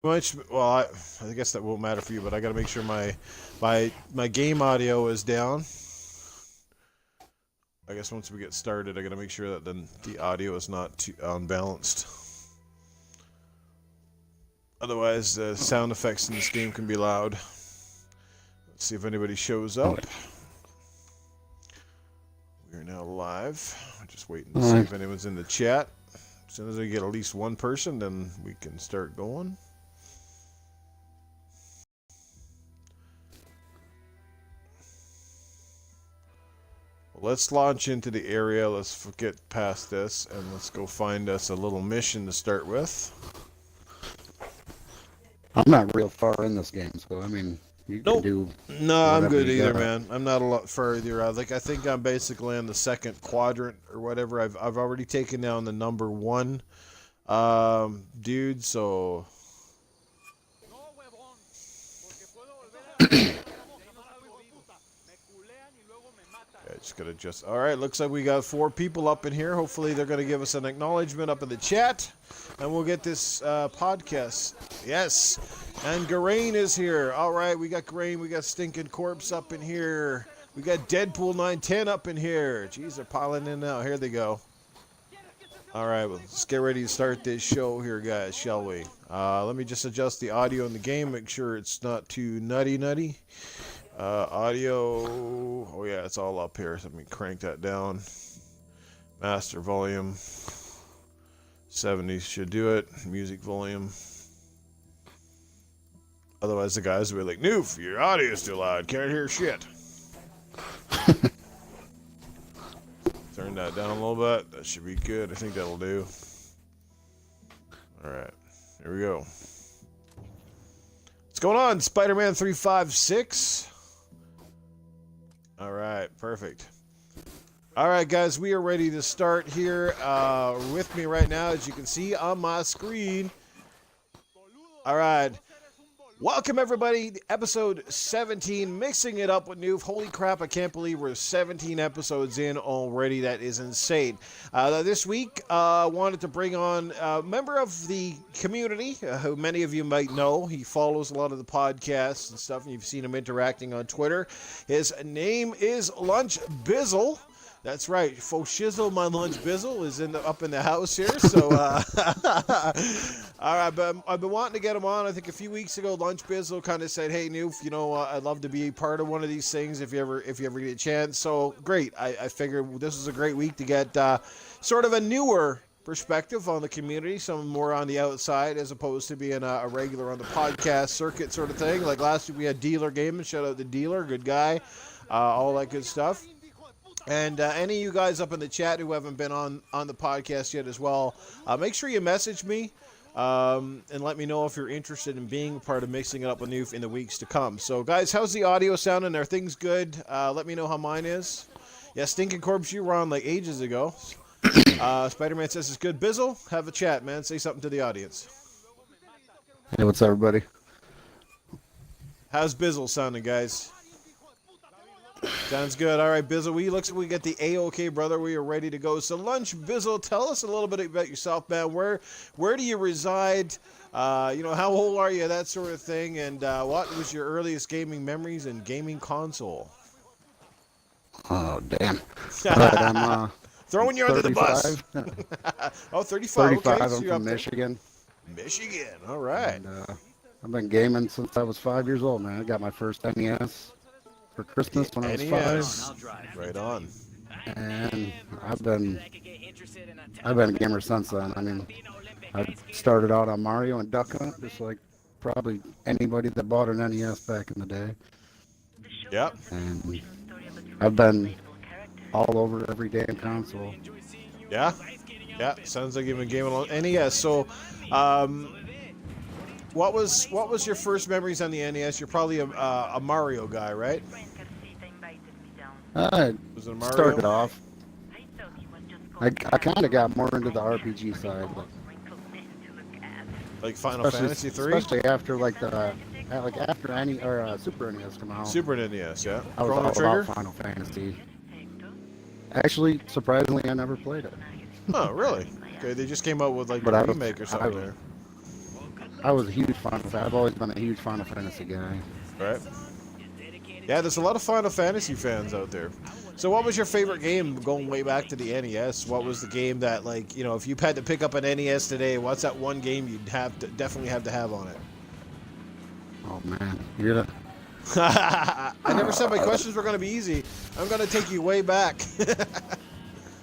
Much. Well, I guess that won't matter for you, but I got to make sure my game audio is down. I guess once we get started, I got to make sure that then the audio is not too unbalanced. Otherwise, the sound effects in this game can be loud. Let's see if anybody shows up. We're now live. I'm just waiting to see if anyone's in the chat. As soon as I get at least one person, then we can start going. Let's launch into the area. Let's get past this, and let's go find us a little mission to start with. I'm not real far in this game, so I mean, you can do. No, I'm good either, man. I'm not a lot further. Like I think I'm basically in the second quadrant or whatever. I've already taken down the number one dude, so. Just gonna just all right. Looks like we got 4 people up in here. Hopefully, they're gonna give us an acknowledgement up in the chat, and we'll get this podcast. Yes, and Garain is here. All right, we got Garain. We got Stinking Corpse up in here. We got Deadpool 910 up in here. Jeez, they're piling in now. Here they go. All right, well, let's get ready to start this show here, guys, shall we? Let me just adjust the audio in the game. Make sure it's not too nutty. Audio, oh yeah, it's all up here, so let me crank that down. Master volume, 70 should do it. Music volume. Otherwise the guys will be like, Newf, your audio is too loud, can't hear shit. Turn that down a little bit, that should be good, I think that'll do. Alright, here we go. What's going on, Spider-Man 356? All right, perfect. All right, guys, we are ready to start here. With me right now, as you can see on my screen. All right. Welcome, everybody. Episode 17, mixing it up with Newf. Holy crap, I can't believe we're 17 episodes in already. That is insane. This week, wanted to bring on a member of the community, who many of you might know. He follows a lot of the podcasts and stuff, and you've seen him interacting on Twitter. His name is Lunchbizzle. That's right, faux shizzle, my Lunchbizzle is up in the house here. So, all right, but I've been wanting to get him on. I think a few weeks ago, Lunchbizzle kind of said, "Hey, Newf, you know, I'd love to be part of one of these things if you ever get a chance." So great. I figured this is a great week to get sort of a newer perspective on the community, some more on the outside as opposed to being a regular on the podcast circuit sort of thing. Like last week, we had Dealer Gaming. Shout out to Dealer, good guy, all that good stuff. And any of you guys up in the chat who haven't been on the podcast yet as well, make sure you message me and let me know if you're interested in being a part of mixing it up with Newf in the weeks to come. So, guys, how's the audio sounding? Are things good? Let me know how mine is. Yeah, Stinking Corpse, you were on like ages ago. Spider-Man says it's good. Bizzle, have a chat, man. Say something to the audience. Hey, what's up, everybody? How's Bizzle sounding, guys? Sounds good. All right, Bizzle. Looks like we get the A-OK, brother. We are ready to go. So, Lunchbizzle, tell us a little bit about yourself, man. Where do you reside? You know, how old are you? That sort of thing. And what was your earliest gaming memories and gaming console? Oh, damn. All right, I'm throwing you under the bus. Oh, 35. 35. Okay, so I'm from Michigan. Michigan. All right. And, I've been gaming since I was 5 years old, man. I got my first NES for Christmas when I was 5. Right on. And I've been a gamer since then. I mean, I started out on Mario and Duck Hunt, just like probably anybody that bought an NES back in the day. Yep. And I've been all over every damn console. Yeah. Yeah. Sounds like you've been gaming on NES. So, what was your first memories on the NES? You're probably a Mario guy, right? Was it Mario? Started off. I kind of got more into the RPG side, but like Final Fantasy 3, especially after after Super NES come out. Super NES, yeah. I was all about Final Fantasy. Actually, surprisingly, I never played it. Oh, really? Okay, they just came out with like a remake or something. I was a huge Final Fantasy. I've always been a huge Final Fantasy guy. Right. Yeah, there's a lot of Final Fantasy fans out there. So what was your favorite game going way back to the NES? What was the game that, like, you know, if you had to pick up an NES today, what's that one game you'd definitely have to have on it? Oh man, you're the... I never said my questions were going to be easy. I'm going to take you way back.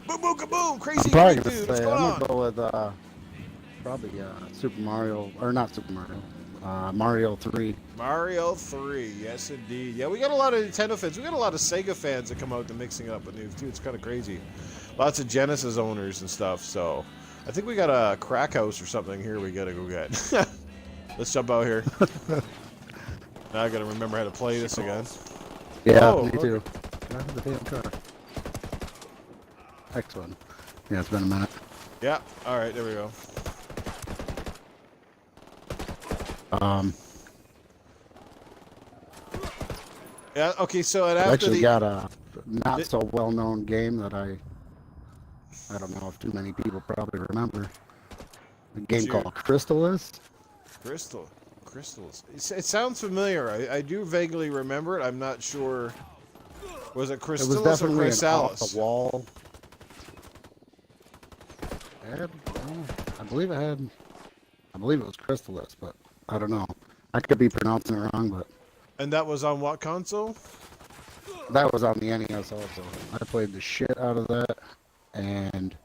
Boom, boom, kaboom, crazy I'm dude. What's going gonna on? go with probably Super Mario, or not Super Mario, Mario 3. Mario 3, yes indeed. Yeah, we got a lot of Nintendo fans. We got a lot of Sega fans that come out to mixing it up with Newf too. It's kind of crazy. Lots of Genesis owners and stuff. So I think we got a crack house or something here we got to go get. Let's jump out here. Now I got to remember how to play this again. Yeah, Oh, me okay. too. Can I have the damn car? Excellent. Yeah, it's been a minute. Yeah, all right, there we go. Yeah, okay, so and I after actually the... got a not so well-known game that I don't know if too many people probably remember. A game called Crystallis. Crystals. It sounds familiar. I do vaguely remember it. I'm not sure. Was it Crystallis It was definitely or an Chrysalis? off-the-wall. I believe it was Crystallis, but I don't know. I could be pronouncing it wrong, but And that was on what console? that was on the NES also. I played the shit out of that, and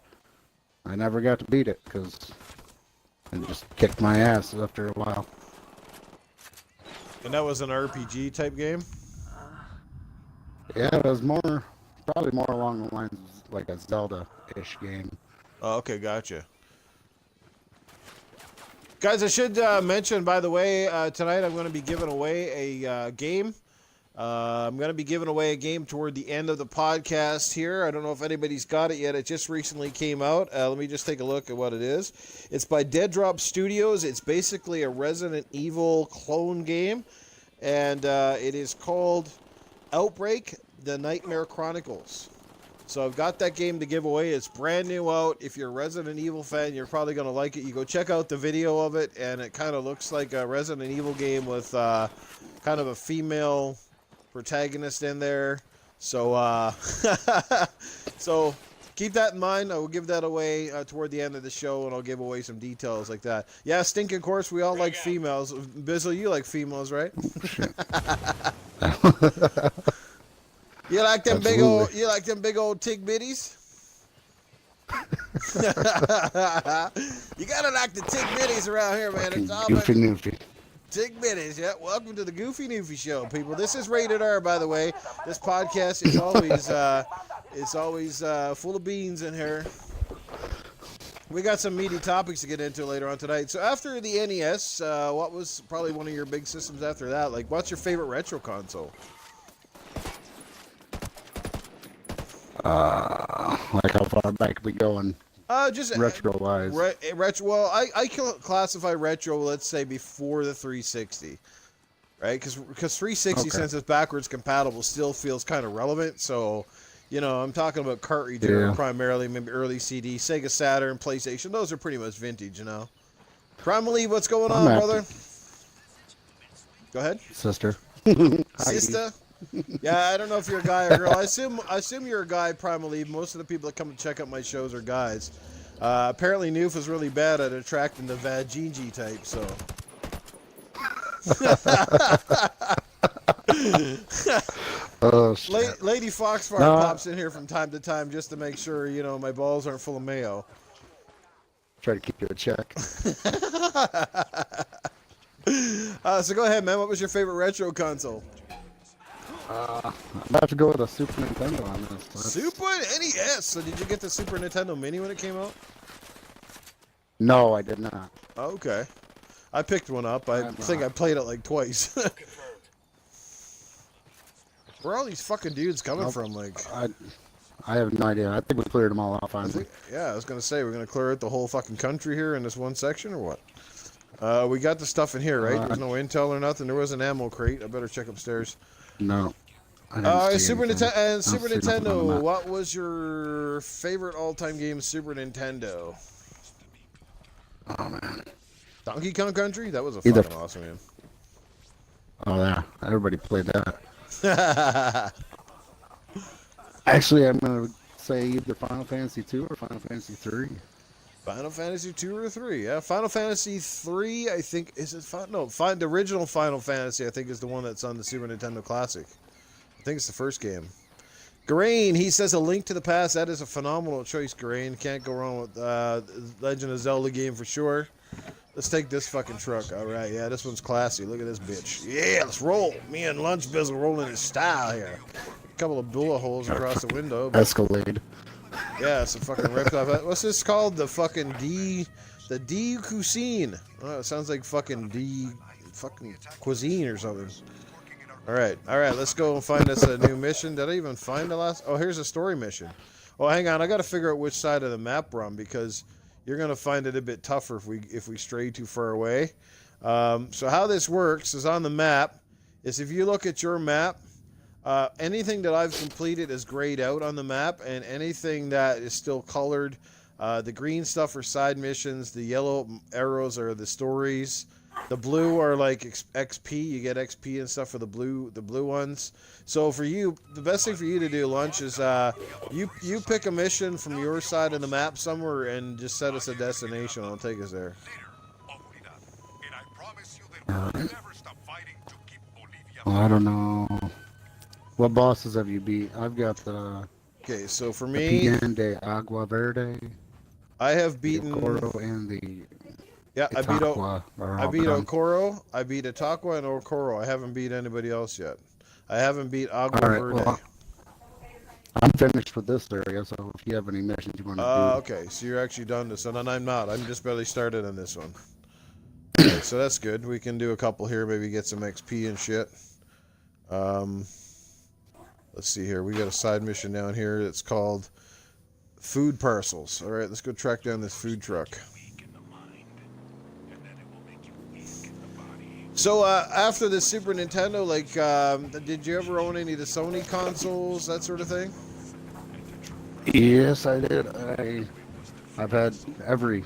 I never got to beat it because it just kicked my ass after a while. And that was an RPG type game? Yeah, it was probably more along the lines of like a Zelda-ish game. Oh, okay, gotcha. Guys, I should mention, by the way, tonight I'm going to be giving away a game. I'm going to be giving away a game toward the end of the podcast here. I don't know if anybody's got it yet. It just recently came out. Let me just take a look at what it is. It's by Dead Drop Studios. It's basically a Resident Evil clone game. And it is called Outbreak: The Nightmare Chronicles. So I've got that game to give away. It's brand new out. If you're a Resident Evil fan, you're probably going to like it. You go check out the video of it, and it kind of looks like a Resident Evil game with kind of a female protagonist in there. So so keep that in mind. I will give that away toward the end of the show, and I'll give away some details like that. Yeah, stinking course, we all like females. Bizzle, you like females, right? You like them big old tick bitties? You gotta like the tick bitties around here, man. It's all about Newfie. tick bitties. Yeah, welcome to the Goofy Newfie Show, people. This is rated R, by the way. This podcast is always full of beans in here. We got some meaty topics to get into later on tonight. So after the NES, what was probably one of your big systems after that? Like, what's your favorite retro console? Like how far back we going? Just retro-wise. Retro. Well, I classify retro, let's say, before the 360, right? Because 360, since it's backwards compatible, still feels kind of relevant. So, you know, I'm talking about cartridge era primarily, maybe early CD, Sega Saturn, PlayStation. Those are pretty much vintage, you know. Primal Eve, what's going on, brother? Go ahead, sister. Sister. Yeah, I don't know if you're a guy or a girl. I assume you're a guy, Primal Eve. Most of the people that come to check out my shows are guys. Apparently, Newf is really bad at attracting the vagigi type, so. Oh, shit. Lady Foxfire pops in here from time to time just to make sure, you know, my balls aren't full of mayo. Try to keep you a check. So go ahead, man. What was your favorite retro console? I'm about to go with a Super Nintendo on this. Super NES. So did you get the Super Nintendo Mini when it came out? No, I did not. Oh, okay. I picked one up. I think I played it like twice. Where are all these fucking dudes coming from? Like, I have no idea. I think we cleared them all off. I was gonna say we're gonna clear out the whole fucking country here in this one section, or what? We got the stuff in here, right? There's no intel or nothing. There was an ammo crate. I better check upstairs. No. Super Nintendo. What was your favorite all-time game? Super Nintendo. Oh man. Donkey Kong Country? That was a Either. fucking awesome game. Oh yeah, everybody played that. Actually, I'm gonna say either Final Fantasy 2 or Final Fantasy 3. Final Fantasy 2 or 3? Yeah, Final Fantasy 3, I think, is it? No, the original Final Fantasy, I think, is the one that's on the Super Nintendo Classic. I think it's the first game. Garain, he says A Link to the Past. That is a phenomenal choice, Garain. Can't go wrong with Legend of Zelda game for sure. Let's take this fucking truck. All right, yeah, this one's classy. Look at this bitch. Yeah, let's roll. Me and Lunchbizzle rolling in style here. A couple of bullet holes across the window. Escalade. Yeah, it's a fucking ripped off. What's this called? The fucking the D cuisine. Oh, it sounds like fucking cuisine or something. All right, let's go and find us a new mission. Did I even find the last? Oh, here's a story mission. Oh, hang on, I got to figure out which side of the map we're on because you're gonna find it a bit tougher if we stray too far away. So how this works is on the map. Is if you look at your map. Anything that I've completed is grayed out on the map, and anything that is still colored, the green stuff are side missions, the yellow arrows are the stories, the blue are like XP. You get XP and stuff for the blue ones. So for you, the best thing for you to do, Lunch, is you pick a mission from your side of the map somewhere and just set us a destination. I'll take us there. Well, I don't know. What bosses have you beat? I've got the. Okay, so for me, Pian de Agua Verde. I have beaten Okoro and the. Yeah, I beat Okoro. Okoro, I beat Itakwa and Okoro. I haven't beat anybody else yet. I haven't beat Agua Verde. Well, I'm finished with this area, so if you have any missions you want to do. Okay, so you're actually done this, and I'm not. I'm just barely started on this one. Okay, so that's good. We can do a couple here, maybe get some XP and shit. Let's see here. We got a side mission down here that's called Food Parcels. All right, let's go track down this food truck. So after the Super Nintendo, like, did you ever own any of the Sony consoles, that sort of thing? Yes, I did. I've had every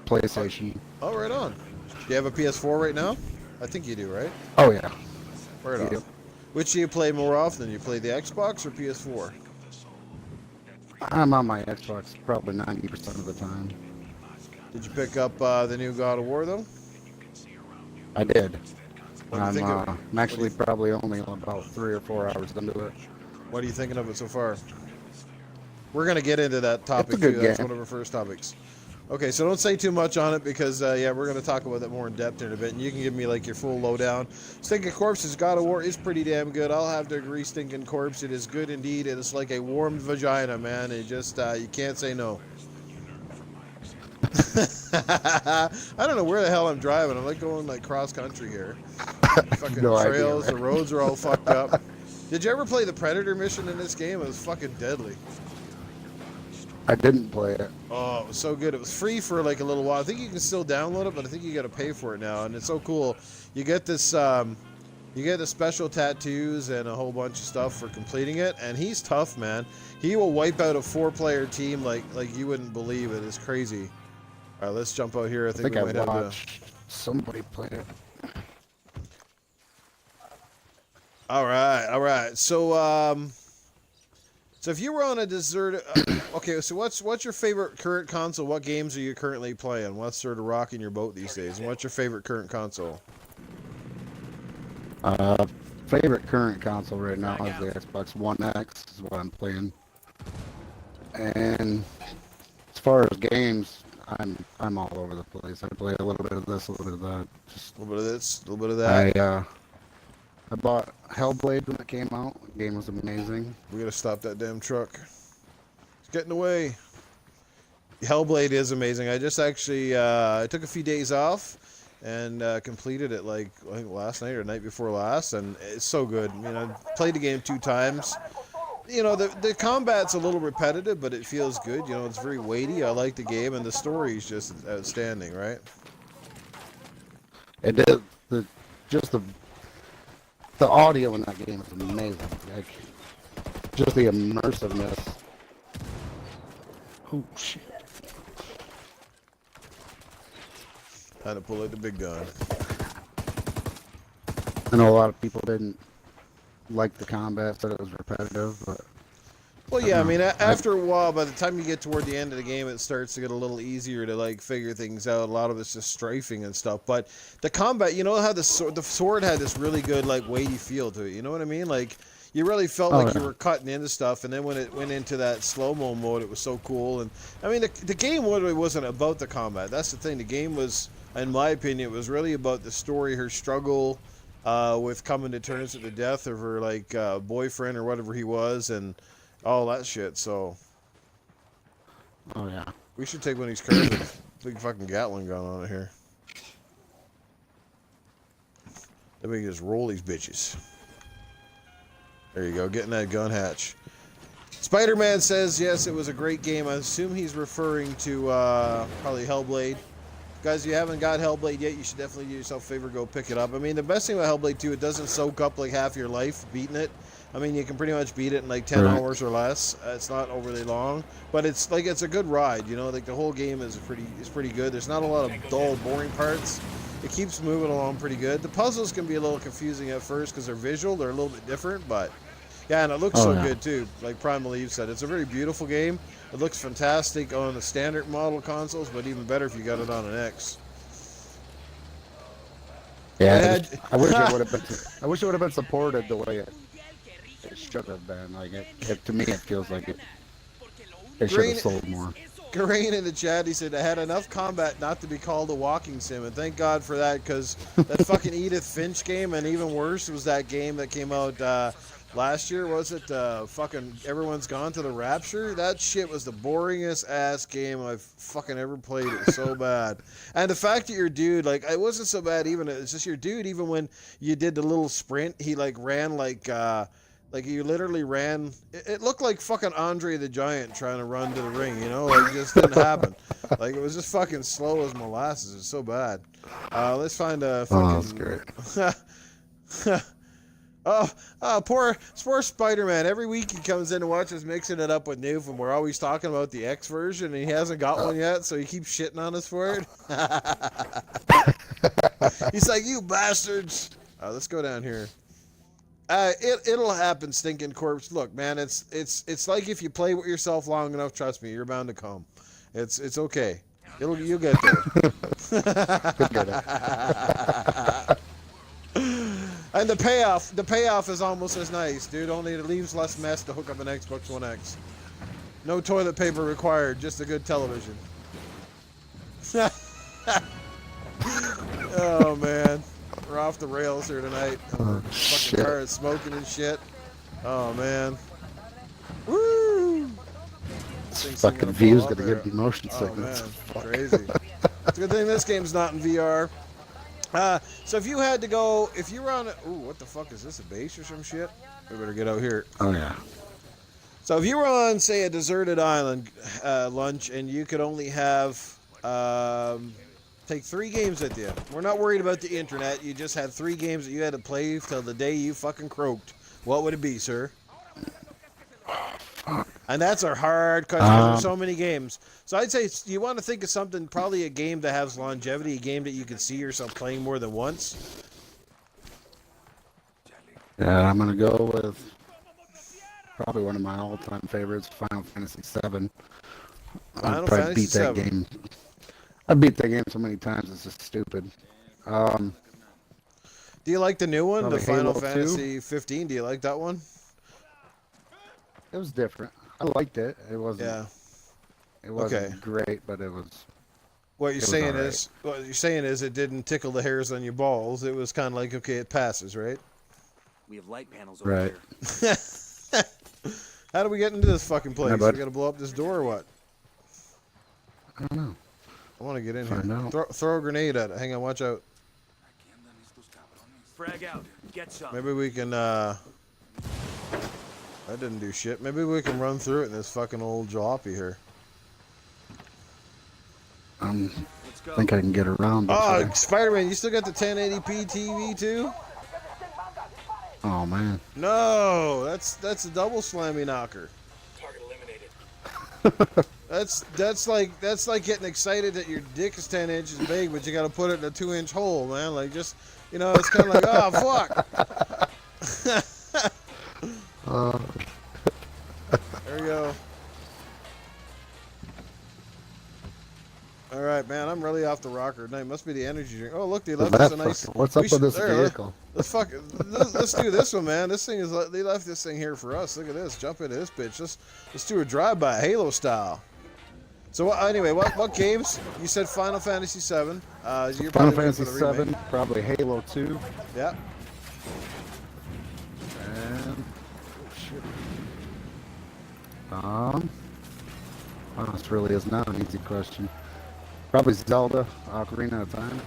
PlayStation. Oh, right on. Do you have a PS4 right now? I think you do, right? Oh yeah. Right on. Yep. Which do you play more often? You play the Xbox or PS4? I'm on my Xbox probably 90% of the time. Did you pick up the new God of War, though? I did. What do you think of it? I'm actually probably only about 3 or 4 hours into it. What are you thinking of it so far? We're going to get into that topic, It's a good too. That's game. one of our first topics. Okay, so don't say too much on it because, yeah, we're going to talk about that more in depth in a bit, and you can give me, like, your full lowdown. Stinking Corpse's God of War is pretty damn good. I'll have to agree, Stinking Corpse. It is good indeed. It is like a warm vagina, man. It just, you can't say no. I don't know where the hell I'm driving. I'm, like, going, like, cross-country here. Fucking No trails, idea, the roads are all fucked up. Did you ever play the Predator mission in this game? It was fucking deadly. I didn't play it. Oh, it was so good. It was free for like a little while. I think you can still download it, but I think you got to pay for it now. And it's so cool. You get this, you get the special tattoos and a whole bunch of stuff for completing it. And he's tough, man. He will wipe out a 4-player team like you wouldn't believe it. It's crazy. All right, let's jump out here. I think we might have watched somebody play it. All right. So if you were on a desert, okay. So what's your favorite current console? What games are you currently playing? What's sort of rocking your boat these days? And what's your favorite current console? Favorite current console right now is the Xbox One X. Is what I'm playing. And as far as games, I'm all over the place. I play a little bit of this, a little bit of that. Just A little bit of this, a little bit of that. I bought Hellblade when it came out. The game was amazing. We gotta stop that damn truck. It's getting away. Hellblade is amazing. I just actually I took a few days off and completed it like I think last night or night before last, and it's so good. I mean, I played the game 2 times. You know, the combat's a little repetitive, but it feels good. You know, it's very weighty. I like the game, and the story is just outstanding, right? It is the audio in that game is amazing. Like, just the immersiveness. Oh shit! Had to pull out the big gun. I know a lot of people didn't like the combat, said it was repetitive, but... Well, yeah, I mean, after a while, by the time you get toward the end of the game, it starts to get a little easier to, like, figure things out. A lot of it's just strafing and stuff. But the combat, you know how the sword had this really good, like, weighty feel to it. You know what I mean? Like, you really felt like you were cutting into stuff. And then when it went into that slow-mo mode, it was so cool. And, I mean, the game literally wasn't about the combat. That's the thing. The game was, in my opinion, it was really about the story, her struggle with coming to terms with the death of her, like, boyfriend or whatever he was, and... all that shit, so... Oh, yeah. We should take one of these cars with big fucking Gatling gun on it here. Then we can just roll these bitches. There you go, getting that gun hatch. Spider-Man says, yes, it was a great game. I assume he's referring to, probably Hellblade. Guys, if you haven't got Hellblade yet, you should definitely do yourself a favor, go pick it up. I mean, the best thing about Hellblade 2, it doesn't soak up like half your life beating it. I mean, you can pretty much beat it in like 10 hours or less. It's not overly long, but it's like it's a good ride. You know, like the whole game is pretty good. There's not a lot of dull, boring parts. It keeps moving along pretty good. The puzzles can be a little confusing at first because they're visual. They're a little bit different, but yeah, and it looks good too. Like Primal Eve said, it's a very beautiful game. It looks fantastic on the standard model consoles, but even better if you got it on an X. Yeah, I wish it would have been. I wish it would have been supported the way it should have been. Like to me, it feels like it should have sold more. Garain in the chat, he said, I had enough combat not to be called a walking sim, and thank God for that, because that fucking Edith Finch game, and even worse was that game that came out last year, was it? Fucking Everyone's Gone to the Rapture? That shit was the boringest ass game I've fucking ever played. It was so bad. And the fact that your dude, like, it wasn't so bad even, it's just your dude, even when you did the little sprint, he like ran like you literally ran. It looked like fucking Andre the Giant trying to run to the ring, you know? Like, it just didn't happen. Like, it was just fucking slow as molasses. It's so bad. Let's find a fucking... Oh, that's great. Poor Spider-Man. Every week he comes in and watches mixing it up with Newf, and we're always talking about the X version, and he hasn't got one yet, so he keeps shitting on us for it. He's like, you bastards. Let's go down here. It'll happen, stinking corpse. Look, man, it's like if you play with yourself long enough, trust me, you're bound to come. It's okay. You'll get there. And the payoff is almost as nice, dude. Only it leaves less mess to hook up an Xbox One X. No toilet paper required, just a good television. Oh man. We're off the rails here tonight. Fucking car is smoking and shit. Oh man. Woo! Fucking view's gonna give the motion sickness. Man, crazy. It's a good thing this game's not in VR. So if you had to go, if you were on, ooh, what the fuck is this? A base or some shit? We better get out here. Oh yeah. So if you were on, say, a deserted island, Lunch, and you could only have, take 3 games with you. We're not worried about the internet. You just had 3 games that you had to play till the day you fucking croaked. What would it be, sir? And that's a hard question. There's so many games. So I'd say you want to think of something, probably a game that has longevity, a game that you can see yourself playing more than once. Yeah, I'm gonna go with probably one of my all-time favorites, Final Fantasy VII. I'd probably beat that game. I beat that game so many times, it's just stupid. Do you like the new one, the Final Halo Fantasy 15? Do you like that one? It was different. I liked it. It wasn't. Yeah. It wasn't great, but it was. What you're saying is it didn't tickle the hairs on your balls. It was kind of like, okay, it passes, right? We have light panels over here. How do we get into this fucking place? Yeah, We gotta blow up this door or what? I don't know. I want to get in here. Throw a grenade at it. Hang on, watch out. Frag out. Get some. Maybe we can, that didn't do shit. Maybe we can run through it in this fucking old jalopy here. I think I can get around. Oh, Spider-Man, you still got the 1080p TV too? Oh man. No, that's a double slammy knocker. Target eliminated. That's like getting excited that your dick is 10 inches big, but you got to put it in a 2-inch hole, man. Like just it's kind of like oh fuck. There we go. All right, man. I'm really off the rocker tonight. Must be the energy drink. Oh, look, they left us a nice. What's up with this vehicle? Let's do this one, man. This thing is. They left this thing here for us. Look at this. Jump into this bitch. Let's do a drive-by, Halo style. So anyway, what games? You said Final Fantasy VII. You're Final Fantasy VII, probably Halo 2. Yeah. And shit. Well, this really is not an easy question. Probably Zelda, Ocarina of Time.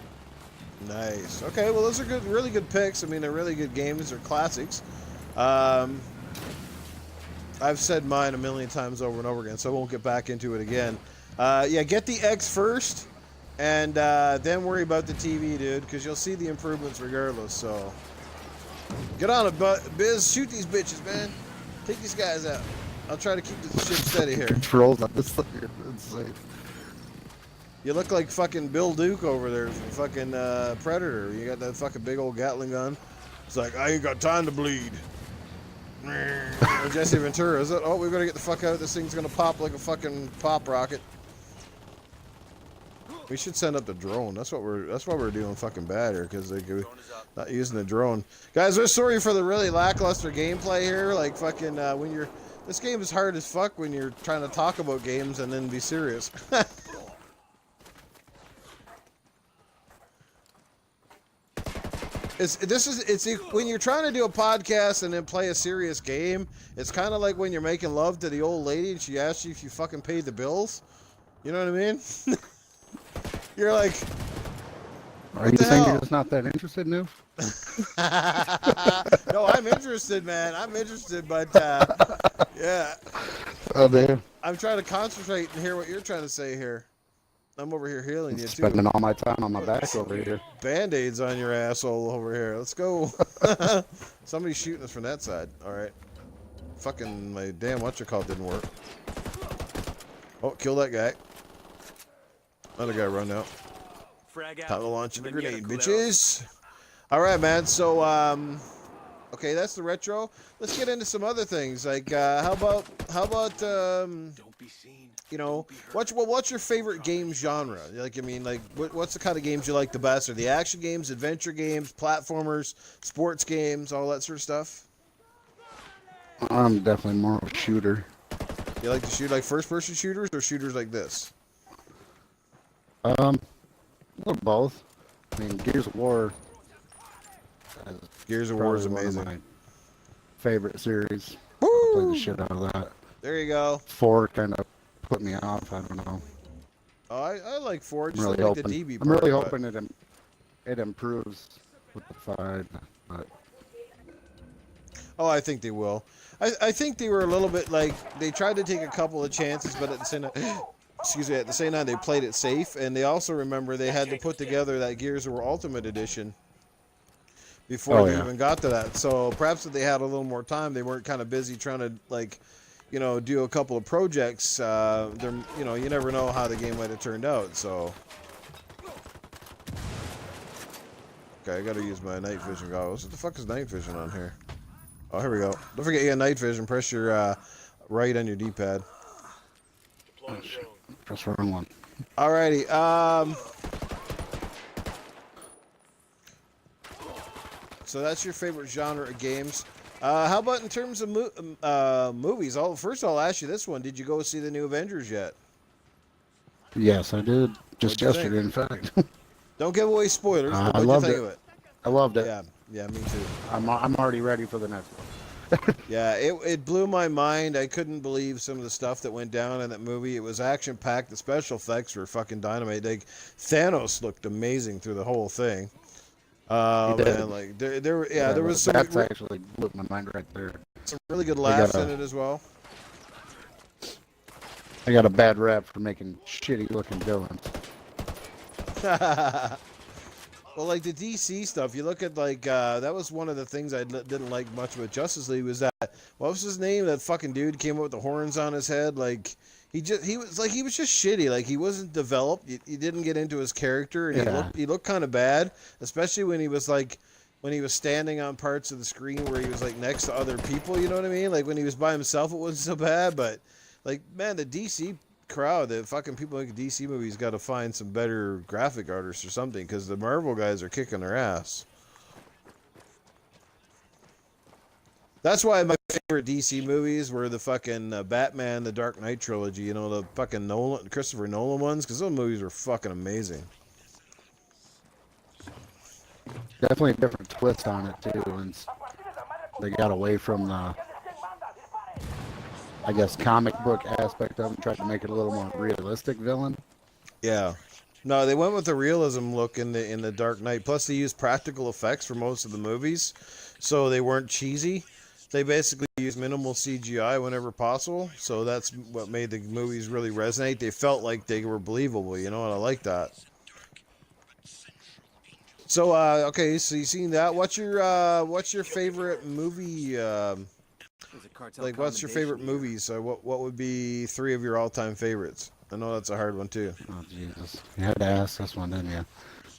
Nice. Okay, well those are good, really good picks. I mean, they're really good games. They're classics. I've said mine a million times over and over again, so I won't get back into it again. Yeah, get the X first, and then worry about the TV, dude, because you'll see the improvements regardless. So get on it, Biz. Shoot these bitches, man. Take these guys out. I'll try to keep the ship steady here. Controls on this thing are insane. You look like fucking Bill Duke over there from fucking Predator. You got that fucking big old Gatling gun. It's like, I ain't got time to bleed. Jesse Ventura, is it? Oh, we better get the fuck out. This thing's gonna pop like a fucking pop rocket. We should send up the drone. That's why we're doing fucking bad here, because we're not using the drone. Guys, we're sorry for the really lackluster gameplay here. Like fucking this game is hard as fuck when you're trying to talk about games and then be serious. It's when you're trying to do a podcast and then play a serious game, it's kind of like when you're making love to the old lady and she asks you if you fucking paid the bills. You know what I mean? You're like, are you saying you're just not that interested, Newf? No, I'm interested, man. I'm interested, but yeah. Oh, damn. I'm trying to concentrate and hear what you're trying to say here. I'm over here healing you, too. Spending all my time on my back over here. Band-Aids on your asshole over here. Let's go. Somebody's shooting us from that side. All right. Fucking my damn whatchamacallit didn't work. Oh, kill that guy. Another guy run out. Time to launch the grenade, bitches. All right, man. So, okay, that's the retro. Let's get into some other things. Like, how about you know, what's your favorite game genre? Like, I mean, like, what's the kind of games you like the best? Are the action games, adventure games, platformers, sports games, all that sort of stuff? I'm definitely more of a shooter. You like to shoot like first-person shooters or shooters like this? A little both. I mean, Gears of War. Gears of War is amazing. One of my favorite series. Woo! I played the shit out of that. There you go. 4 kind of put me off. I don't know. Oh, I like 4. Just I'm really like hoping. the DB I'm really part, hoping it improves with the 5. But oh, I think they will. I think they were a little bit like they tried to take a couple of chances, but at the same at the same time they played it safe, and they also remember they had to put together that Gears of War Ultimate Edition before they even got to that. So perhaps if they had a little more time, they weren't kind of busy trying to like, you know, do a couple of projects. You know, you never know how the game might have turned out. So okay, I gotta use my night vision goggles. What the fuck is night vision on here? Oh, here we go. Don't forget you got night vision. Press your right on your D-pad. Press the wrong one. Alrighty. So that's your favorite genre of games. How about in terms of movies? First I'll ask you this one. Did you go see the new Avengers yet? Yes, I did. Just What'd you yesterday, in fact. Don't give away spoilers. But I what'd loved you think it. of it? I loved it. Yeah, me too. I'm already ready for the next one. Yeah, it blew my mind. I couldn't believe some of the stuff that went down in that movie. It was action-packed. The special effects were fucking dynamite. Like, Thanos looked amazing through the whole thing. Man, like there was some. That's actually blew my mind right there. Some really good laughs in it as well. I got a bad rap for making shitty-looking villains. Well, like the DC stuff, you look at like that was one of the things I didn't like much about Justice League was that what was his name? That fucking dude came up with the horns on his head. Like he was just shitty. Like he wasn't developed. He didn't get into his character, and Yeah. he looked kind of bad, especially when he was like when he was standing on parts of the screen where he was like next to other people. You know what I mean? Like when he was by himself, it wasn't so bad. But like man, the DC crowd, the fucking people making DC movies, got to find some better graphic artists or something because the Marvel guys are kicking their ass. That's why my favorite DC movies were the fucking Batman, the Dark Knight trilogy, you know, the fucking Christopher Nolan ones, because those movies were fucking amazing. Definitely a different twist on it too, and they got away from the, I guess, comic book aspect of it, tried to make it a little more realistic villain. Yeah. No, they went with the realism look in the Dark Knight. Plus, they used practical effects for most of the movies, so they weren't cheesy. They basically used minimal CGI whenever possible, so that's what made the movies really resonate. They felt like they were believable, you know, and I like that. So, okay, so you seen that? What's your favorite movie? Like, what's your favorite movies? What would be 3 of your all-time favorites? I know that's a hard one too. Oh Jesus, you had to ask this one, didn't you?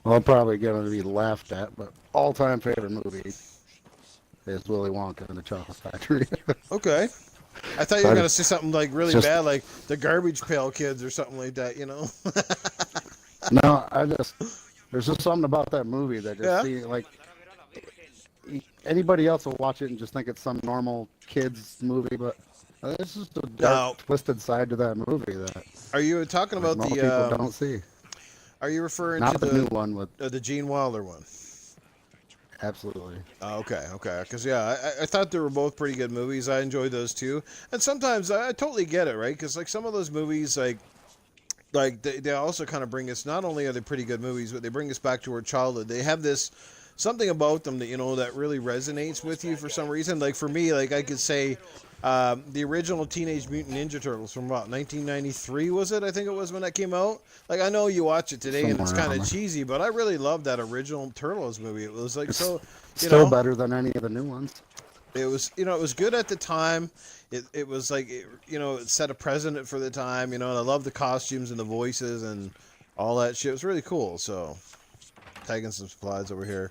Well, I'm probably going to be laughed at, but all-time favorite movie is Willy Wonka and the Chocolate Factory. Okay. I thought you were going to say something like really bad, like the Garbage Pail Kids or something like that, you know? No, there's just something about that movie that just like, anybody else will watch it and just think it's some normal kids movie, but it's just a dark, twisted side to that movie that. Are you talking about most the? People don't see. Are you referring Not to the new one with the Gene Wilder one? Absolutely. Okay. Because I thought they were both pretty good movies. I enjoyed those too. And sometimes I totally get it, right? Because like some of those movies, like they also kind of bring us. Not only are they pretty good movies, but they bring us back to our childhood. They have this something about them that that really resonates with you for some reason. Like for me, like I could say. The original Teenage Mutant Ninja Turtles from what, 1993 was it? I think it was when that came out. Like I know you watch it today and it's kind of cheesy, but I really loved that original Turtles movie. It was like still better than any of the new ones. It was it was good at the time. It was like it set a precedent for the time. And I love the costumes and the voices and all that shit. It was really cool. So taking some supplies over here.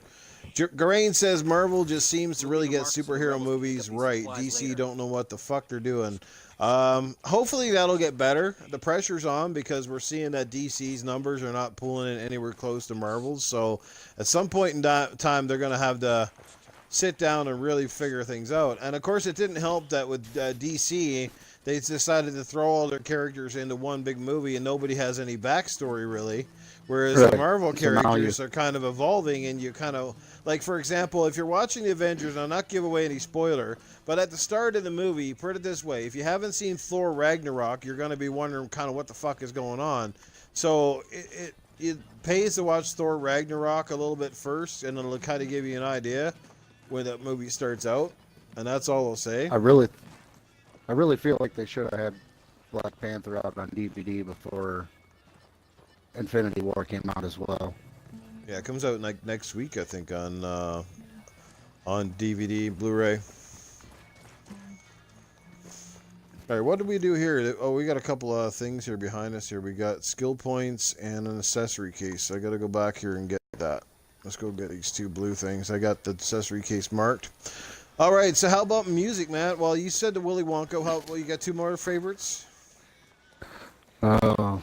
Garain says Marvel just seems to really get superhero movies right. DC don't know what the fuck they're doing. Hopefully that'll get better. The pressure's on because we're seeing that DC's numbers are not pulling it anywhere close to Marvel's. So at some point in time, they're going to have to sit down and really figure things out. And of course, it didn't help that with DC, they decided to throw all their characters into one big movie and nobody has any backstory really. Whereas the Marvel characters are kind of evolving, and you kind of, like, for example, if you're watching the Avengers, I'll not give away any spoiler, but at the start of the movie, put it this way, if you haven't seen Thor Ragnarok, you're going to be wondering kind of what the fuck is going on. So it pays to watch Thor Ragnarok a little bit first, and it'll kind of give you an idea when that movie starts out, and that's all I'll say. I really feel like they should have had Black Panther out on DVD before Infinity War came out as well. Yeah, it comes out like next week, I think, on DVD, Blu-ray. All right, what do we do here? Oh, we got a couple of things here behind us. Here we got skill points and an accessory case. I got to go back here and get that. Let's go get these 2 blue things. I got the accessory case marked. All right, so how about music, Matt? Well, you said the Willy Wonka. You got 2 more favorites?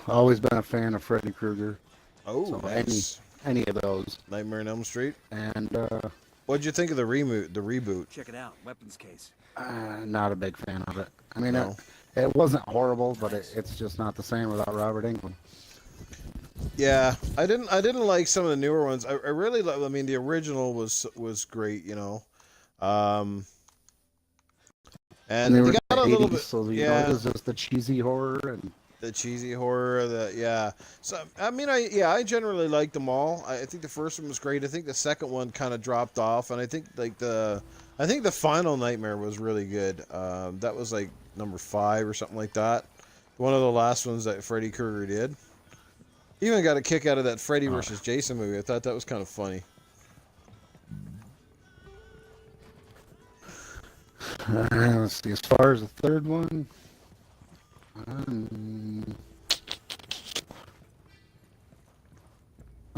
Always been a fan of Freddy Krueger. Oh, so nice. Any of those. Nightmare on Elm Street. And what'd you think of the reboot? Check it out, weapons case. Not a big fan of it. I mean, no. it wasn't horrible, but it's just not the same without Robert Englund. Yeah, I didn't like some of the newer ones. I really love. I mean, the original was great, and they got a little bit. So it was just the cheesy horror and. The cheesy horror, So I mean, I generally liked them all. I think the first one was great. I think the second one kind of dropped off, and I think the final Nightmare was really good. That was like number 5 or something like that. One of the last ones that Freddy Krueger did. Even got a kick out of that Freddy versus Jason movie. I thought that was kind of funny. Let's see. As far as the third one.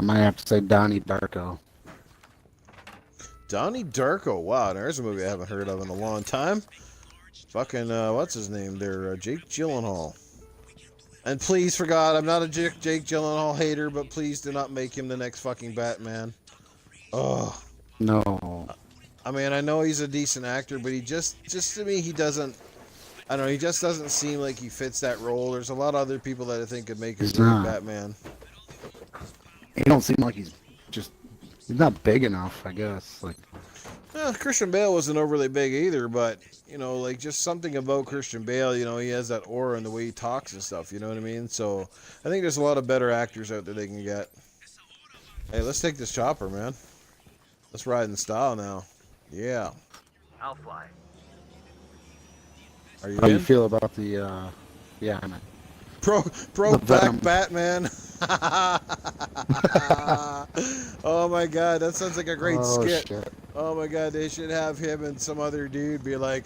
might have to say Donnie Darko. Donnie Darko. Wow, there's a movie I haven't heard of in a long time. Fucking, what's his name there? Jake Gyllenhaal. And please, for God, I'm not a Jake Gyllenhaal hater, but please do not make him the next fucking Batman. Oh. No. I mean, I know he's a decent actor, but he just to me, he doesn't, I don't know, he just doesn't seem like he fits that role. There's a lot of other people that I think could make a great Batman. He don't seem like he's not big enough, I guess. Like, Christian Bale wasn't overly big either, but, you know, like, just something about Christian Bale, you know, he has that aura and the way he talks and stuff, you know what I mean? So, I think there's a lot of better actors out there they can get. Hey, let's take this chopper, man. Let's ride in style now. Yeah. I'll fly. Are you how do in? you feel about the, yeah, I'm in. Pro back Batman. Oh my God, that sounds like a great skit. Shit. Oh my God, they should have him and some other dude be like,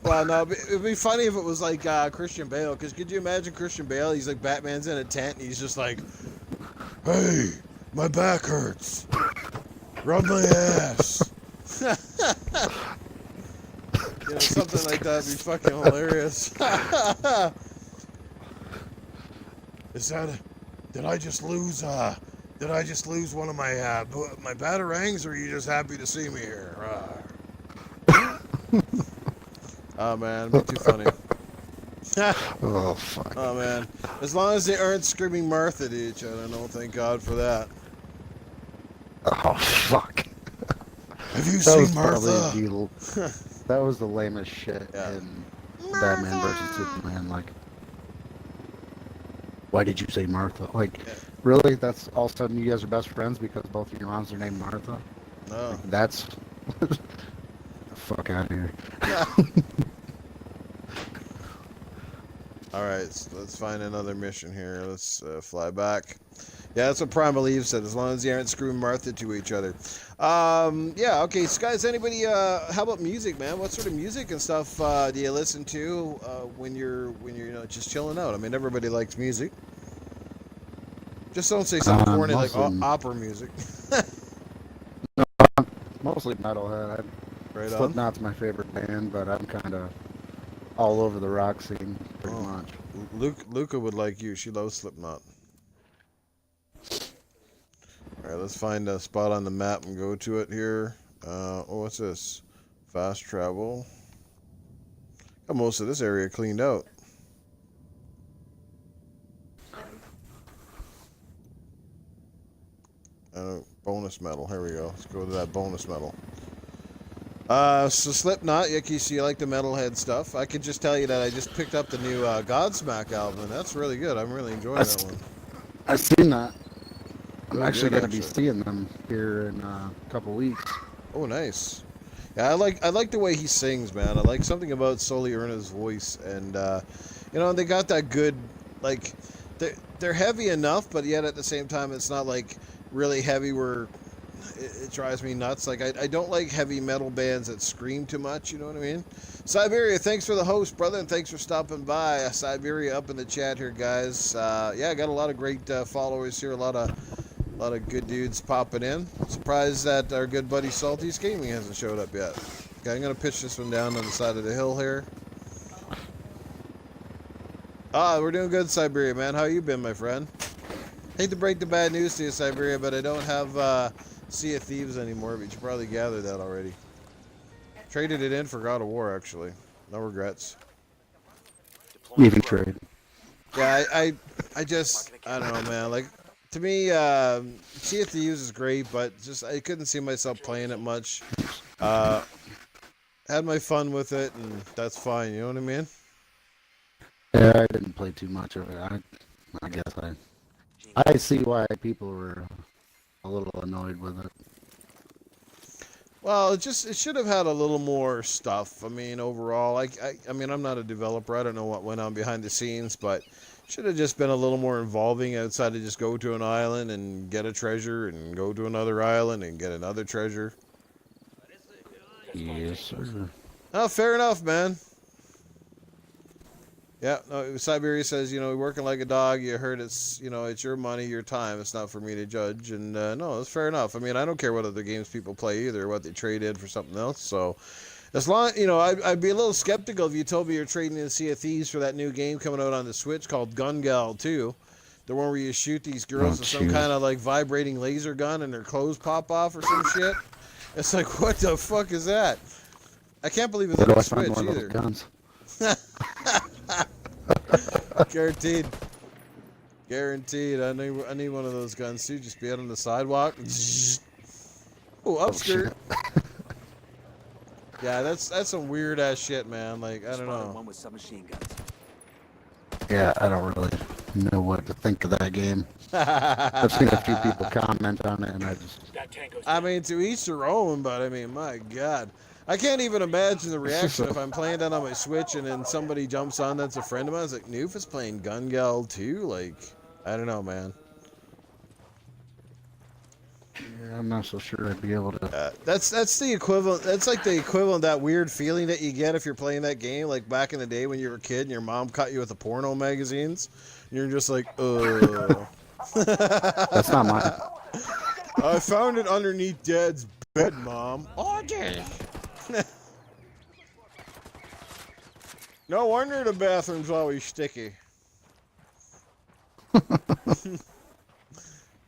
well, no, it'd be funny if it was like Christian Bale, because could you imagine Christian Bale? He's like, Batman's in a tent and he's just like, hey, my back hurts. Rub my ass. You know, something like that would be fucking hilarious. Is that did I just lose one of my batarangs, or are you just happy to see me here? Oh man, it'd be too funny. Oh fuck. Oh man, as long as they aren't screaming Martha to each other, no, thank God for that. Oh fuck. Have you seen Martha? That was the lamest shit in Batman versus Superman. Like, why did you say Martha? Like, really? That's all of a sudden you guys are best friends because both of your moms are named Martha? No. Like, that's the fuck out of here. All right, so let's find another mission here. Let's fly back. Yeah, that's what Primal Eve said, as long as you aren't screwing Martha to each other. Yeah, okay, so guys, anybody, how about music, man? What sort of music and stuff do you listen to when you're you know, just chilling out? I mean, everybody likes music. Just don't say something corny like opera music. No, mostly metalhead. Right on. Slipknot's my favorite band, but I'm kind of all over the rock scene, pretty much. Luca would like you. She loves Slipknot. Alright, let's find a spot on the map and go to it here. Oh, what's this? Fast travel. Got most of this area cleaned out. Bonus medal. Here we go. Let's go to that bonus medal. So Slipknot, you like the metalhead stuff. I can just tell you that I just picked up the new Godsmack album, and that's really good. I'm really enjoying that one. I've seen that. I'm Really actually good, going to be seeing them here in a couple weeks. Oh, nice. Yeah, I like the way he sings, man. I like something about Sully Erna's voice, and you know, they got that good, like, they're heavy enough, but yet at the same time, it's not like really heavy where it drives me nuts. Like, I don't like heavy metal bands that scream too much, you know what I mean? Siberia, thanks for the host, brother, and thanks for stopping by. Siberia up in the chat here, guys. Yeah, I got a lot of great followers here, a lot of good dudes popping in. Surprised that our good buddy Salty's Gaming hasn't showed up yet. Okay, I'm going to pitch this one down on the side of the hill here. We're doing good, Siberia, man. How you been, my friend? Hate to break the bad news to you, Siberia, but I don't have Sea of Thieves anymore, but you should probably gather that already. Traded it in for God of War, actually. No regrets. Even trade. Yeah, I don't know, man. Like, to me, Sea of Thieves is great, but just I couldn't see myself playing it much. Had my fun with it, and that's fine. You know what I mean? Yeah, I didn't play too much of it. I guess I see why people were a little annoyed with it. Well, it should have had a little more stuff. I mean, overall, I mean, I'm not a developer. I don't know what went on behind the scenes, but should have just been a little more involving outside of just go to an island and get a treasure and go to another island and get another treasure. Yes, sir. Oh, fair enough, man. Yeah, no, Siberia says, you know, working like a dog, you heard it's, you know, it's your money, your time. It's not for me to judge. And no, it's fair enough. I mean, I don't care what other games people play either, what they trade in for something else. So as long, you know, I'd be a little skeptical if you told me you're trading in Sea of Thieves for that new game coming out on the Switch called Gun Gal 2. The one where you shoot these girls with some kind of like vibrating laser gun and their clothes pop off or some shit. It's like, what the fuck is that? I can't believe it's on the Switch either. Guaranteed. Guaranteed. I need one of those guns too. Just be out on the sidewalk. Oh, upskirt. Yeah, that's some weird ass shit, man. Like, I don't know. One with submachine guns. Yeah, I don't really know what to think of that game. I've seen a few people comment on it, and I mean, to each their own, but I mean, my God. I can't even imagine the reaction if I'm playing that on my Switch and then somebody jumps on that's a friend of mine. It's like, Newf is playing Gun Gal too? Like, I don't know, man. Yeah, I'm not so sure I'd be able to. That's the equivalent. That's like the equivalent of that weird feeling that you get if you're playing that game, like back in the day when you were a kid and your mom caught you with the porno magazines. And you're just like, That's not mine. I found it underneath Dad's bed, Mom. Oh, okay. No wonder the bathroom's always sticky.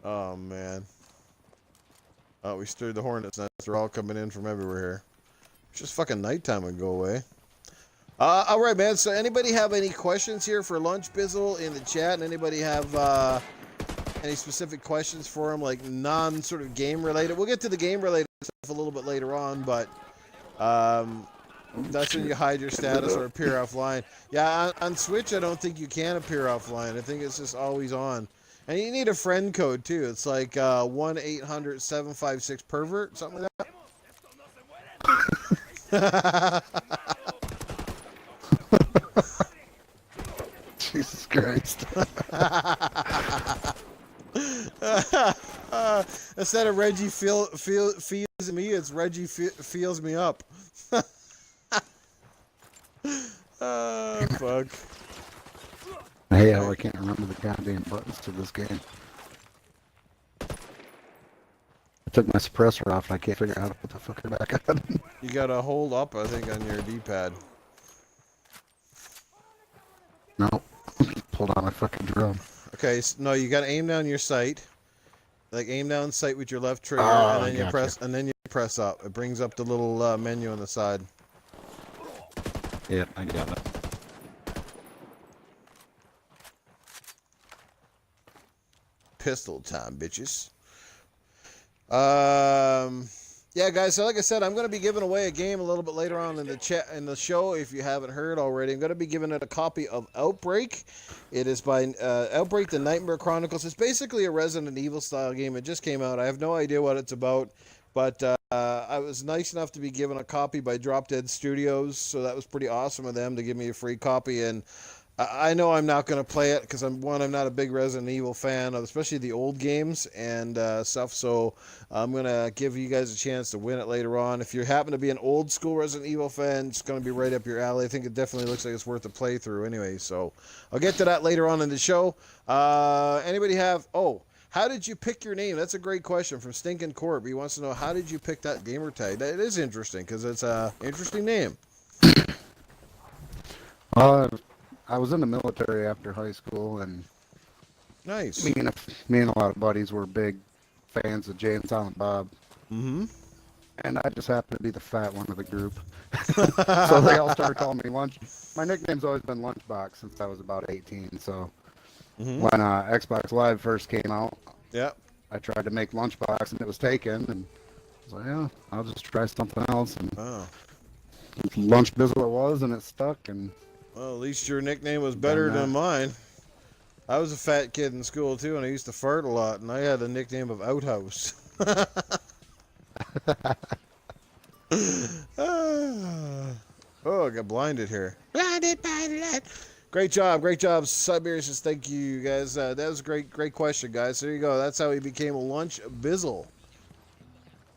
Oh, man. Oh, we stirred the hornets' nest. They're all coming in from everywhere here. It's just fucking nighttime and go away. All right, man. So anybody have any questions here for Lunchbizzle in the chat? And anybody have any specific questions for him, like non-sort of game-related? We'll get to the game-related stuff a little bit later on, but that's when you hide your status or appear offline. Yeah, on Switch, I don't think you can appear offline. I think it's just always on. And you need a friend code, too. It's like 1-800-756-PERVERT, something like that. Jesus Christ. Instead of Reggie feels me, it's Reggie feels me up. Fuck. Hey, I can't remember the goddamn buttons to this game. I took my suppressor off and I can't figure out how to put the fucker back on. You gotta hold up, I think, on your D-pad. No. Pulled out my fucking drum. Okay, so, no, you gotta aim down your sight. Like aim down sight with your left trigger, Oh, and then you press up. It brings up the little menu on the side. Yeah, I got it. Pistol time, bitches. Yeah, guys. So like I said, I'm going to be giving away a game a little bit later on in the show. If you haven't heard already, I'm going to be giving it a copy of Outbreak. It is by Outbreak: The Nightmare Chronicles. It's basically a Resident Evil style game. It just came out. I have no idea what it's about, but I was nice enough to be given a copy by Drop Dead Studios, so that was pretty awesome of them to give me a free copy. And I know I'm not going to play it because I'm not a big Resident Evil fan, especially the old games and stuff. So I'm going to give you guys a chance to win it later on. If you happen to be an old school Resident Evil fan, it's going to be right up your alley. I think it definitely looks like it's worth a playthrough anyway. So I'll get to that later on in the show. Anybody have... Oh, how did you pick your name? That's a great question from Stinkin' Corp. He wants to know, how did you pick that gamer tag? That is interesting because it's an interesting name. I was in the military after high school, and Nice. me and a lot of buddies were big fans of Jay and Silent Bob. Mm-hmm. And I just happened to be the fat one of the group. So they all started calling me Lunch. My nickname's always been Lunchbox since I was about 18. So when Xbox Live first came out, Yep. I tried to make Lunchbox, and it was taken. And I was like, yeah, I'll just try something else. And Lunchbizzle it was, and it stuck. And well, at least your nickname was better than mine. I was a fat kid in school, too, and I used to fart a lot, and I had the nickname of Outhouse. Oh, I got blinded here. Blinded by the light. Great job, Siberia says thank you, guys. That was a great question, guys. There you go. That's how he became a Lunchbizzle.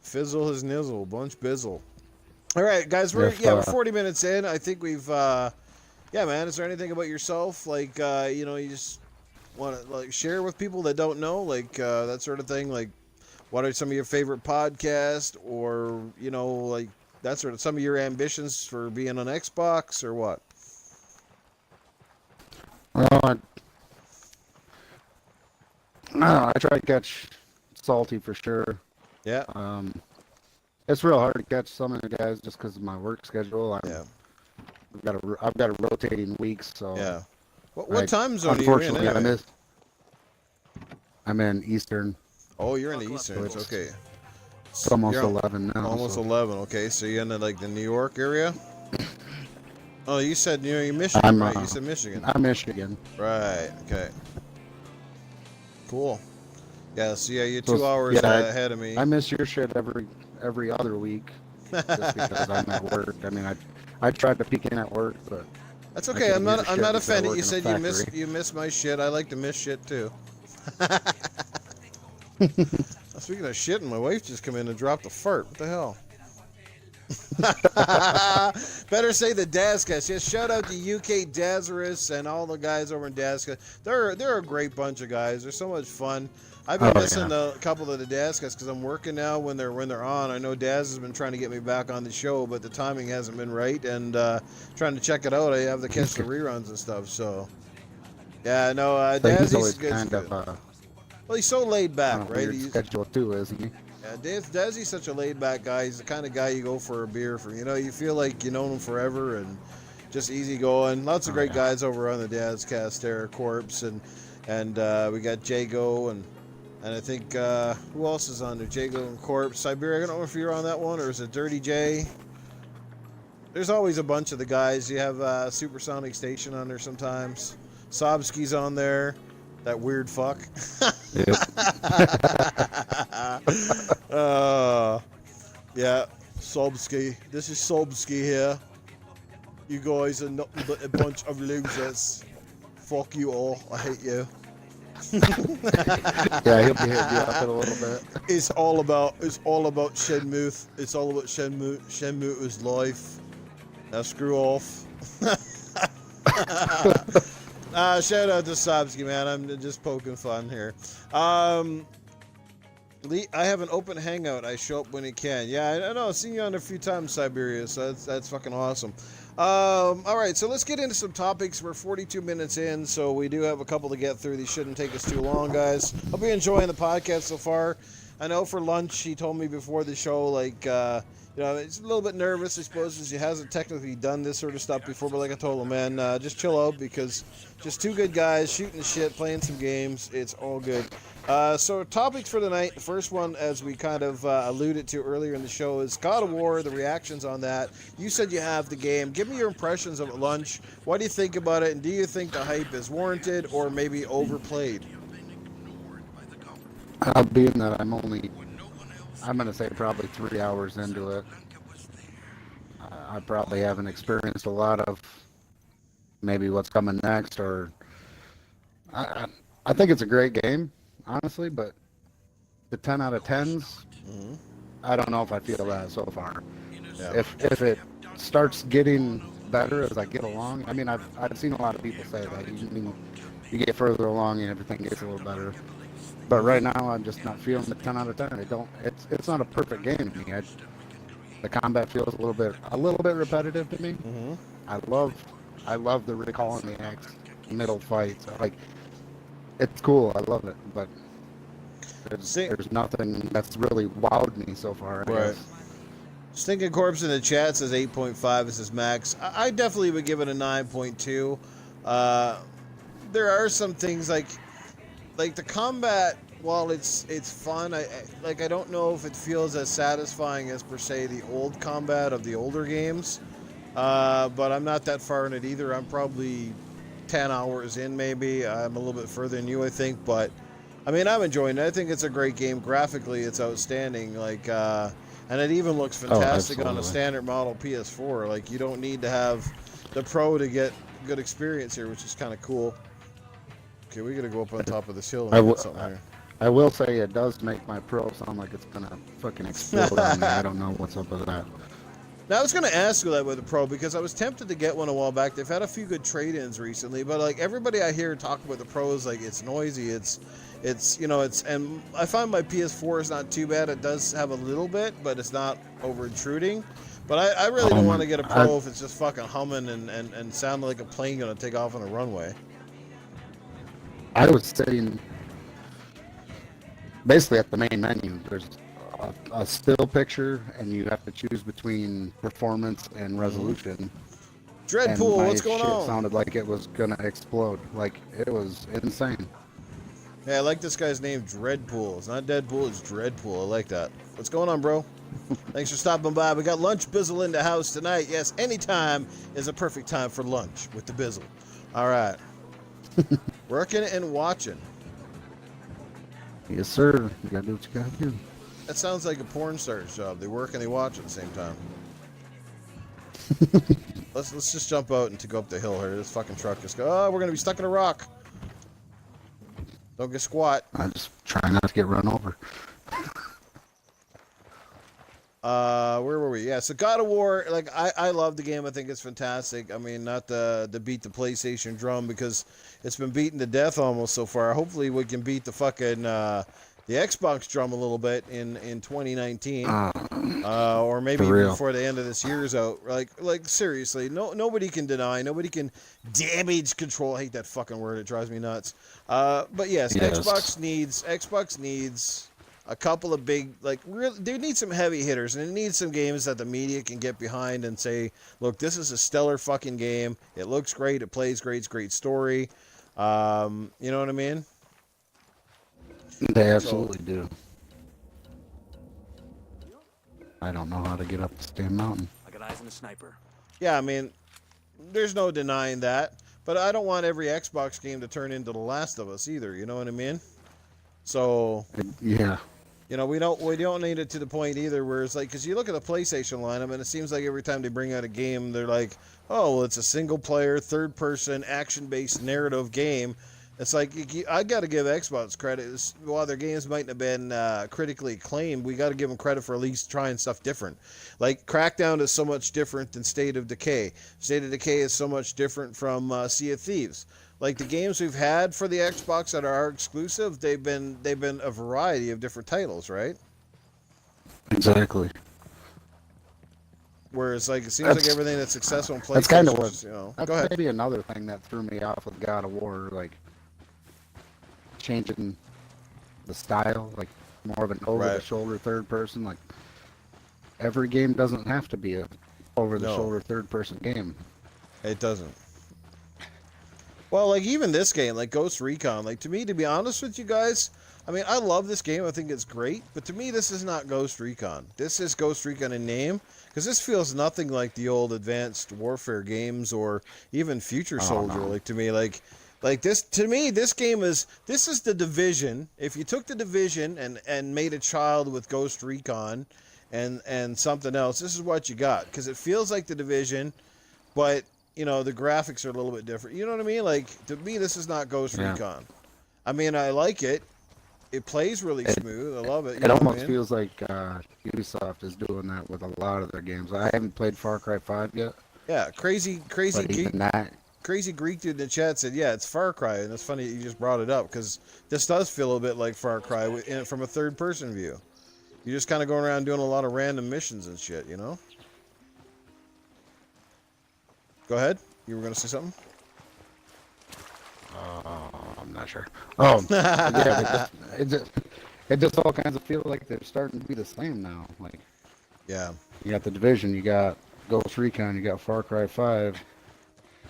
Fizzle his nizzle, Lunchbizzle. All right, guys, we're 40 minutes in. I think we've Yeah, man. Is there anything about yourself, like you just want to like share with people that don't know, like that sort of thing? Like, what are some of your favorite podcasts, or like that sort of some of your ambitions for being on Xbox, or what? Well, I try to catch Salty for sure. Yeah. It's real hard to catch some of the guys just because of my work schedule. Yeah. I've got a rotating weeks, so Yeah. What time zone are you in? unfortunately, Anyway? I'm in Eastern. Oh, you're in the Eastern. It's okay. It's almost You're 11 now. Almost so. 11. Okay, so you're in like the New York area. Oh, you said you're Michigan, right? You said Michigan. I'm Michigan. Right. Okay. Cool. Yeah. So yeah, you're So, 2 hours ahead of me. I miss your shit every other week, just because I'm at work. I mean, I tried to peek in at work, but That's okay. I'm not offended. You said factory. you miss my shit. I like to miss shit too. Speaking of shit, my wife just come in and dropped a fart. What the hell? Better say the Dazcast. Yes, shout out to UK Dazarus and all the guys over in Dazcast. They're a great bunch of guys. They're so much fun. I've been missing a couple of the Dazcasts because I'm working now when they're on. I know Daz has been trying to get me back on the show, but the timing hasn't been right. And trying to check it out, I have to catch the reruns and stuff. So yeah, no, Dazzy's good. Well, he's so laid back, right? He's schedule too, isn't he? Yeah, Dazzy's such a laid-back guy. He's the kind of guy you go for a beer for. You feel like you know him forever and just easy going. Lots of great guys over on the Dazcast there, Corpse and we got Jago and I think who else is on there? Jago and Corpse. Siberia. I don't know if you're on that one or is it Dirty J. There's always a bunch of the guys. You have Supersonic Station on there sometimes. Sobsky's on there. That weird fuck. Yep. Yeah, Sobsky. This is Sobsky here. You guys are nothing but a bunch of losers. Fuck you all. I hate you. Yeah, he'll be hitting you up in a little bit. It's all about Shenmue. It's all about Shenmue's life. Now screw off. Shout out to Sobsky, man. I'm just poking fun here. Lee, I have an open hangout. I show up when he can. Yeah, I know. I've seen you on a few times, Siberia, so that's fucking awesome. All right, so let's get into some topics. We're 42 minutes in, so we do have a couple to get through. These shouldn't take us too long, guys. Hope you're enjoying the podcast so far. I know for lunch, he told me before the show, like, it's a little bit nervous, I suppose, as he hasn't technically done this sort of stuff before, but like I told him, man, just chill out because just two good guys shooting the shit, playing some games. It's all good. So topics for tonight. The first one, as we kind of alluded to earlier in the show, is God of War, the reactions on that. You said you have the game. Give me your impressions of it, Lunch. What do you think about it, and do you think the hype is warranted or maybe overplayed? Being that I'm going to say probably 3 hours into it, I probably haven't experienced a lot of maybe what's coming next, or I think it's a great game, honestly, but the 10 out of 10s, I don't know if I feel that so far. Yeah. If it starts getting better as I get along, I mean, I've seen a lot of people say that you get further along and everything gets a little better. But right now, I'm just not feeling the 10 out of 10. It's not a perfect game to me. The combat feels a little bit repetitive to me. Mm-hmm. I love the recalling the axe middle fights. Like, it's cool. I love it, but there's nothing that's really wowed me so far. Right. Stinking Corpse in the chat says 8.5 is his max. I definitely would give it a 9.2. There are some things like the combat, while it's fun, I don't know if it feels as satisfying as per se the old combat of the older games. But I'm not that far in it either. I'm probably 10 hours in, maybe. I'm a little bit further than you, I think. But I mean, I'm enjoying it. I think it's a great game. Graphically, it's outstanding. And it even looks fantastic on a standard model PS4. Like, you don't need to have the Pro to get good experience here, which is kind of cool. Okay, we gotta go up on top of this hill and get something here. I will say it does make my Pro sound like it's gonna fucking explode on me. I don't know what's up with that. Now, I was going to ask you that with the Pro because I was tempted to get one a while back. They've had a few good trade-ins recently, but like everybody I hear talk about the Pros, like it's noisy, it's and I find my PS4 is not too bad. It does have a little bit, but it's not over intruding. But I really don't want to get a Pro if it's just fucking humming and sounding like a plane going to take off on a runway. I was saying, basically at the main menu, there's a still picture, and you have to choose between performance and resolution. Dreadpool, what's going on? It sounded like it was gonna explode. Like, it was insane. Yeah, I like this guy's name, Dreadpool. It's not Deadpool, it's Dreadpool. I like that. What's going on, bro? Thanks for stopping by. We got Lunchbizzle in the house tonight. Yes, anytime is a perfect time for lunch with the Bizzle. All right. Working and watching. Yes, sir. You gotta do what you gotta do. That sounds like a porn star's job. They work and they watch at the same time. let's just jump out and to go up the hill here. This fucking truck just go. Oh, we're gonna be stuck in a rock. Don't get squat. I just try not to get run over. Where were we? Yeah, so God of War, like I love the game. I think it's fantastic. I mean, not to beat the PlayStation drum because it's been beaten to death almost so far. Hopefully we can beat the fucking the Xbox drum a little bit in 2019, or maybe even before the end of this year's out. Like seriously, nobody can deny, nobody can damage control. I hate that fucking word. It drives me nuts. But yes, Xbox needs a couple of big, like, they need some heavy hitters, and it needs some games that the media can get behind and say, look, this is a stellar fucking game. It looks great. It plays great. It's a great story. You know what I mean? They absolutely do. I don't know how to get up this damn mountain. I got eyes on the sniper. Yeah, I mean, there's no denying that. But I don't want every Xbox game to turn into The Last of Us either. You know what I mean? So yeah. You know, we don't need it to the point either where it's like, because you look at the PlayStation lineup and it seems like every time they bring out a game, they're like, oh, well, it's a single-player, third-person, action-based narrative game. It's like, I got to give Xbox credit. While their games might have been critically acclaimed, we got to give them credit for at least trying stuff different. Like, Crackdown is so much different than State of Decay. State of Decay is so much different from Sea of Thieves. Like, the games we've had for the Xbox that are exclusive, they've been a variety of different titles, right? Exactly. Whereas, like, it seems like everything that's successful in PlayStation, that's kind of what, you know. that's Go ahead. Maybe another thing that threw me off with God of War, like, changing the style, like, more of an over-the-shoulder third person. Like, every game doesn't have to be a over-the-shoulder third-person game. It doesn't. Well, like, even this game, like Ghost Recon, like, to me, to be honest with you guys, I mean, I love this game. I think it's great. But to me, this is not Ghost Recon. This is Ghost Recon in name. Because this feels nothing like the old Advanced Warfare games or even Future Soldier. No. Like, to me, like this, to me, this is the Division. If you took the Division and made a child with Ghost Recon and something else, this is what you got. Because it feels like the Division, but, you know, the graphics are a little bit different. You know what I mean? Like, to me, this is not Ghost Recon. I mean, I like it. It plays really smooth. I love it. It almost feels like Ubisoft is doing that with a lot of their games. I haven't played Far Cry 5 yet. Yeah, crazy Greek dude in the chat said, yeah, it's Far Cry. And it's funny that you just brought it up because this does feel a bit like Far Cry from a third-person view. You're just kind of going around doing a lot of random missions and shit, you know? Go ahead. You were going to say something? I'm not sure. Oh, yeah, it just all kinds of feel like they're starting to be the same now. Like, yeah, you got the Division, you got Ghost Recon, you got Far Cry 5,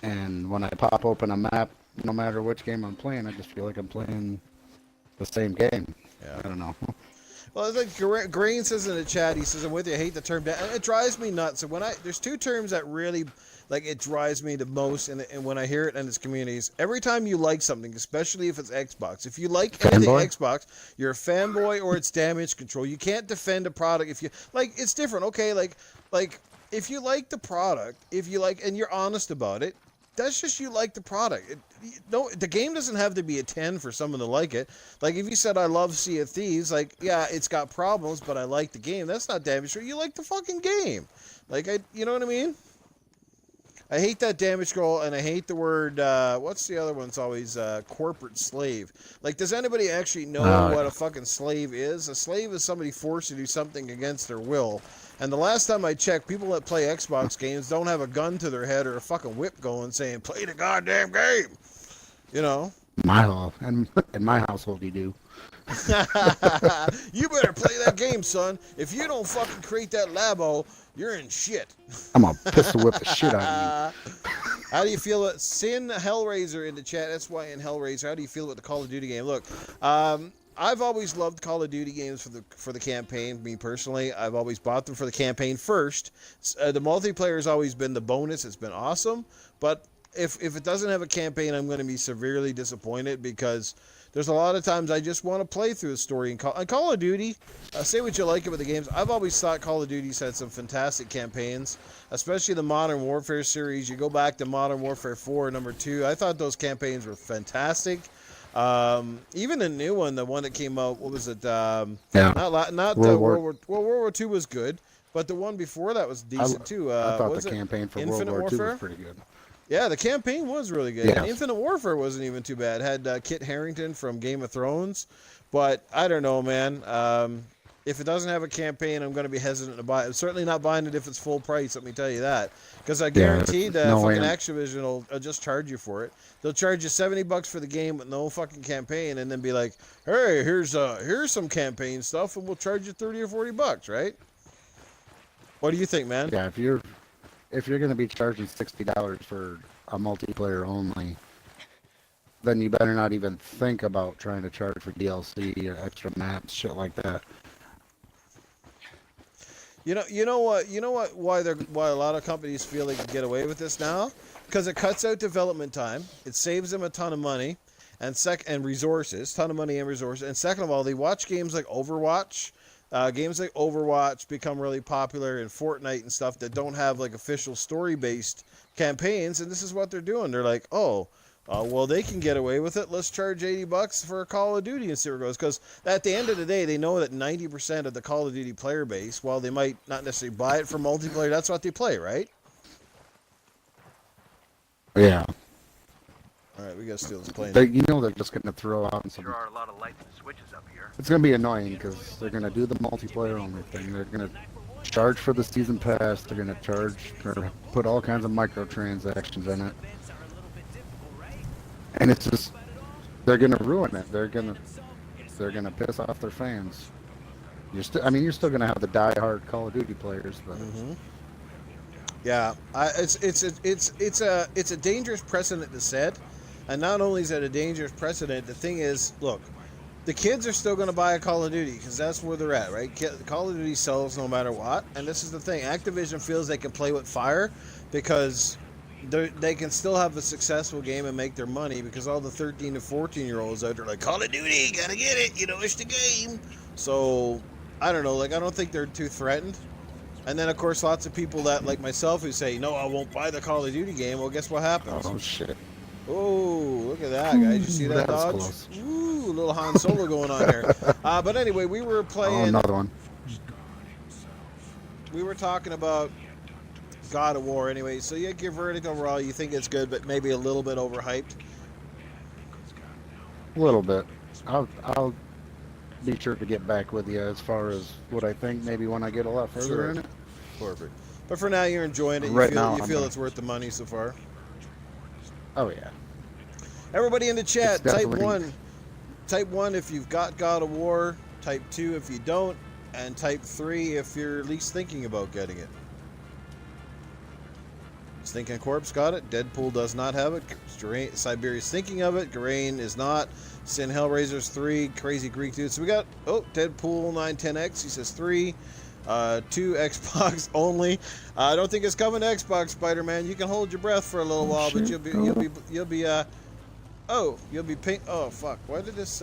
and when I pop open a map, no matter which game I'm playing, I just feel like I'm playing the same game. Yeah, I don't know. Well, it's like Green says in the chat, he says, I'm with you, I hate the term, it drives me nuts. So there's two terms that really, like, it drives me the most, and when I hear it in its communities, every time you like something, especially if it's Xbox, if you like anything Xbox, you're a fanboy or it's damage control. You can't defend a product if you, like, it's different, okay, like, if you like the product, if you like, and you're honest about it, that's just you like the product. No, the game doesn't have to be a 10 for someone to like it. Like if you said I love Sea of Thieves, like yeah, it's got problems, but I like the game. That's not damage control. You like the fucking game. Like you know what I mean? I hate that damage control, and I hate the word. What's the other one? It's always corporate slave. Like, does anybody actually know what a fucking slave is? A slave is somebody forced to do something against their will. And the last time I checked, people that play Xbox games don't have a gun to their head or a fucking whip going saying, play the goddamn game. You know? In my household, you do. You better play that game, son. If you don't fucking create that labo, you're in shit. I'm gonna pistol whip the shit out of you. How do you feel about Sin Hellraiser in the chat? That's why in Hellraiser. How do you feel about the Call of Duty game? Look, I've always loved Call of Duty games for the campaign. Me personally, I've always bought them for the campaign first. The multiplayer has always been the bonus. It's been awesome, but if it doesn't have a campaign, I'm going to be severely disappointed because there's a lot of times I just want to play through the story. And Call of Duty, say what you like about the games. I've always thought Call of Duty's had some fantastic campaigns, especially the Modern Warfare series. You go back to Modern Warfare 4, number 2. I thought those campaigns were fantastic. Even the new one, the one that came out, what was it? Yeah. Not World War II was good, but the one before that was decent too. I thought the campaign for Infinite World War II Warfare? was pretty good. Yeah, the campaign was really good. Yeah. And Infinite Warfare wasn't even too bad. It had Kit Harington from Game of Thrones, but I don't know, man. If it doesn't have a campaign, I'm going to be hesitant to buy it. I'm certainly not buying it if it's full price, let me tell you that. Because I guarantee that fucking Activision will just charge you for it. They'll charge you $70 for the game with no fucking campaign and then be like, hey, here's some campaign stuff and we'll charge you $30 or $40, right? What do you think, man? Yeah, if you're going to be charging $60 for a multiplayer only, then you better not even think about trying to charge for DLC or extra maps, shit like that. You know what? Why a lot of companies feel they can get away with this now? Because it cuts out development time. It saves them a ton of money and resources, ton of money and resources. And second of all, they watch games like Overwatch. Games like Overwatch become really popular in Fortnite and stuff that don't have like official story-based campaigns, and this is what they're doing. They're like, well, they can get away with it. Let's charge $80 for a Call of Duty and see where it goes. Because at the end of the day, they know that 90% of the Call of Duty player base, while they might not necessarily buy it for multiplayer, that's what they play, right? Yeah. All right, we got to steal this plane. They're just going to throw out some. There are a lot of lights and switches up here. It's going to be annoying because they're going to do the multiplayer only thing. They're going to charge for the season pass. They're going to charge or put all kinds of microtransactions in it. And it's just, they're going to ruin it. They're going to piss off their fans. You're still going to have the die-hard Call of Duty players, but. Mm-hmm. Yeah, it's a dangerous precedent to set, and not only is it a dangerous precedent, the thing is, look, the kids are still going to buy a Call of Duty because that's where they're at, right? Call of Duty sells no matter what, and this is the thing. Activision feels they can play with fire because they can still have a successful game and make their money because all the 13 to 14-year-olds out there are like, Call of Duty, gotta get it, it's the game. So, I don't know, I don't think they're too threatened. And then, of course, lots of people that, like myself, who say, no, I won't buy the Call of Duty game. Well, guess what happens? Oh, shit. Oh, look at that, guys. You see that dodge? Close. Ooh, a little Han Solo going on here. But anyway, we were playing... Oh, another one. We were talking about God of War anyway. So, yeah, your verdict overall, you think it's good, but maybe a little bit overhyped? A little bit. I'll be sure to get back with you as far as what I think maybe when I get a lot further in it. Perfect. But for now, you're enjoying it. You feel it's worth the money so far? Oh, yeah. Everybody in the chat, type 1. Type 1 if you've got God of War. Type 2 if you don't. And type 3 if you're at least thinking about getting it. Stinking Corpse got it. Deadpool does not have it. Siberia's thinking of it. Garain is not. Sin Hellraisers 3. Crazy Greek dude. So we got, Deadpool 910X. He says 3. 2 Xbox only. I don't think it's coming to Xbox, Spider-Man. You can hold your breath for a little while, but you'll be pink. Oh fuck! Why did this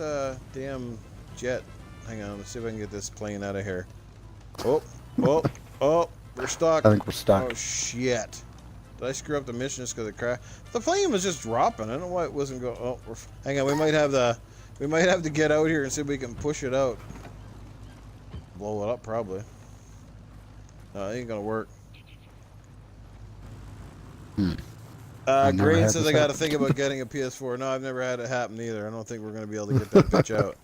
damn jet? Hang on, let's see if I can get this plane out of here. Oh, we're stuck. I think we're stuck. Oh shit! Did I screw up the mission just because it crashed? The plane was just dropping. I don't know why it wasn't going. Oh, hang on. We might have to get out here and see if we can push it out. Blow it up, probably. No, it ain't gonna work. Green says I got to think about getting a PS4. No, I've never had it happen either. I don't think we're gonna be able to get that bitch out.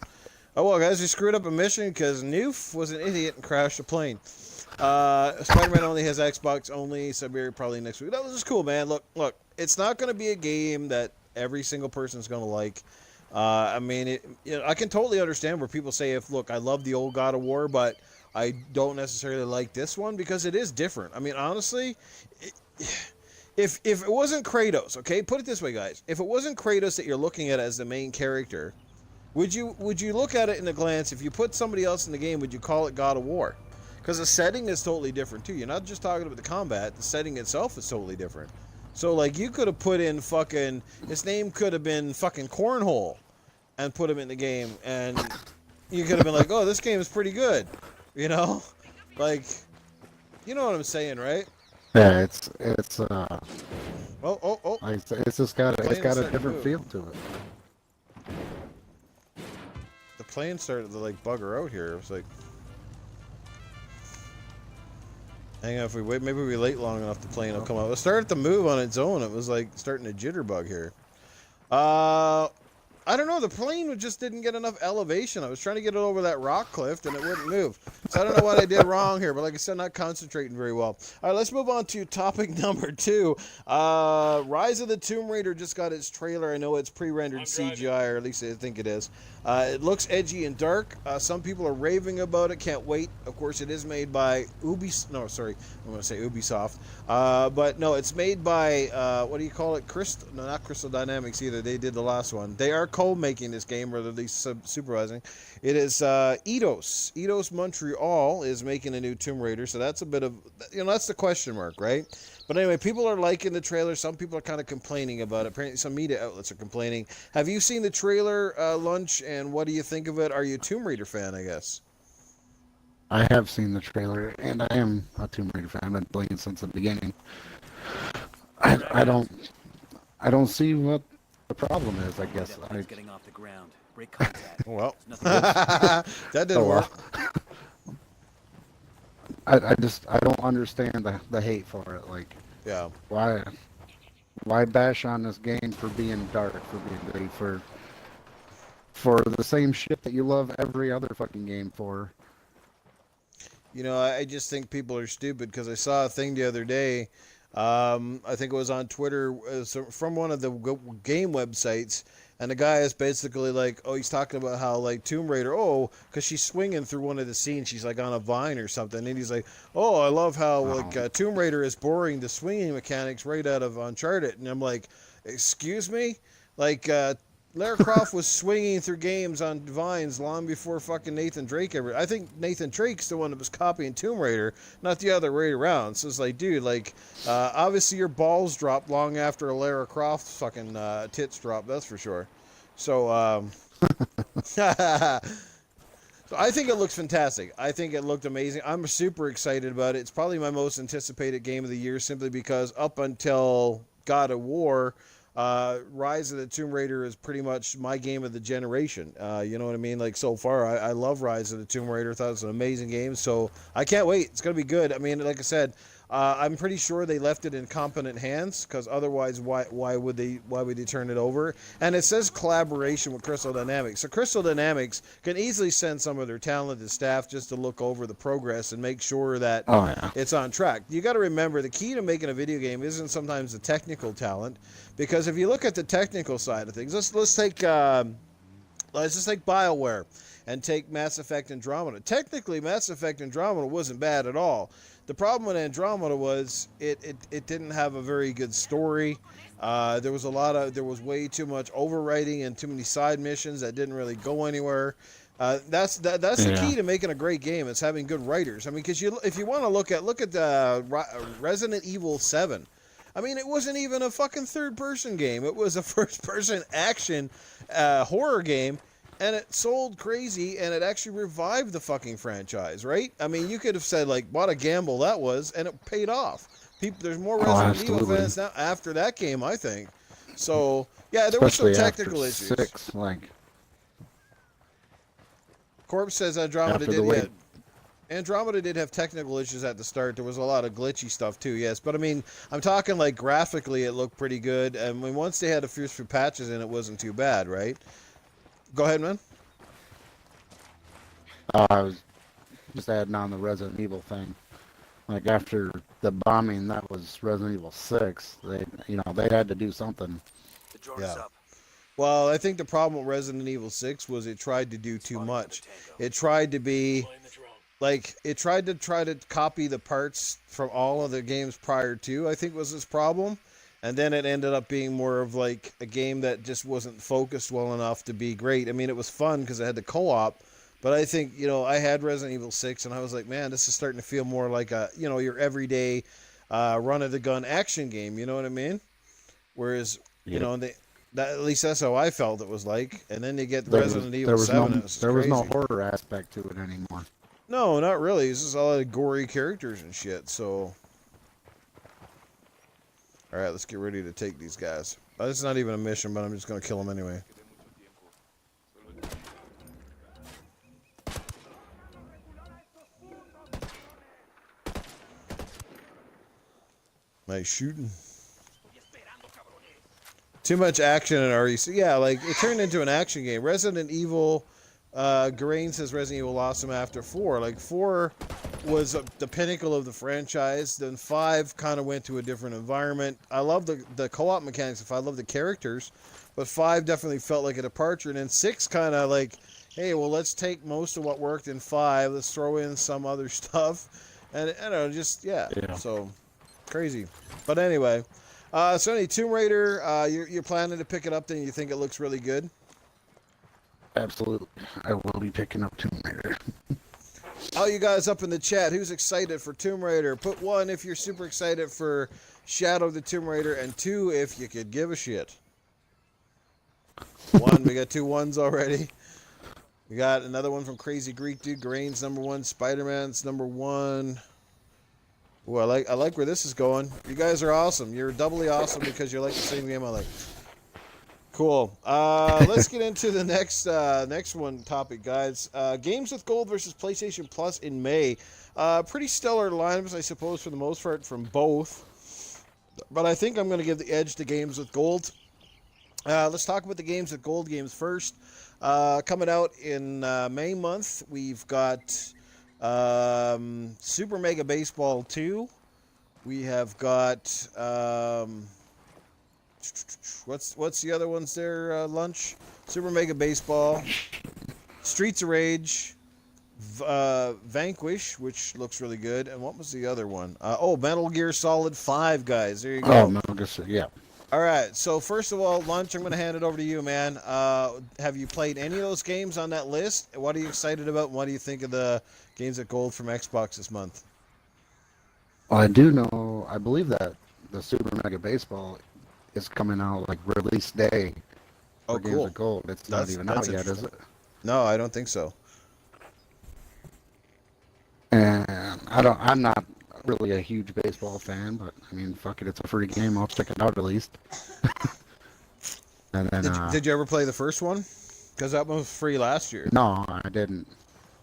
Oh well, guys, we screwed up a mission because Newf was an idiot and crashed a plane. Spider-Man only has Xbox only. Siberia probably next week. That was just cool, man. Look. It's not gonna be a game that every single person's gonna like. I mean, I can totally understand where people say, look, I love the old God of War, but I don't necessarily like this one because it is different. I mean, honestly, if it wasn't Kratos, okay, put it this way, guys. If it wasn't Kratos that you're looking at as the main character, would you look at it in a glance? If you put somebody else in the game, would you call it God of War? Because the setting is totally different too. You're not just talking about the combat. The setting itself is totally different. So, like, you could have put in fucking... His name could have been fucking Cornhole and put him in the game. And you could have been like, oh, this game is pretty good. You know? Like, you know what I'm saying, right? Yeah, it's Oh. it's just got a different feel to it. The plane started to, like, bugger out here. It was like... Hang on, if we wait, maybe we wait long enough, the plane will come out. It started to move on its own. It was like starting to jitterbug here. I don't know. The plane just didn't get enough elevation. I was trying to get it over that rock cliff, and it wouldn't move. So I don't know what I did wrong here, but like I said, not concentrating very well. All right, let's move on to topic number 2. Rise of the Tomb Raider just got its trailer. I know it's pre-rendered CGI, or at least I think it is. It looks edgy and dark. Some people are raving about it. Can't wait. Of course, it is made by Ubisoft. No, sorry, I'm going to say Ubisoft. But no, it's made by, what do you call it? No, not Crystal Dynamics either. They did the last one. They are co-making this game, or at least supervising. It is Eidos. Eidos Montreal is making a new Tomb Raider, so that's a bit of, that's the question mark, right? But anyway, people are liking the trailer. Some people are kind of complaining about it. Apparently, some media outlets are complaining. Have you seen the trailer, Lunch, and what do you think of it? Are you a Tomb Raider fan, I guess? I have seen the trailer, and I am a Tomb Raider fan. I've been playing since the beginning. I don't see what the problem is, I guess. Getting off the ground. Break contact. Well, that didn't work. I don't understand the hate for it. Like, yeah, why bash on this game for being dark, for being great, for the same shit that you love every other fucking game for? I just think people are stupid because I saw a thing the other day. I think it was on Twitter from one of the game websites. And the guy is basically like, he's talking about how, like, Tomb Raider, because she's swinging through one of the scenes. She's, like, on a vine or something. And he's like, I love how, like, Tomb Raider is borrowing the swinging mechanics right out of Uncharted. And I'm like, excuse me? Like, Lara Croft was swinging through games on vines long before fucking Nathan Drake ever. I think Nathan Drake's the one that was copying Tomb Raider, not the other way around. So it's like, dude, like, obviously your balls dropped long after a Lara Croft fucking tits dropped, that's for sure. So, so I think it looks fantastic. I think it looked amazing. I'm super excited about it. It's probably my most anticipated game of the year simply because up until God of War, Rise of the Tomb Raider is pretty much my game of the generation. You know what I mean? Like, so far, I love Rise of the Tomb Raider. I thought it was an amazing game, so I can't wait. It's going to be good. I mean, like I said, I'm pretty sure they left it in competent hands, because otherwise, why would they turn it over? And it says collaboration with Crystal Dynamics. So Crystal Dynamics can easily send some of their talented staff just to look over the progress and make sure that it's on track. You got to remember, the key to making a video game isn't sometimes the technical talent, because if you look at the technical side of things, let's just take BioWare and take Mass Effect Andromeda. Technically, Mass Effect Andromeda wasn't bad at all. The problem with Andromeda was it didn't have a very good story. There was way too much overwriting and too many side missions that didn't really go anywhere. That's the key to making a great game. It's having good writers. I mean, because if you want to look at Resident Evil 7. I mean, it wasn't even a fucking third-person game. It was a first-person action horror game, and it sold crazy, and it actually revived the fucking franchise, right? I mean, you could have said, like, what a gamble that was, and it paid off. There's more Oh, Resident Evil absolutely. fans now after that game, I think. So yeah, there were some Especially technical after issues. 6, like Corpse says Andromeda after the did. way. Yeah, Andromeda did have technical issues at the start. There was a lot of glitchy stuff too, yes. But I mean, I'm talking like graphically, it looked pretty good. And when once they had a few patches in, it wasn't too bad, right? Go ahead, man. I was just adding on the Resident Evil thing. Like after the bombing, that was Resident Evil 6. They had to do something. The drone Yeah. is up. Well, I think the problem with Resident Evil 6 was it tried to do too much. It tried to be like it tried to copy the parts from all of the games prior to, I think was its problem. And then it ended up being more of like a game that just wasn't focused well enough to be great. I mean, it was fun because it had the co-op, but I think, I had Resident Evil 6 and I was like, man, this is starting to feel more like a, your everyday run-of-the-gun action game, you know what I mean? Whereas, at least that's how I felt it was like. And then you get Resident Evil 7. There was no horror aspect to it anymore. No, not really. It's just all the gory characters and shit, so... Alright, let's get ready to take these guys. This is not even a mission, but I'm just going to kill them anyway. Nice shooting. Too much action in REC. Yeah, like, it turned into an action game. Resident Evil... Garain says Resident Evil lost him after 4. Like, 4 was the pinnacle of the franchise. Then 5 kind of went to a different environment. I love the co-op mechanics of 5. I love the characters. But 5 definitely felt like a departure. And then 6 kind of like, hey, well, let's take most of what worked in 5. Let's throw in some other stuff. And, I don't know, just, yeah. So, crazy. But anyway. So, anyway, Tomb Raider, you're planning to pick it up then? You think it looks really good? Absolutely. I will be picking up Tomb Raider. All you guys up in the chat, who's excited for Tomb Raider? Put 1 if you're super excited for Shadow of the Tomb Raider, and 2 if you could give a shit. 1, we got 2 1s already. We got another one from Crazy Greek Dude. Grain's number 1. Spider-Man's number 1. Ooh, I like where this is going. You guys are awesome. You're doubly awesome because you like the same game I like. Cool. Let's get into the next one topic, guys. Games with Gold versus PlayStation Plus in May. Pretty stellar lineups, I suppose, for the most part from both. But I think I'm going to give the edge to Games with Gold. Let's talk about the Games with Gold games first. Coming out in May month, we've got Super Mega Baseball 2. We have got... what's the other ones there, Lunch? Super Mega Baseball, Streets of Rage, Vanquish, which looks really good, and what was the other one? Metal Gear Solid 5, guys. There you go. Oh, Metal Gear, yeah. All right, so first of all, Lunch, I'm going to hand it over to you, man. Have you played any of those games on that list? What are you excited about, and what do you think of the games at Gold from Xbox this month? Well, I do know, I believe that the Super Mega Baseball is coming out like release day for Games of Gold. It's not even out yet, is it? No, I don't think so. And I'm not really a huge baseball fan, but I mean, fuck it, it's a free game. I'll check it out at least. And then, did you ever play the first one? Because that one was free last year. No, I didn't.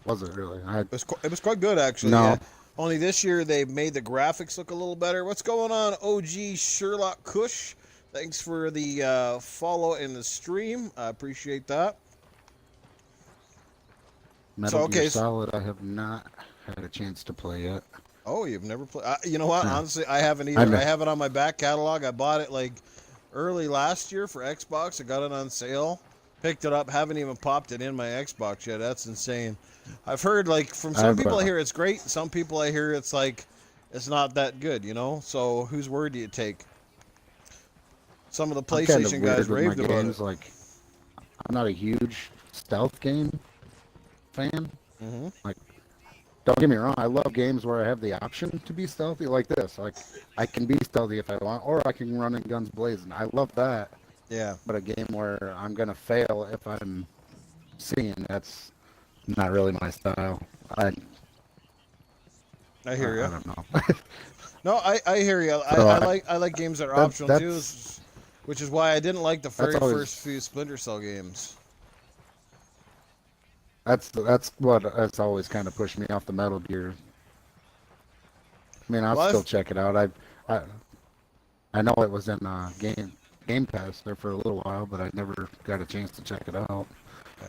Was it really? It was quite good, actually. No. Yeah. Only this year they made the graphics look a little better. What's going on, OG Sherlock Kush? Thanks for the follow in the stream. I appreciate that. Metal Gear Solid, I have not had a chance to play yet. Oh, you've never played? You know what? No. Honestly, I haven't either. I have it on my back catalog. I bought it like early last year for Xbox. I got it on sale. Picked it up. Haven't even popped it in my Xbox yet. That's insane. I've heard like from some people I hear it's great. Some people I hear it's like it's not that good. So whose word do you take? Some of the PlayStation guys raved about it. Like, I'm not a huge stealth game fan. Mm-hmm. Like, don't get me wrong, I love games where I have the option to be stealthy like this. Like, I can be stealthy if I want, or I can run in guns blazing. I love that. Yeah. But a game where I'm gonna fail if I'm seeing, that's not really my style. I hear you. I don't know. No, I hear you. So I like games that are optional too, which is why I didn't like the very first few Splinter Cell games. That's always kind of pushed me off the Metal Gear. I mean, I'll Well, still check it out. I I know it was in Game Pass there for a little while, but I never got a chance to check it out. yeah.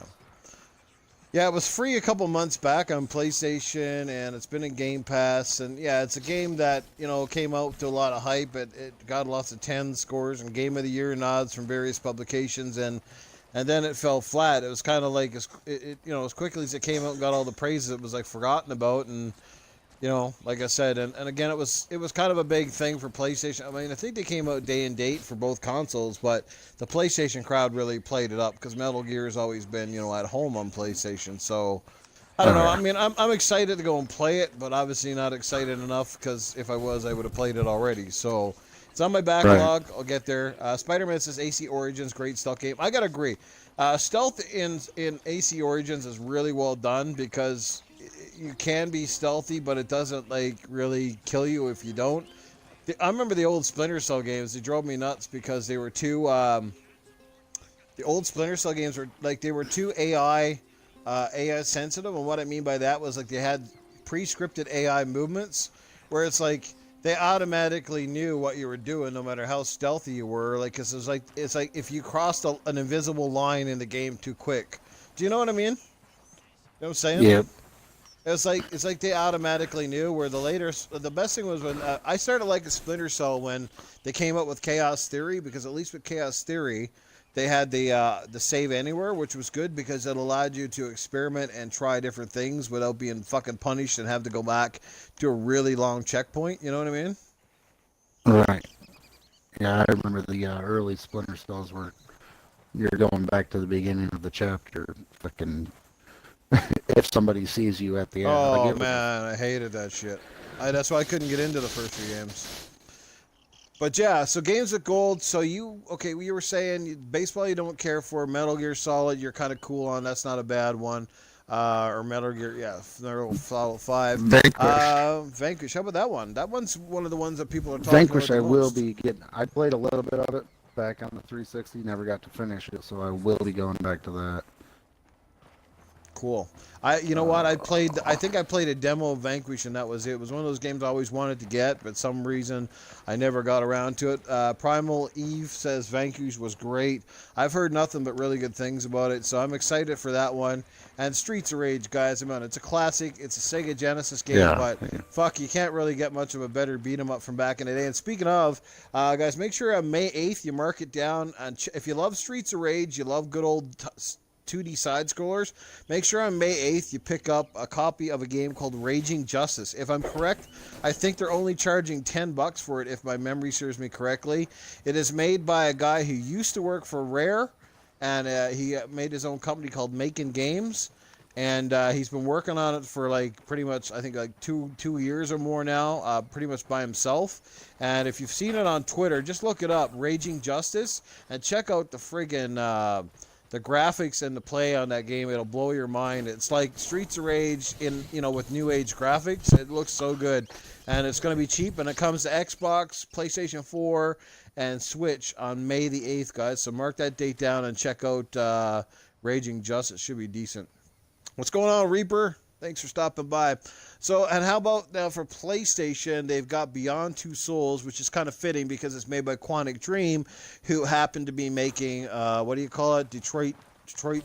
Yeah, it was free a couple months back on PlayStation, and it's been in Game Pass. And yeah, it's a game that came out to a lot of hype. It got lots of 10 scores and Game of the Year nods from various publications, and then it fell flat. It was kind of like as quickly as it came out and got all the praises, it was like forgotten about. And like I said, and again, it was kind of a big thing for PlayStation. I mean, I think they came out day and date for both consoles, but the PlayStation crowd really played it up because Metal Gear has always been, at home on PlayStation. So, I don't know. I mean, I'm excited to go and play it, but obviously not excited enough because if I was, I would have played it already. So, it's on my backlog. Right. I'll get there. Spider-Man says AC Origins, great stealth game. I gotta agree. Stealth in AC Origins is really well done because you can be stealthy, but it doesn't really kill you if you don't. I remember the old Splinter Cell games. They drove me nuts because they were too. The old Splinter Cell games were they were too AI sensitive, and what I mean by that was they had pre-scripted AI movements, where it's they automatically knew what you were doing, no matter how stealthy you were. Cause it's like if you crossed an invisible line in the game too quick. Do you know what I mean? You know what I'm saying? Yep. It's like they automatically knew. Where the best thing was when I started liking Splinter Cell when they came up with Chaos Theory, because at least with Chaos Theory, they had the save anywhere, which was good because it allowed you to experiment and try different things without being fucking punished and have to go back to a really long checkpoint. You know what I mean? Right. Yeah, I remember the early Splinter Cells where you're going back to the beginning of the chapter, fucking. If somebody sees you at the end. Oh man, I hated that shit. That's why I couldn't get into the first few games. But yeah, so games with gold. So you were saying baseball you don't care for. Metal Gear Solid you're kind of cool on. That's not a bad one. Or Metal Gear, yeah, Solid 5. Vanquish. How about that one? That one's one of the ones that people are talking Vanquish, about. I will be getting. I played a little bit of it back on the 360. Never got to finish it, so I will be going back to that. Cool. You know what? I think I played a demo of Vanquish, and that was it. It was one of those games I always wanted to get, but some reason I never got around to it. Primal Eve says Vanquish was great. I've heard nothing but really good things about it, so I'm excited for that one. And Streets of Rage, guys. I mean, it's a classic. It's a Sega Genesis game, but fuck, you can't really get much of a better beat 'em up from back in the day. And speaking of, guys, make sure on May 8th you mark it down. And if you love Streets of Rage, you love good old 2D side-scrollers, make sure on May 8th you pick up a copy of a game called Raging Justice. If I'm correct, I think they're only charging $10 for it, if my memory serves me correctly. It is made by a guy who used to work for Rare, and he made his own company called Making Games, and he's been working on it for pretty much, I think, two years or more now, pretty much by himself. And if you've seen it on Twitter, just look it up, Raging Justice, and check out the friggin' the graphics and the play on that game. It'll blow your mind. It's like Streets of Rage with new age graphics. It looks so good, and it's going to be cheap, and it comes to Xbox, PlayStation 4, and Switch on May the 8th, guys. So mark that date down and check out Raging Justice. Should be decent. What's going on, Reaper? Thanks for stopping by. So, and how about now for PlayStation, they've got Beyond Two Souls, which is kind of fitting because it's made by Quantic Dream, who happen to be making, what do you call it? Detroit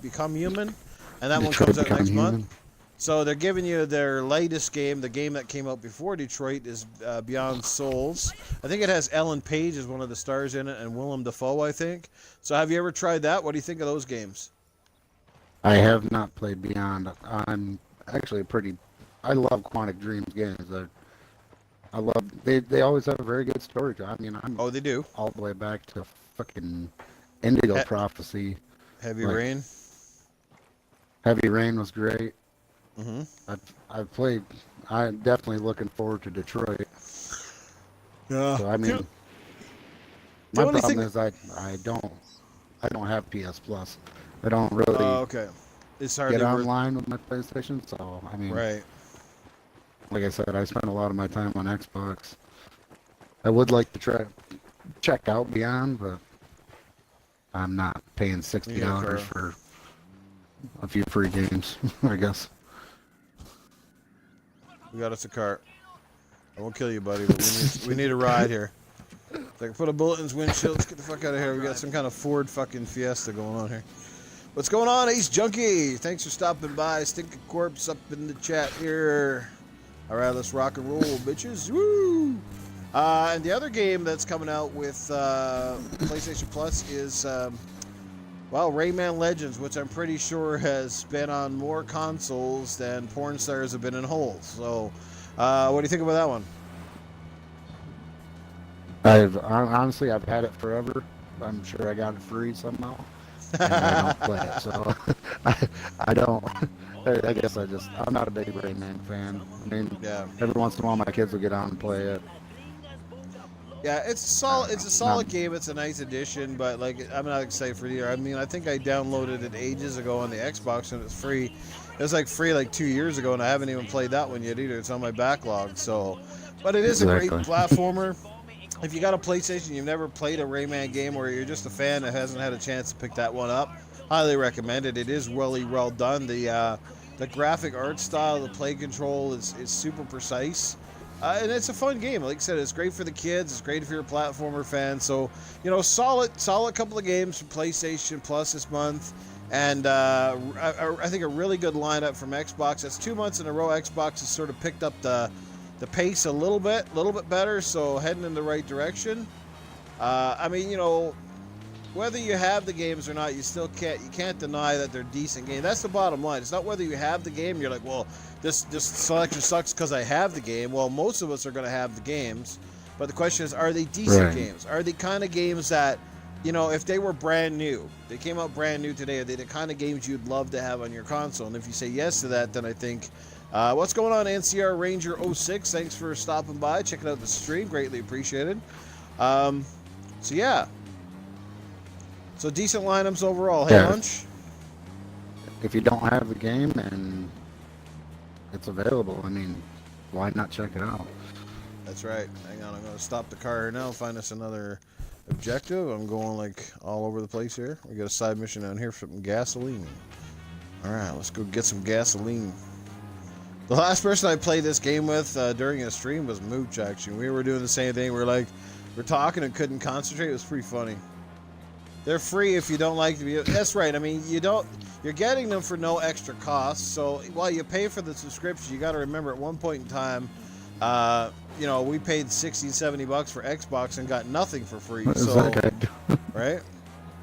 Become Human? And that one comes out next month. So they're giving you their latest game. The game that came out before Detroit is Beyond Souls. I think it has Ellen Page as one of the stars in it, and Willem Dafoe, I think. So have you ever tried that? What do you think of those games? I have not played Beyond. I'm actually I love Quantic Dream's games. I love they always have a very good story. I mean, they do all the way back to fucking Indigo Prophecy. Heavy Rain. Heavy Rain was great. Mm-hmm. I've played. I'm definitely looking forward to Detroit. Yeah. So I mean, my problem is I don't have PS Plus. I don't really It's get online with my PlayStation, so I mean, right. Like I said, I spend a lot of my time on Xbox. I would like to check out Beyond, but I'm not paying $60 for a few free games, I guess. We got us a cart. I won't kill you, buddy, but we need a ride here. If I can put a bullet in his windshield, let's get the fuck out of here. We got some kind of Ford fucking Fiesta going on here. What's going on, Ace Junkie? Thanks for stopping by. Stinking Corpse up in the chat here. All right, let's rock and roll, bitches. Woo! And the other game that's coming out with PlayStation Plus is, well, Rayman Legends, which I'm pretty sure has been on more consoles than porn stars have been in holes. So, what do you think about that one? Honestly, I've had it forever. I'm sure I got it free somehow. And I don't play it, so I don't. I guess I'm not a big Rayman fan. I mean, Yeah. every once in a while my kids will get on and play it. Yeah, it's solid. It's a solid game. It's a nice addition, but like I'm not excited for it either. I mean, I think I downloaded it ages ago on the Xbox and it's free. It was like free like 2 years ago, and I haven't even played that one yet either. It's on my backlog. So, but it is a great platformer. If you got a PlayStation, you've never played a Rayman game, or you're just a fan that hasn't had a chance to pick that one up, highly recommend it. It is really well done. The graphic art style, the play control is super precise. And it's a fun game. Like I said, it's great for the kids. It's great if you're a platformer fan. So, you know, solid couple of games from PlayStation Plus this month. And I think a really good lineup from Xbox. That's 2 months in a row. Xbox has sort of picked up the pace a little bit better. So heading in the right direction. I mean, you know, whether you have the games or not, you can't deny that they're decent games. That's the bottom line. It's not whether you have the game. You're like, well, this selection sucks because I have the game. Well, most of us are going to have the games, but the question is, are they decent games? Are they kind of games that, you know, if they were brand new, they came out brand new today, are they the kind of games you'd love to have on your console? And if you say yes to that, then I think, what's going on, NCR Ranger 06? Thanks for stopping by, checking out the stream, greatly appreciated. So yeah. So decent lineups overall. Hey, Lunch? If you don't have the game and it's available, I mean, why not check it out? That's right. Hang on, I'm going to stop the car here now, find us another objective. I'm going like all over the place here. We got a side mission down here for some gasoline. All right, let's go get some gasoline. The last person I played this game with during a stream was Mooch, actually. We were doing the same thing. We're talking and couldn't concentrate. It was pretty funny. They're free if you don't like to be. That's right. I mean, you're getting them for no extra cost. So while you pay for the subscription, you got to remember at one point in time, you know, we paid $60-70 for Xbox and got nothing for free. What is so, that guy doing? right?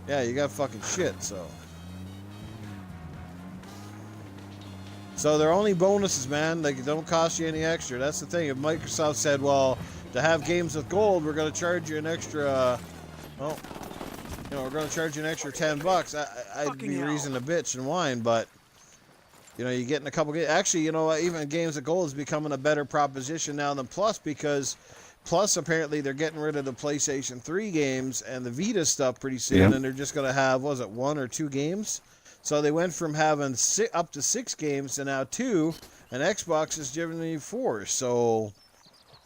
Yeah, you got fucking shit. So they're only bonuses, man. They don't cost you any extra. That's the thing. If Microsoft said, well, to have games with gold, we're going to charge you an extra, well, you know, we're going to charge you an extra $10. I'd be reason to bitch and whine, but you know, you're getting a couple games. Actually, you know, even games at gold is becoming a better proposition now than Plus, because Plus apparently they're getting rid of the PlayStation 3 games and the Vita stuff pretty soon, and they're just going to have, what was it, 1 or 2 games? So they went from having up to 6 games to now 2, and Xbox is giving you 4. So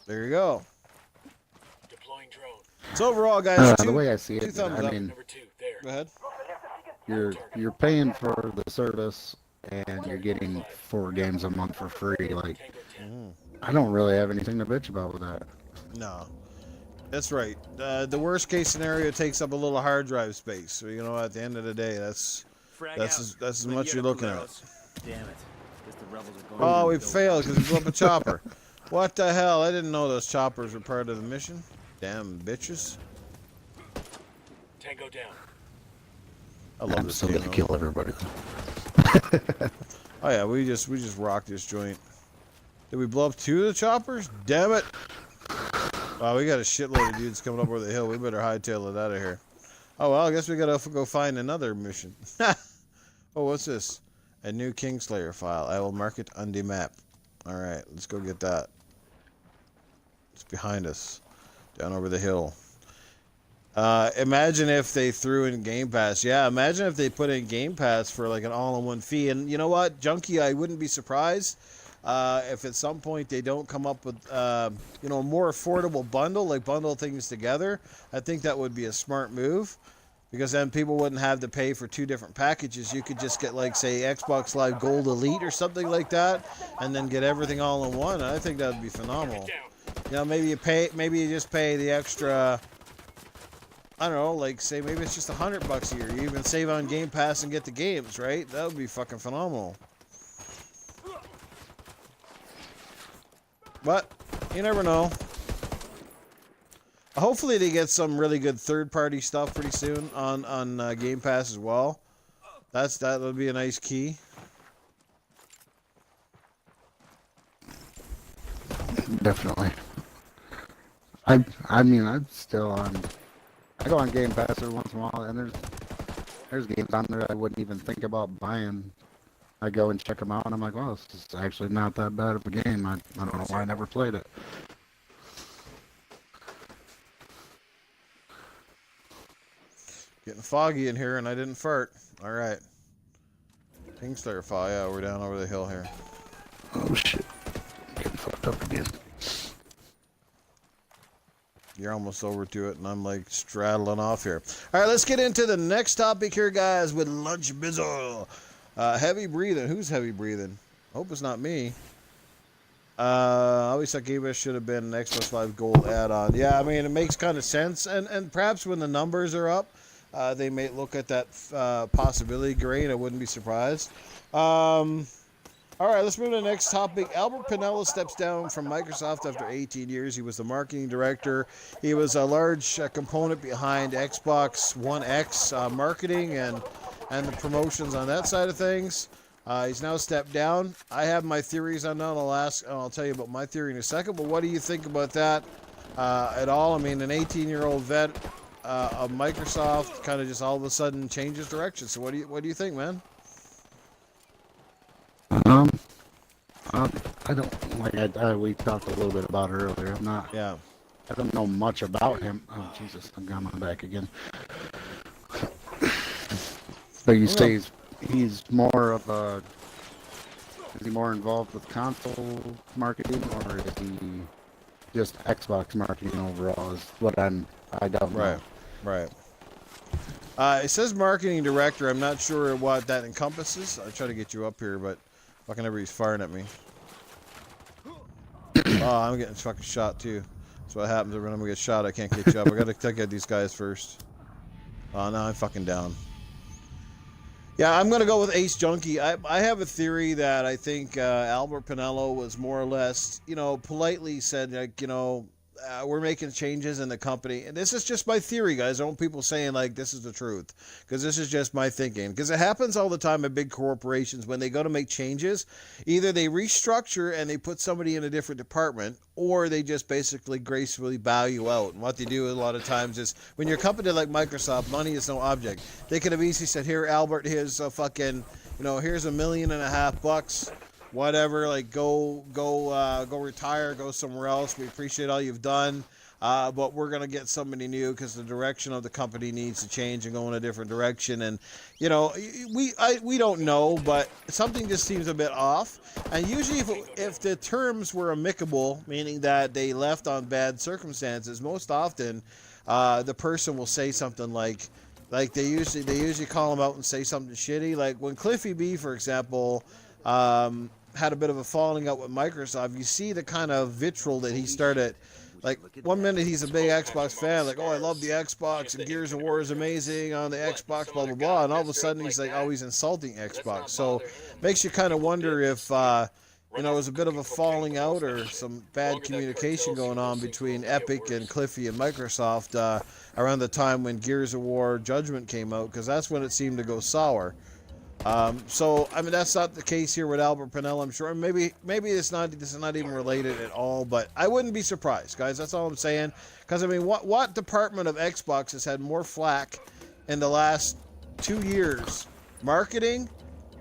there you go. So overall, guys, the way I see it, thumbs I up. mean, Go ahead. you're paying for the service and you're getting 4 games a month for free. Like, I don't really have anything to bitch about with that. No, that's right. The worst case scenario takes up a little hard drive space. So, you know, at the end of the day, that's as much you're looking at. Damn it. Guess the rebels are going. Oh, we failed because we blew up a chopper. What the hell? I didn't know those choppers were part of the mission. Damn bitches. Tango down. I love I'm this still game, gonna though. kill everybody. Oh yeah, we just rocked this joint. Did we blow up 2 of the choppers? Damn it! Wow, we got a shitload of dudes coming up over the hill. We better hightail it out of here. Oh well, I guess we gotta go find another mission. Oh, what's this? A new Kingslayer file. I will mark it on the map. All right, let's go get that. It's behind us, down over the hill. Imagine if they threw in Game Pass. Yeah, imagine if they put in Game Pass for like an all-in-one fee. And you know what, Junkie, I wouldn't be surprised. If at some point they don't come up with, you know, a more affordable bundle, like bundle things together, I think that would be a smart move. Because then people wouldn't have to pay for 2 different packages. You could just get, like, say, Xbox Live Gold Elite or something like that, and then get everything all in one. And I think that would be phenomenal. You know, maybe you just pay the extra, I don't know, like, say maybe it's just $100 a year. You even save on Game Pass and get the games, right? That would be fucking phenomenal. But you never know. Hopefully they get some really good third-party stuff pretty soon on Game Pass as well. That would be a nice key. Definitely. I mean, I'm still on. I go on Game Pass every once in a while, and there's games on there I wouldn't even think about buying. I go and check them out, and I'm like, well, this is actually not that bad of a game. I don't know why I never played it. Getting foggy in here, and I didn't fart. All right. Ping star fire. Yeah, we're down over the hill here. Oh shit! Getting fucked up again. You're almost over to it, and I'm like straddling off here. All right, let's get into the next topic here, guys, with Lunchbizzle. Heavy breathing. Who's heavy breathing? Hope it's not me. I always thought Game Pass should have been an Xbox Live Gold add-on. Yeah, I mean, it makes kind of sense, and perhaps when the numbers are up, they may look at that possibility. Great, I wouldn't be surprised. All right, let's move to the next topic. Albert Pinello steps down from Microsoft after 18 years. He was the marketing director. He was a large component behind Xbox One X marketing and the promotions on that side of things. He's now stepped down. I have my theories on that. I'll tell you about my theory in a second. But what do you think about that at all? I mean, an 18-year-old vet of Microsoft kind of just all of a sudden changes direction. So what do you think, man? I don't like. We talked a little bit about it earlier. I'm not. Yeah. I don't know much about him. Oh Jesus, I'm on my back again. But you say he's more of a. Is he more involved with console marketing, or is he just Xbox marketing overall? Is what I don't know. Right. It says marketing director. I'm not sure what that encompasses. I try to get you up here, but fucking everybody's firing at me. Oh, I'm getting fucking shot too. That's what happens every time we get shot. I can't get you up. I gotta take out these guys first. Oh, now I'm fucking down. Yeah, I'm gonna go with Ace Junkie. I have a theory that I think Albert Pinello was more or less, politely said, like, we're making changes in the company. And this is just my theory, guys. I don't want people saying, like, this is the truth. Because this is just my thinking. Because it happens all the time at big corporations when they go to make changes. Either they restructure and they put somebody in a different department, or they just basically gracefully bow you out. And what they do a lot of times is, when you're a company like Microsoft, money is no object. They could have easily said, here, Albert, here's a fucking, here's $1.5 million. Whatever, like go retire, go somewhere else. We appreciate all you've done, but we're gonna get somebody new because the direction of the company needs to change and go in a different direction. And we don't know, but something just seems a bit off. And usually, if the terms were amicable, meaning that they left on bad circumstances, most often the person will say something like they usually call them out and say something shitty. Like when Cliffy B, for example. Had a bit of a falling out with Microsoft. You see the kind of vitriol that he started. Like, one minute he's a big Xbox fan, like, oh, I love the Xbox, and Gears of War is amazing on the Xbox, blah, blah, blah. And all of a sudden he's like, oh, he's insulting Xbox. So makes you kind of wonder if, it was a bit of a falling out or some bad communication going on between Epic and Cliffy and Microsoft around the time when Gears of War Judgment came out, because that's when it seemed to go sour. So I mean, that's not the case here with Albert Pinello, I'm sure. Maybe this is not even related at all, but I wouldn't be surprised, guys. That's all I'm saying. Because I mean, what department of Xbox has had more flack in the last 2 years? Marketing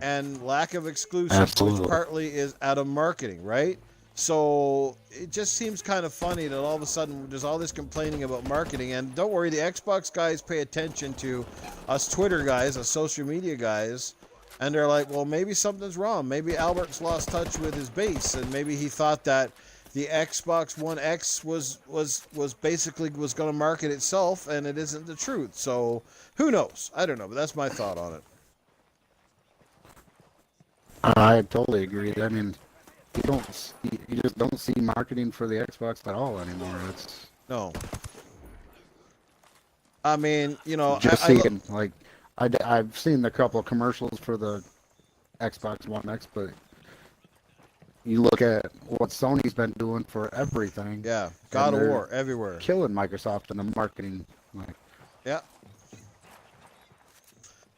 and lack of exclusives, Absolutely. which partly is out of marketing, right? So it just seems kind of funny that all of a sudden there's all this complaining about marketing. And don't worry, the Xbox guys pay attention to us Twitter guys, us social media guys. And they're like, well, maybe something's wrong. Maybe Albert's lost touch with his base, and maybe he thought that the Xbox One X was basically was going to market itself, and it isn't the truth. So who knows? I don't know, but that's my thought on it. I totally agree. I mean, you just don't see marketing for the Xbox at all anymore. It's No. I mean, you know, just seeing like I've seen a couple of commercials for the Xbox One X, but you look at what Sony's been doing for everything. Yeah, God of War everywhere, killing Microsoft in the marketing. Like, yeah,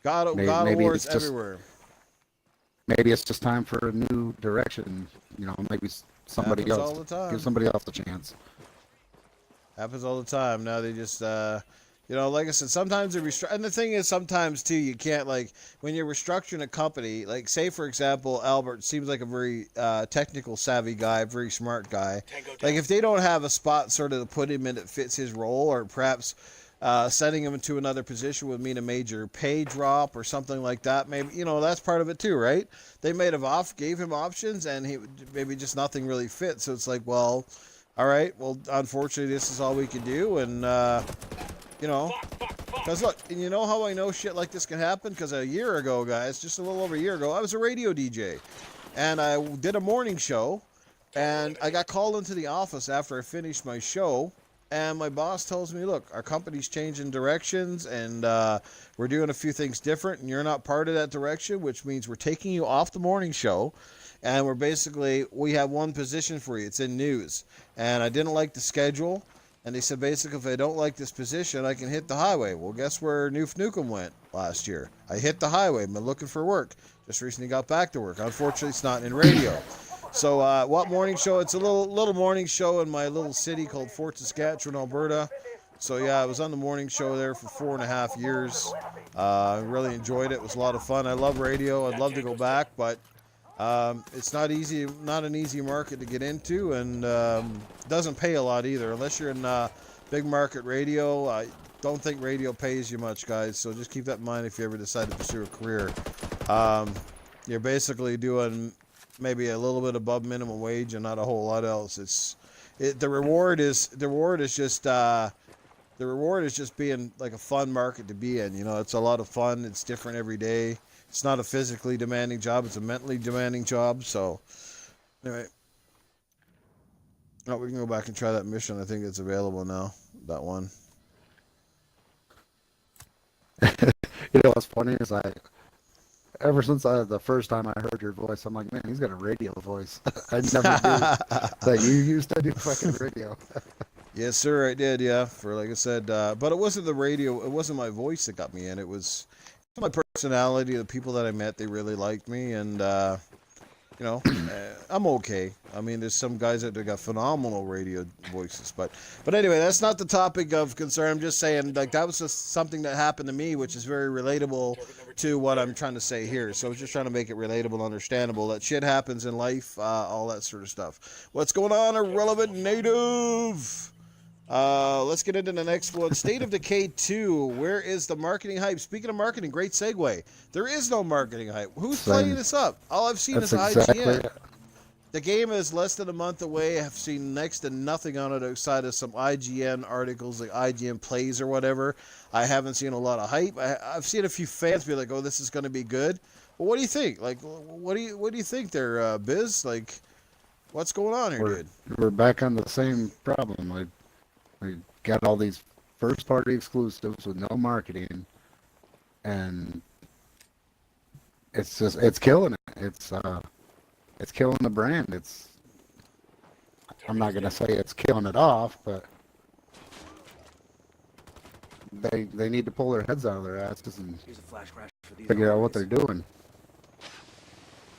God of War's everywhere. Maybe it's just time for a new direction. You know, maybe somebody else all the time. Give somebody else a chance. Happens all the time. Now they just, you know, like I said, sometimes they and the thing is, sometimes too, you can't, like, when you're restructuring a company, like, say for example, Albert seems like a very technical savvy guy, very smart guy. Like, if they don't have a spot sort of to put him in that fits his role, or perhaps sending him into another position would mean a major pay drop or something like that. Maybe, you know, that's part of it too, right? They gave him options, and maybe just nothing really fit. So it's like, well, all right, well, unfortunately, this is all we can do, and you know, because look, and you know how I know shit like this can happen? Because a year ago, guys, just a little over a year ago, I was a radio DJ, and I did a morning show, and I got called into the office after I finished my show. And my boss tells me, look, our company's changing directions, and we're doing a few things different, and you're not part of that direction, which means we're taking you off the morning show, and we have one position for you. It's in news. And I didn't like the schedule, and they said, basically, if I don't like this position, I can hit the highway. Well, guess where Newf went last year? I hit the highway. I've been looking for work. Just recently got back to work. Unfortunately, it's not in radio. So what morning show? It's a little morning show in my little city called Fort Saskatchewan, Alberta. So yeah, I was on the morning show there for 4.5 years. I really enjoyed it. It was a lot of fun. I love radio. I'd love to go back, but it's not an easy market to get into, and doesn't pay a lot either. Unless you're in big market radio, I don't think radio pays you much, guys. So just keep that in mind if you ever decide to pursue a career. You're basically doing maybe a little bit above minimum wage and not a whole lot else. The reward is just being like a fun market to be in. You know, it's a lot of fun. It's different every day. It's not a physically demanding job. It's a mentally demanding job. So anyway, we can go back and try that mission. I think it's available now. That one. You know what's funny is ever since the first time I heard your voice, I'm like, man, he's got a radio voice. I never knew that you used to do fucking radio. Yes, sir, I did, yeah. For, like I said, but it wasn't the radio, it wasn't my voice that got me in. It was my personality, the people that I met, they really liked me, and, you know, I'm okay. I mean, there's some guys that got phenomenal radio voices, but anyway, that's not the topic of concern. I'm just saying, like, that was just something that happened to me, which is very relatable to what I'm trying to say here. So I was just trying to make it relatable and understandable. That shit happens in life, all that sort of stuff. What's going on, Irrelevant Native? Let's get into the next one. State of Decay 2. Where is the marketing hype? Speaking of marketing, great segue. There is no marketing hype. Who's playing this up? All I've seen is IGN. The game is less than a month away. I've seen next to nothing on it outside of some IGN articles, like IGN Plays or whatever. I haven't seen a lot of hype. I've seen a few fans be like, "Oh, this is going to be good." But what do you think? Like, what do you think there, Biz? Like, what's going on here, dude? We're back on the same problem. We got all these first-party exclusives with no marketing, and it's killing it. It's killing the brand. I'm not gonna say it's killing it off, but they need to pull their heads out of their asses and figure out what they're doing.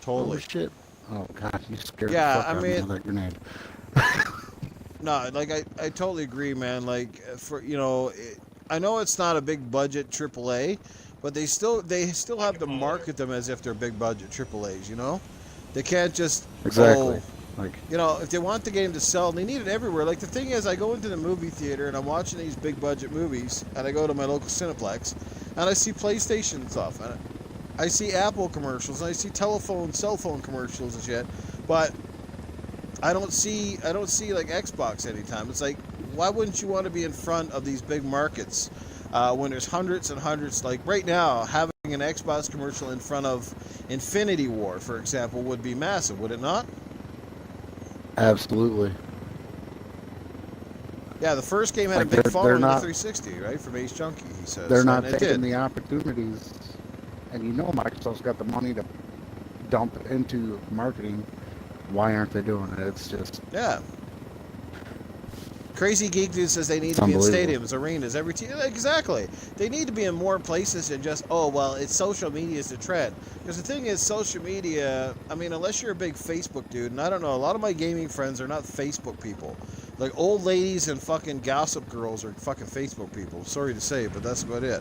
Totally. Oh shit! Oh god, you scared the Yeah, fuck I out of me mean, with that grenade. No, like I totally agree, man. Like for I know it's not a big budget AAA, but they still have to market them as if they're big budget AAAs. You know, they can't just Exactly. Like, you know, if they want the game to sell, they need it everywhere. Like the thing is, I go into the movie theater and I'm watching these big budget movies, and I go to my local Cineplex, and I see PlayStation stuff, I see Apple commercials, and I see cell phone commercials and shit, but I don't see like Xbox anytime. It's like, why wouldn't you want to be in front of these big markets when there's hundreds and hundreds? Like right now, having an Xbox commercial in front of Infinity War, for example, would be massive, would it not? Absolutely. Yeah, the first game had Like a big following not, on 360, right? From Ace Junkie, he says. They're not taking the opportunities, and you know Microsoft's got the money to dump into marketing. Why aren't they doing it? It's just yeah. Crazy Geek Dude says they need to be in stadiums, arenas, every team. Exactly. They need to be in more places than just, oh, well, it's social media is the trend. Because the thing is, social media, I mean, unless you're a big Facebook dude, and I don't know, a lot of my gaming friends are not Facebook people. Like, old ladies and fucking gossip girls are fucking Facebook people. Sorry to say, but that's about it.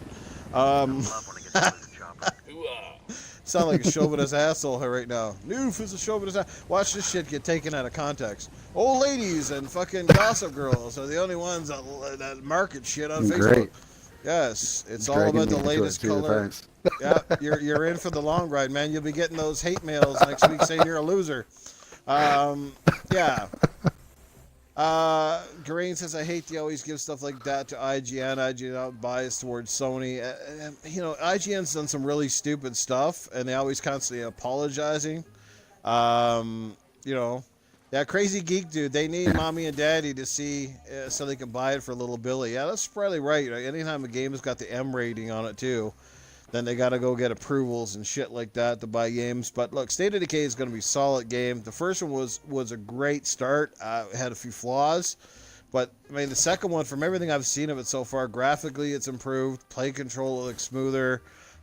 Sound like a chauvinist asshole right now. Newf is a chauvinist asshole. Watch this shit get taken out of context. Old ladies and fucking gossip girls are the only ones that market shit on Facebook. Great. Yes, it's all about the latest color. Yeah, you're in for the long ride, man. You'll be getting those hate mails next week saying you're a loser. Yeah. Garain says, I hate they always give stuff like that to IGN. IGN biased towards Sony. You know, IGN's done some really stupid stuff, and they always constantly apologizing. You know, yeah, Crazy Geek Dude, they need mommy and daddy to see so they can buy it for little Billy. Yeah, that's probably right. Anytime a game has got the M rating on it, too, then they got to go get approvals and shit like that to buy games. But look, State of Decay is going to be a solid game. The first one was a great start. It had a few flaws. But, I mean, the second one, from everything I've seen of it so far, graphically it's improved. Play control looks smoother.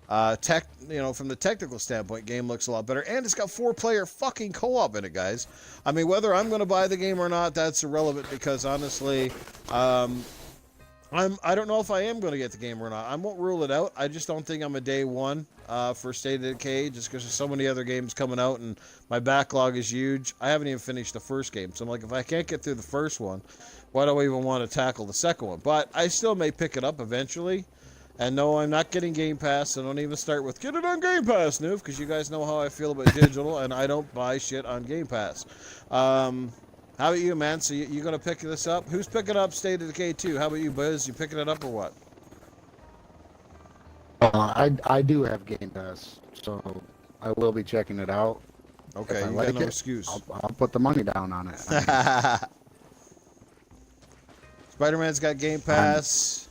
From the technical standpoint, game looks a lot better. And it's got 4-player fucking co-op in it, guys. I mean, whether I'm going to buy the game or not, that's irrelevant because, honestly, I don't know if I am going to get the game or not. I won't rule it out. I just don't think I'm a day one for State of Decay just because there's so many other games coming out and my backlog is huge. I haven't even finished the first game. So I'm like, if I can't get through the first one, why do I even want to tackle the second one? But I still may pick it up eventually. And no, I'm not getting Game Pass, so don't even start with, get it on Game Pass, Newf, because you guys know how I feel about digital, and I don't buy shit on Game Pass. How about you, man? So you going to pick this up? Who's picking up State of Decay 2? How about you, Buzz? You picking it up or what? I do have Game Pass, so I will be checking it out. Okay, you like got no it, excuse. I'll put the money down on it. Spider-Man's got Game Pass.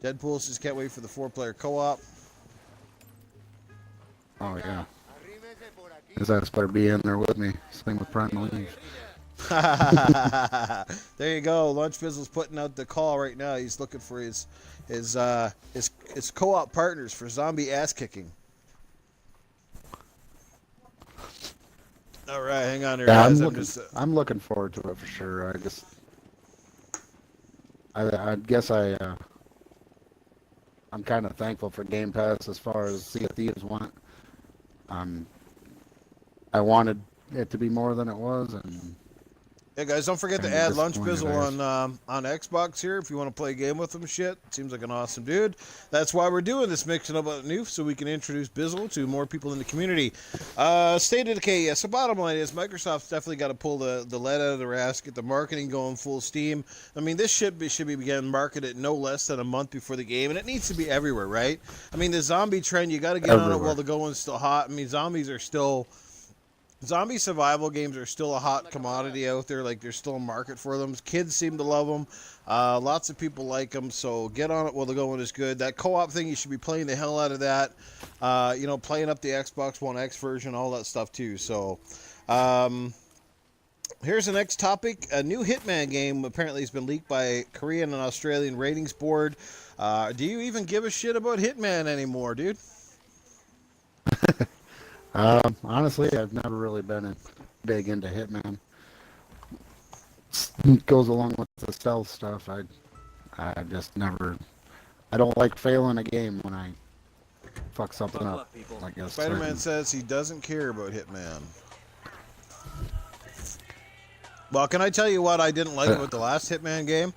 Deadpool just can't wait for the 4-player co-op. Oh, yeah. His ass better be in there with me. Same with Primal Eve. There you go. Lunchbizzle's putting out the call right now. He's looking for his co-op partners for zombie ass kicking. All right, hang on here, Yeah, guys. I'm looking forward to it for sure. I guess I'm kind of thankful for Game Pass as far as Sea of Thieves went. I wanted it to be more than it was, and yeah, guys, don't forget to add Lunchbizzle on Xbox here if you want to play a game with him. Shit, seems like an awesome dude. That's why we're doing this mixing up with Newf, so we can introduce Bizzle to more people in the community. State of Decay, yes. So bottom line is Microsoft's definitely got to pull the lead out of their ass, get the marketing going full steam. I mean, this should be began marketed no less than a month before the game, and it needs to be everywhere, right? I mean, the zombie trend, you got to get on it while the going's still hot. I mean, zombie survival games are still a hot commodity out there. Like, there's still a market for them. Kids seem to love them. Lots of people like them. So get on it while the going is good. That co-op thing, you should be playing the hell out of that. Playing up the Xbox One X version, all that stuff too. So here's the next topic. A new Hitman game apparently has been leaked by Korean and Australian ratings board. Do you even give a shit about Hitman anymore, dude? Honestly, I've never really been big into Hitman. It goes along with the stealth stuff. I just never. I don't like failing a game when I fuck something up. I guess Spider-Man says he doesn't care about Hitman. Well, can I tell you what I didn't like about the last Hitman game?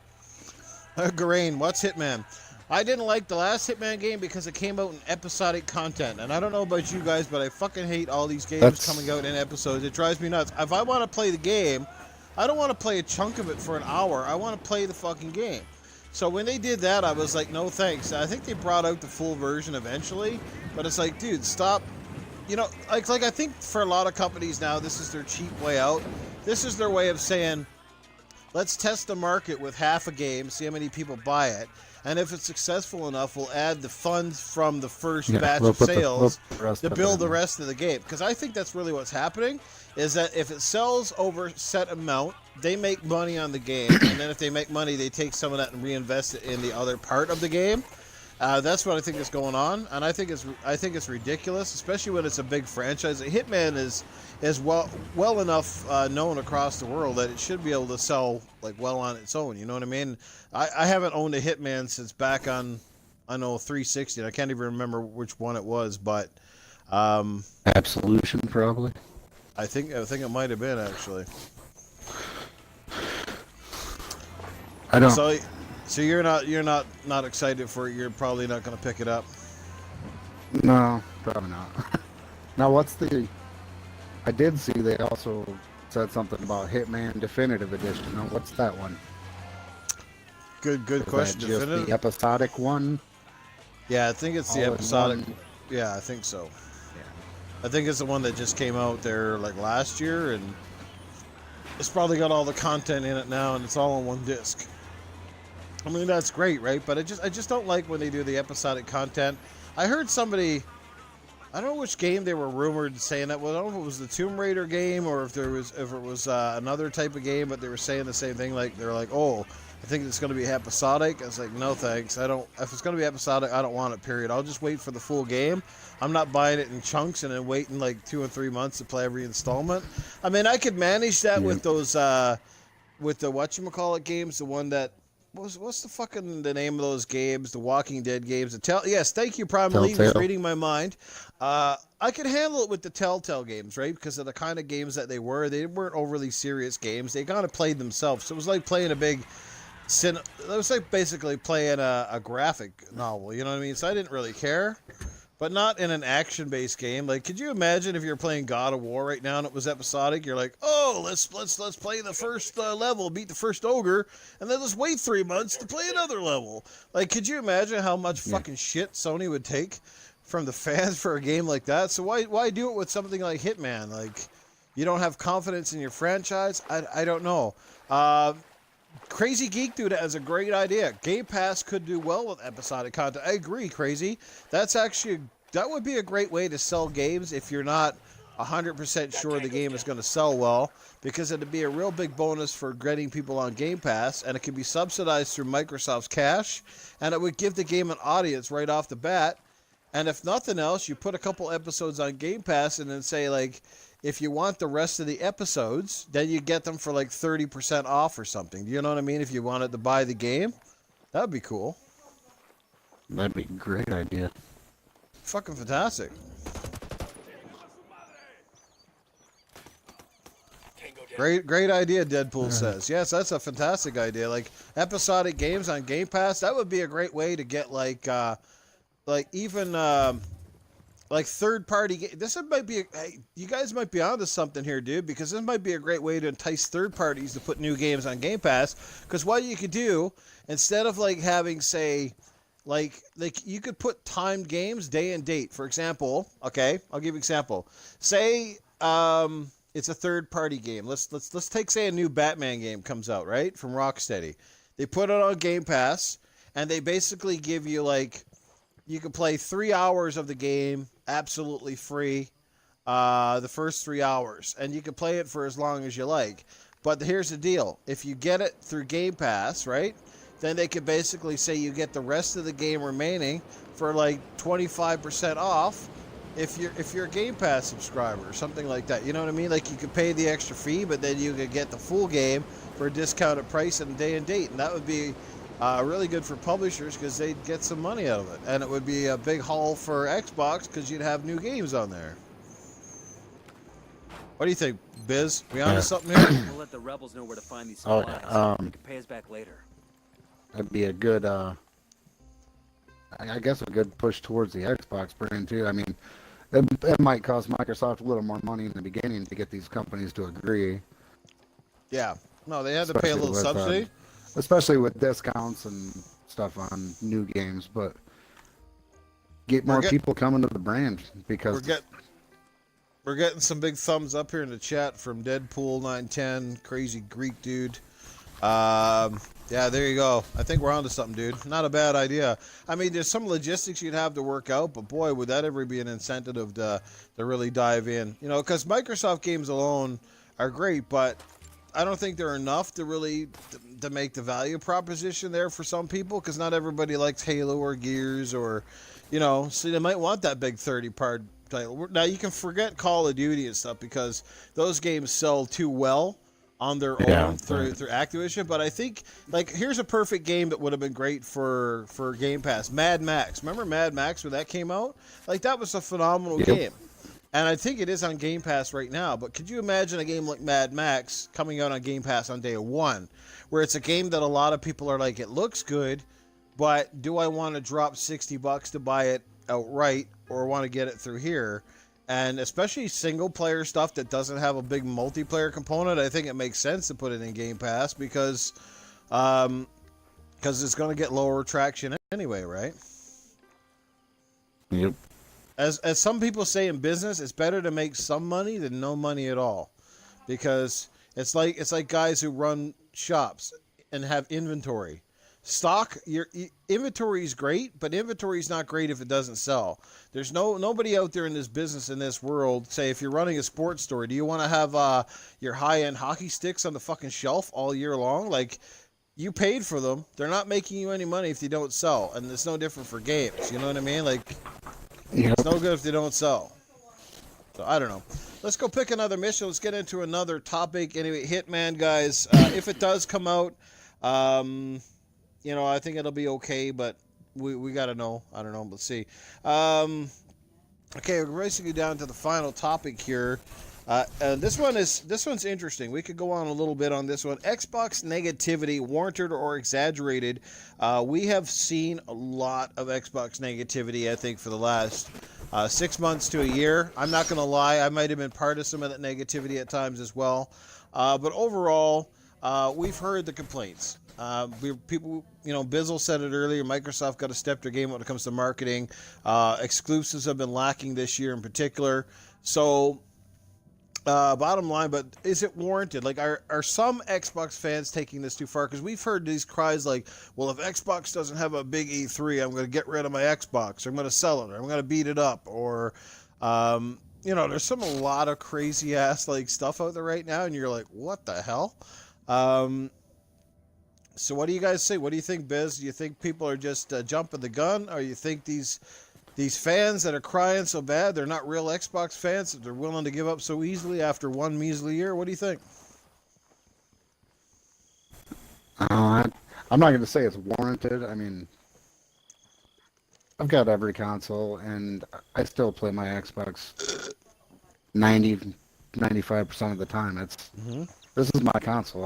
Garain, what's Hitman? I didn't like the last Hitman game because it came out in episodic content. And I don't know about you guys, but I fucking hate all these games coming out in episodes. It drives me nuts. If I want to play the game, I don't want to play a chunk of it for an hour. I want to play the fucking game. So when they did that, I was like, no thanks. I think they brought out the full version eventually. But it's like, dude, stop. You know, like I think for a lot of companies now, this is their cheap way out. This is their way of saying, let's test the market with half a game, see how many people buy it. And if it's successful enough, we'll add the funds from the first batch of sales to build the rest of the game. Because I think that's really what's happening, is that if it sells over a set amount, they make money on the game. And then if they make money, they take some of that and reinvest it in the other part of the game. That's what I think is going on, and I think it's ridiculous, especially when it's a big franchise. Hitman is well enough known across the world that it should be able to sell like well on its own. You know what I mean? I haven't owned a Hitman since back on, I know, 360. And I can't even remember which one it was, but Absolution probably. I think it might have been actually. I don't. So you're not excited for it. You're probably not going to pick it up. No, probably not. Now, what's the? I did see they also said something about Hitman Definitive Edition. Now, what's that one? Good Is question. that just Definitive? the episodic one? Yeah, I think it's the All in episodic. one? Yeah, I think so. Yeah. I think it's the one that just came out there like last year, and it's probably got all the content in it now, and it's all on one disc. I mean, that's great, right? But I just don't like when they do the episodic content. I heard somebody, I don't know which game they were rumored saying that. Well, I don't know if it was the Tomb Raider game or if it was another type of game, but they were saying the same thing. Like they're like, oh, I think it's going to be episodic. I was like, no thanks. I don't. If it's going to be episodic, I don't want it. Period. I'll just wait for the full game. I'm not buying it in chunks and then waiting like 2 or 3 months to play every installment. I mean, I could manage that with those with the whatchamacallit games, the one that. What's the name of those games? The Walking Dead games. Yes, thank you, Prime Elite, was reading my mind. I could handle it with the Telltale games, right? Because of the kind of games that they were. They weren't overly serious games. They kind of played themselves. So it was like playing it was like basically playing a graphic novel. You know what I mean? So I didn't really care. But not in an action-based game. Like, could you imagine if you're playing God of War right now and it was episodic? You're like, oh, let's play the first level, beat the first ogre, and then let's wait 3 months to play another level. Like, could you imagine how much fucking shit Sony would take from the fans for a game like that? So why do it with something like Hitman? Like, you don't have confidence in your franchise? I don't know. Crazy Geek Dude has a great idea. Game Pass could do well with episodic content. I agree, Crazy. That would be a great way to sell games if you're not 100% sure the game is going to sell well, because it'd be a real big bonus for getting people on Game Pass, and it could be subsidized through Microsoft's cash, and it would give the game an audience right off the bat. And if nothing else, you put a couple episodes on Game Pass and then say, like, if you want the rest of the episodes, then you get them for like 30% off or something. Do you know what I mean? If you wanted to buy the game, that'd be cool. That'd be a great idea. Fucking fantastic. Great idea, Deadpool says. Yes, that's a fantastic idea. Like episodic games on Game Pass, that would be a great way to get like third-party games. This might be, hey, you guys might be onto something here, dude, because this might be a great way to entice third parties to put new games on Game Pass. Because what you could do, instead of like having, say, like you could put timed games, day and date. For example, okay, I'll give you an example. Say it's a third-party game. Let's take, say, a new Batman game comes out, right, from Rocksteady. They put it on Game Pass, and they basically give you like, you can play 3 hours of the game absolutely free, the first 3 hours, and you can play it for as long as you like. But here's the deal: if you get it through Game Pass, right, then they could basically say you get the rest of the game remaining for like 25% off if you're a Game Pass subscriber or something like that. You know what I mean? Like you could pay the extra fee, but then you could get the full game for a discounted price and day and date, and that would be really good for publishers because they'd get some money out of it. And it would be a big haul for Xbox because you'd have new games on there. What do you think, Biz? We on to something here? We'll let the rebels know where to find these supplies. They can pay us back later. That'd be a good I guess a good push towards the Xbox brand too. I mean, it might cost Microsoft a little more money in the beginning to get these companies to agree. Yeah. No, they had to pay a little subsidy. Especially with discounts and stuff on new games, but get more people coming to the brand because we're getting some big thumbs up here in the chat from Deadpool910, crazy Greek dude. Yeah, there you go. I think we're onto something, dude. Not a bad idea. I mean, there's some logistics you'd have to work out, but boy, would that ever be an incentive to really dive in. You know, because Microsoft games alone are great, but I don't think they're enough to really to make the value proposition there for some people, because not everybody likes Halo or Gears or, you know, so they might want that big 30-part title. Now, you can forget Call of Duty and stuff because those games sell too well on their own through Activision, but I think, like, here's a perfect game that would have been great for Game Pass. Mad Max. Remember Mad Max when that came out? Like, that was a phenomenal game. And I think it is on Game Pass right now, but could you imagine a game like Mad Max coming out on Game Pass on day one, where it's a game that a lot of people are like, it looks good, but do I want to drop $60 to buy it outright or want to get it through here? And especially single-player stuff that doesn't have a big multiplayer component, I think it makes sense to put it in Game Pass because it's going to get lower traction anyway, right? Yep. As some people say in business, it's better to make some money than no money at all, because it's like guys who run shops and have inventory. Stock, your inventory is great, but inventory is not great if it doesn't sell. There's nobody out there in this business, in this world, say if you're running a sports store, do you want to have your high-end hockey sticks on the fucking shelf all year long? Like, you paid for them. They're not making you any money if they don't sell, and it's no different for games. You know what I mean? Like, it's no good if they don't sell. So, I don't know. Let's go pick another mission. Let's get into another topic. Anyway, Hitman, guys, if it does come out, you know, I think it'll be okay, but we got to know. I don't know. Let's see. Okay, we're basically down to the final topic here. This one's interesting. We could go on a little bit on this one. Xbox negativity, warranted or exaggerated. We have seen a lot of Xbox negativity, I think, for the last 6 months to a year. I'm not going to lie. I might have been part of some of that negativity at times as well. But overall, we've heard the complaints. People, you know, Bizzle said it earlier, Microsoft got to step their game when it comes to marketing. Exclusives have been lacking this year in particular. So, bottom line, but is it warranted? Like, are some Xbox fans taking this too far? Because we've heard these cries like, well, if Xbox doesn't have a big E3, I'm going to get rid of my Xbox, or I'm going to sell it, or I'm going to beat it up, or, you know, there's a lot of crazy ass, like, stuff out there right now, and you're like, what the hell? So what do you guys say? What do you think, Biz? Do you think people are just jumping the gun? Or you think these fans that are crying so bad, they're not real Xbox fans, that they're willing to give up so easily after one measly year? What do you think? I'm not going to say it's warranted. I mean, I've got every console, and I still play my Xbox 95% of the time. This is my console.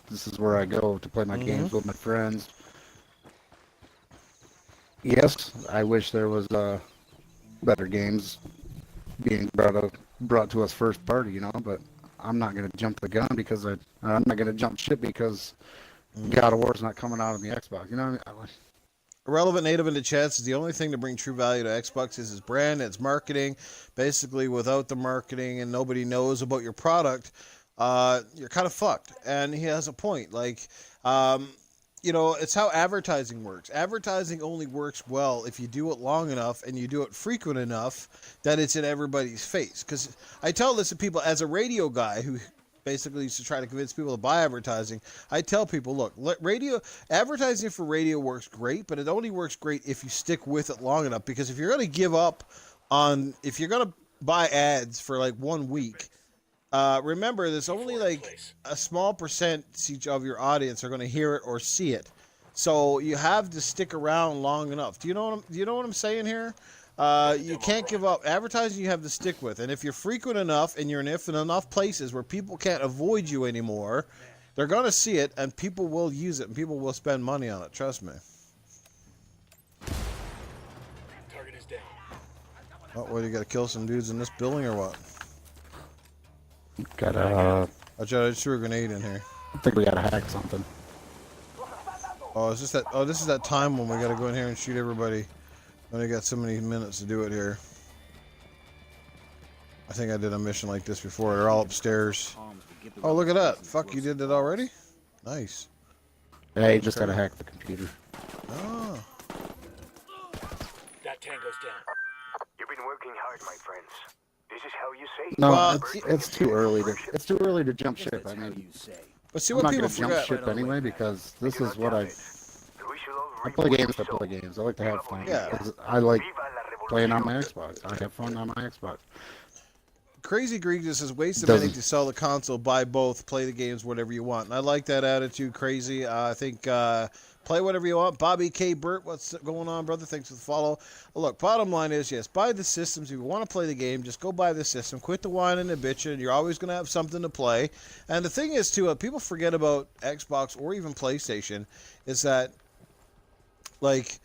This is where I go to play my games with my friends. Yes, I wish there was better games being brought to us first party, you know, but I'm not going to jump the gun because I'm not going to jump ship because God of War is not coming out on the Xbox, you know what I mean? Irrelevant Native in the chat says the only thing to bring true value to Xbox is its brand, its marketing. Basically, without the marketing and nobody knows about your product, you're kind of fucked. And he has a point. Like, you know, it's how advertising works. Advertising only works well if you do it long enough and you do it frequent enough that it's in everybody's face. Because I tell this to people as a radio guy who basically used to try to convince people to buy advertising. I tell people, look, advertising for radio works great, but it only works great if you stick with it long enough. Because if you're going to give up if you're going to buy ads for like 1 week, remember, there's only like a small percentage of your audience are going to hear it or see it. So you have to stick around long enough. Do you know what I'm saying here? You can't give up. Advertising you have to stick with. And if you're frequent enough and you're in enough places where people can't avoid you anymore, they're going to see it and people will use it and people will spend money on it. Trust me. Oh, what, you gotta kill some dudes in this building or what? Gotta. I just threw a grenade in here. I think we gotta hack something. Oh, is this that? Oh, this is that time when we gotta go in here and shoot everybody. Only got so many minutes to do it here. I think I did a mission like this before. They're all upstairs. Oh, look at that. Fuck, you did that already? Nice. Yeah, you just gotta hack the computer. Oh. That tango's down. You've been working hard, my friends. This is how you say. No, Well, it's too early to. It's too early to jump ship. I mean, But see I'm what not people gonna jump forget. ship anyway because this is what I play games to play games. I like to have fun. Yeah. 'Cause I like playing on my Xbox. I have fun on my Xbox. Crazy Greek just says waste of Doesn't- money to sell the console, buy both, play the games, whatever you want. And I like that attitude, Crazy. I think play whatever you want. Bobby K. Burt, what's going on, brother? Thanks for the follow. Well, look, bottom line is, yes, buy the systems. If you want to play the game, just go buy the system. Quit the whining and bitching. You're always going to have something to play. And the thing is, too, people forget about Xbox or even PlayStation is that, like,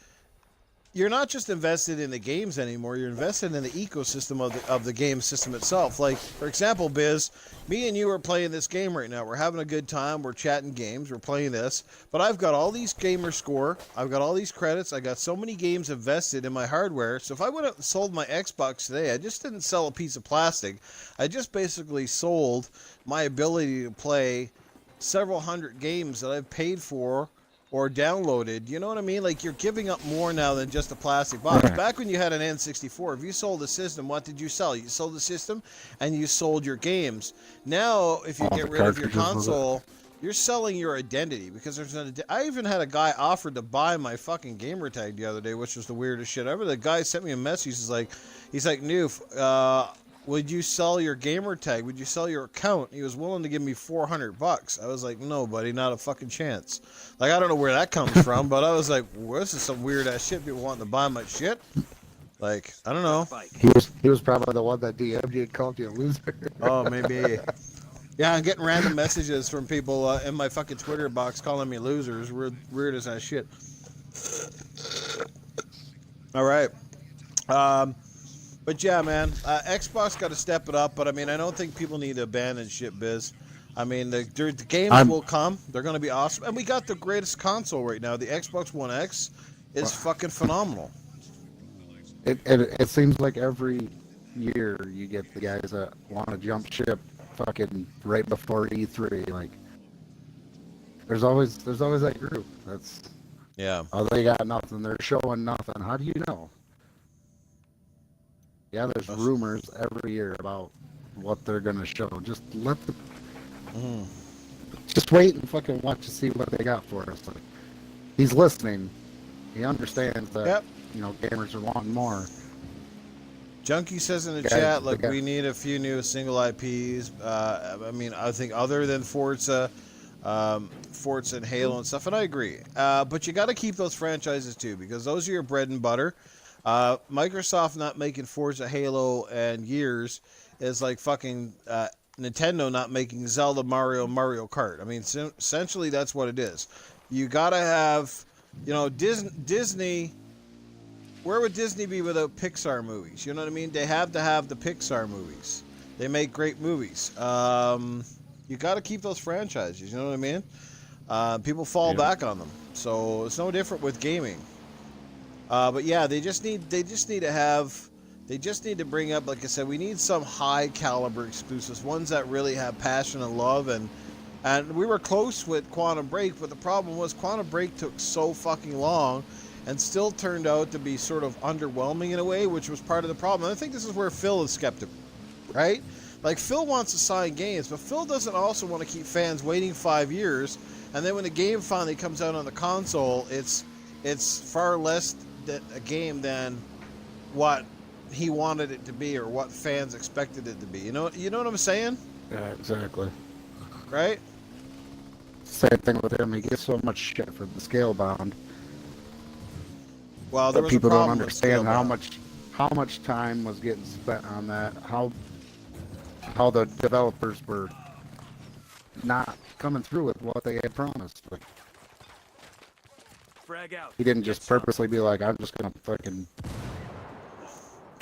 you're not just invested in the games anymore. You're invested in the ecosystem of the game system itself. Like, for example, Biz, me and you are playing this game right now. We're having a good time. We're chatting games. We're playing this. But I've got all these gamer score. I've got all these credits. I got so many games invested in my hardware. So if I went out and sold my Xbox today, I just didn't sell a piece of plastic. I just basically sold my ability to play several hundred games that I've paid for or downloaded. You know what I mean? Like, you're giving up more now than just a plastic box. Right. Back when you had an N64, if you sold the system, what did you sell? You sold the system and you sold your games. Now, if you All get the rid of your cartridges with it. console, you're selling your identity because I even had a guy offered to buy my fucking gamer tag the other day, which was the weirdest shit ever. The guy sent me a message. He's like, Newf, would you sell your gamer tag? Would you sell your account? He was willing to give me $400. I was like, no, buddy, not a fucking chance. Like, I don't know where that comes from, but I was like, well, this is some weird ass shit. People wanting to buy my shit. Like, I don't know. He was probably the one that DM'd you and called you a loser. Oh, maybe. Yeah, I'm getting random messages from people in my fucking Twitter box calling me losers. Weird as that shit. All right. But yeah, man, Xbox got to step it up. But I mean, I don't think people need to abandon shit, Biz. I mean, the games will come. They're going to be awesome. And we got the greatest console right now. The Xbox One X is fucking phenomenal. It seems like every year you get the guys that want to jump ship fucking right before E3. Like, there's always that group. That's Yeah. oh, they got nothing. They're showing nothing. How do you know? Yeah, there's rumors every year about what they're gonna show. Just let the just wait and fucking watch to see what they got for us. Like, he's listening. He understands that. Yep. You know, gamers are wanting more. Junkie says in the Guys, chat, look, the guy- we need a few new single IPs. I mean, I think other than Forza and Halo and stuff, and I agree. But you got to keep those franchises too, because those are your bread and butter. Microsoft not making Forza, Halo, and Gears is like fucking Nintendo not making Zelda, Mario Kart. I mean, essentially that's what it is. You got to have, you know, Disney. Where would Disney be without Pixar movies? You know what I mean? They have to have the Pixar movies. They make great movies. You got to keep those franchises. You know what I mean? People fall back on them, so it's no different with gaming. But yeah, they just need to bring up, like I said, we need some high caliber exclusives, ones that really have passion and love, and we were close with Quantum Break, but the problem was Quantum Break took so fucking long and still turned out to be sort of underwhelming in a way, which was part of the problem. And I think this is where Phil is skeptical, right? Like, Phil wants to sign games, but Phil doesn't also want to keep fans waiting 5 years, and then when the game finally comes out on the console, it's far less a game than what he wanted it to be or what fans expected it to be. You know what I'm saying? Yeah, exactly. Right? Same thing with him. He gets so much shit for the scale bound. Well, there But was a people don't problem with understand Scalebound. how much time was getting spent on that. How the developers were not coming through with what they had promised. Like, Frag out. he didn't just purposely be like, I'm just gonna fucking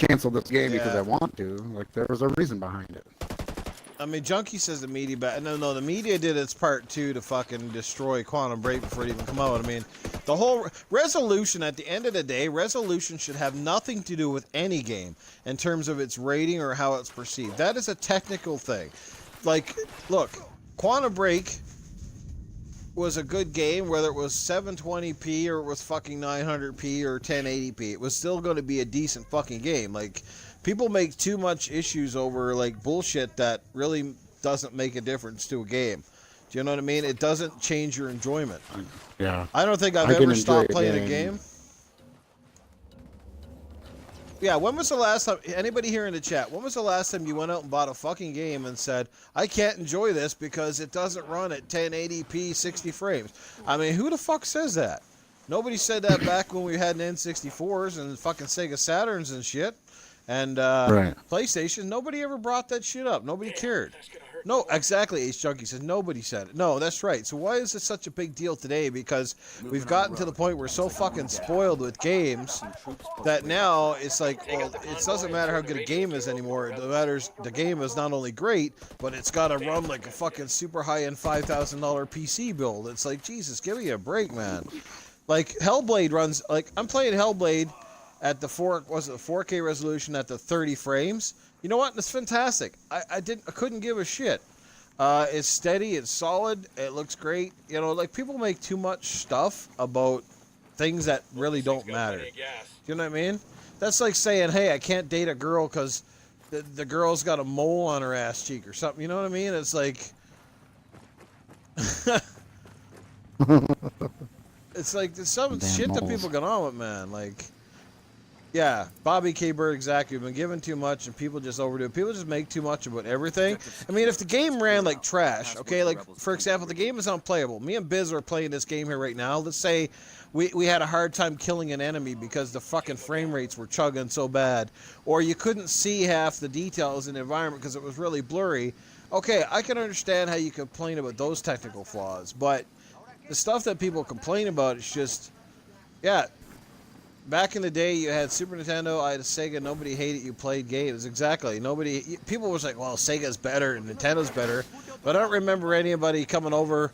cancel this game because Yeah. I want to. Like, there was a reason behind it. I mean, Junkie says the media, no, the media did its part too to fucking destroy Quantum Break before it even come out. I mean, the whole resolution, at the end of the day, resolution should have nothing to do with any game in terms of its rating or how it's perceived. That is a technical thing. Like, look, Quantum Break was a good game, whether it was 720p or it was fucking 900p or 1080p. It was still going to be a decent fucking game. Like, people make too much issues over like bullshit that really doesn't make a difference to a game. Do you know what I mean? It doesn't change your enjoyment. Yeah. I don't think I've I can ever enjoy stopped a playing a game. game. Yeah, when was the last time, anybody here in the chat, when was the last time you went out and bought a fucking game and said, I can't enjoy this because it doesn't run at 1080p 60 frames? I mean, who the fuck says that? Nobody said that back when we had N64s and fucking Sega Saturns and shit. And Right. PlayStation, nobody ever brought that shit up. Nobody cared. No, exactly, Ace Junkie says nobody said it. No, that's right. So why is it such a big deal today? Because we've gotten to the point where we're so fucking spoiled with games that now it's like, well, it doesn't matter how good a game is anymore. It matters the game is not only great, but it's got to run like a fucking super high-end $5,000 PC build. It's like, Jesus, give me a break, man. Like, Hellblade runs, like, I'm playing Hellblade at the 4K resolution at the 30 frames. You know what? It's fantastic. I couldn't give a shit. It's steady. It's solid. It looks great. You know, like people make too much stuff about things that really don't matter. You know what I mean? That's like saying, hey, I can't date a girl because the girl's got a mole on her ass cheek or something. You know what I mean? It's like, it's like there's some Damn shit that moles. people get on with, man. Like. Yeah, Bobby K. Bird, exactly. We've been given too much and people just overdo it. People just make too much about everything. I mean, if the game ran like trash, okay, like, for example, the game is unplayable. Me and Bizzle are playing this game here right now. Let's say we had a hard time killing an enemy because the fucking frame rates were chugging so bad. Or you couldn't see half the details in the environment because it was really blurry. Okay, I can understand how you complain about those technical flaws. But the stuff that people complain about is just, yeah. Back in the day, you had Super Nintendo, I had a Sega, nobody hated you played games. Exactly. People was like, well, Sega's better and Nintendo's better. But I don't remember anybody coming over,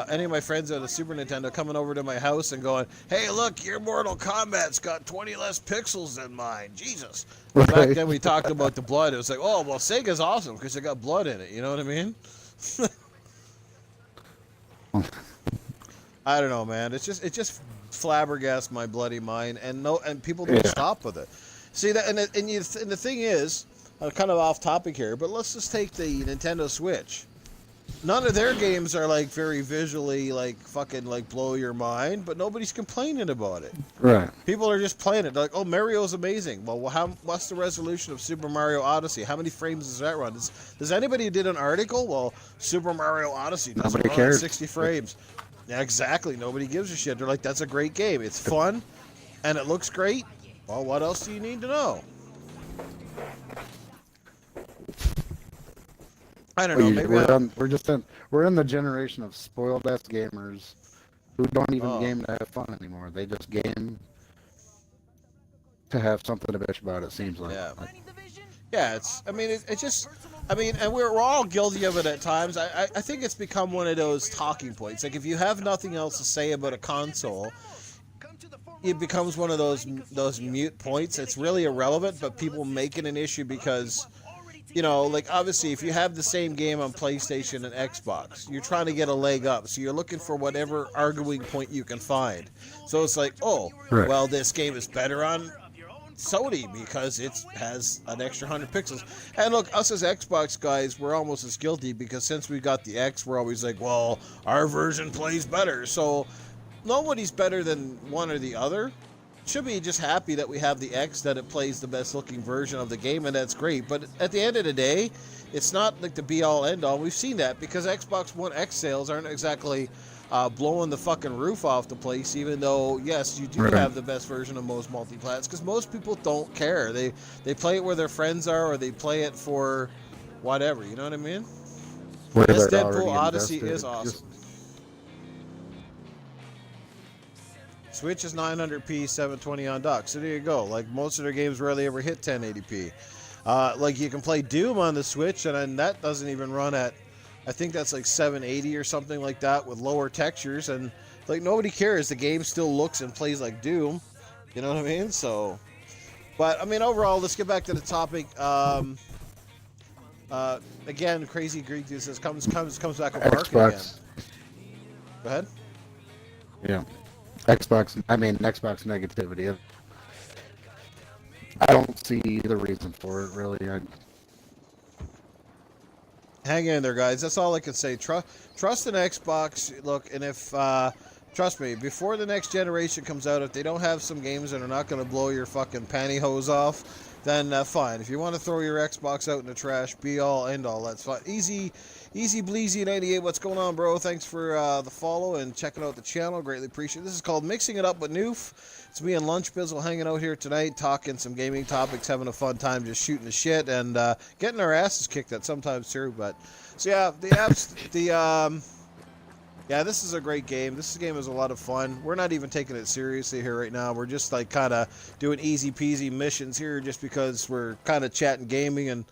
any of my friends at a Super Nintendo coming over to my house and going, hey, look, your Mortal Kombat's got 20 less pixels than mine. Jesus. Right. Back then we talked about the blood. It was like, oh, well, Sega's awesome because it got blood in it. You know what I mean? I don't know, man. It just flabbergasts my bloody mind, and people don't stop with it. See that, and the thing is, I'm kind of off topic here, but let's just take the Nintendo Switch. None of their games are like very visually like fucking like blow your mind, but nobody's complaining about it. Right. People are just playing it. They're like, oh, Mario's amazing. Well, what's the resolution of Super Mario Odyssey? How many frames does that run? Does anybody who did an article? Well, Super Mario Odyssey doesn't Nobody run at cares. 60 frames. Yeah, exactly. Nobody gives a shit. They're like, that's a great game. It's fun, and it looks great. Well, what else do you need to know? I don't know. Maybe we're in the generation of spoiled ass gamers who don't even Oh. game to have fun anymore. They just game to have something to bitch about. It seems like. Yeah. Yeah, it's just, and we're all guilty of it at times. I think it's become one of those talking points. Like, if you have nothing else to say about a console, it becomes one of those mute points. It's really irrelevant, but people make it an issue because, you know, like, obviously, if you have the same game on PlayStation and Xbox, you're trying to get a leg up, so you're looking for whatever arguing point you can find. So it's like, oh, Right. well, this game is better on Sony because it has an extra 100 pixels. And look, us as Xbox guys, we're almost as guilty because since we got the X, we're always like, well, our version plays better. So nobody's better than one or the other. Should be just happy that we have the X, that it plays the best looking version of the game, and that's great. But at the end of the day, it's not like the be all end all. We've seen that because Xbox One X sales aren't exactly blowing the fucking roof off the place, even though, yes, you do Right. have the best version of most multiplats, because most people don't care. They play it where their friends are, or they play it for whatever, you know what I mean? Where This they're Deadpool already Odyssey invested. is awesome. Switch is 900p, 720 on dock. So there you go. Like most of their games rarely ever hit 1080p. Like you can play Doom on the Switch, and then that doesn't even run at, I think that's like 780 or something like that with lower textures, and like nobody cares. The game still looks and plays like Doom. You know what I mean? So, but I mean overall, let's get back to the topic. Again, Crazy Greek dude says comes back with market again. Xbox. Go ahead. Yeah. Xbox negativity. I don't see the reason for it, really. Hang in there, guys. That's all I can say. Trust an Xbox. Look, and if trust me, before the next generation comes out, if they don't have some games that are not going to blow your fucking pantyhose off, then fine. If you want to throw your Xbox out in the trash, be all end all, that's fine. Easy Bleezy 98. What's going on, bro? Thanks for the follow and checking out the channel. Greatly appreciate it. This is called Mixing It Up with Newf. It's me and Lunchbizzle hanging out here tonight, talking some gaming topics, having a fun time, just shooting the shit and getting our asses kicked at sometimes too. But so yeah, the apps, yeah, this is a great game. This game is a lot of fun. We're not even taking it seriously here right now. We're just like kind of doing easy peasy missions here just because we're kind of chatting gaming and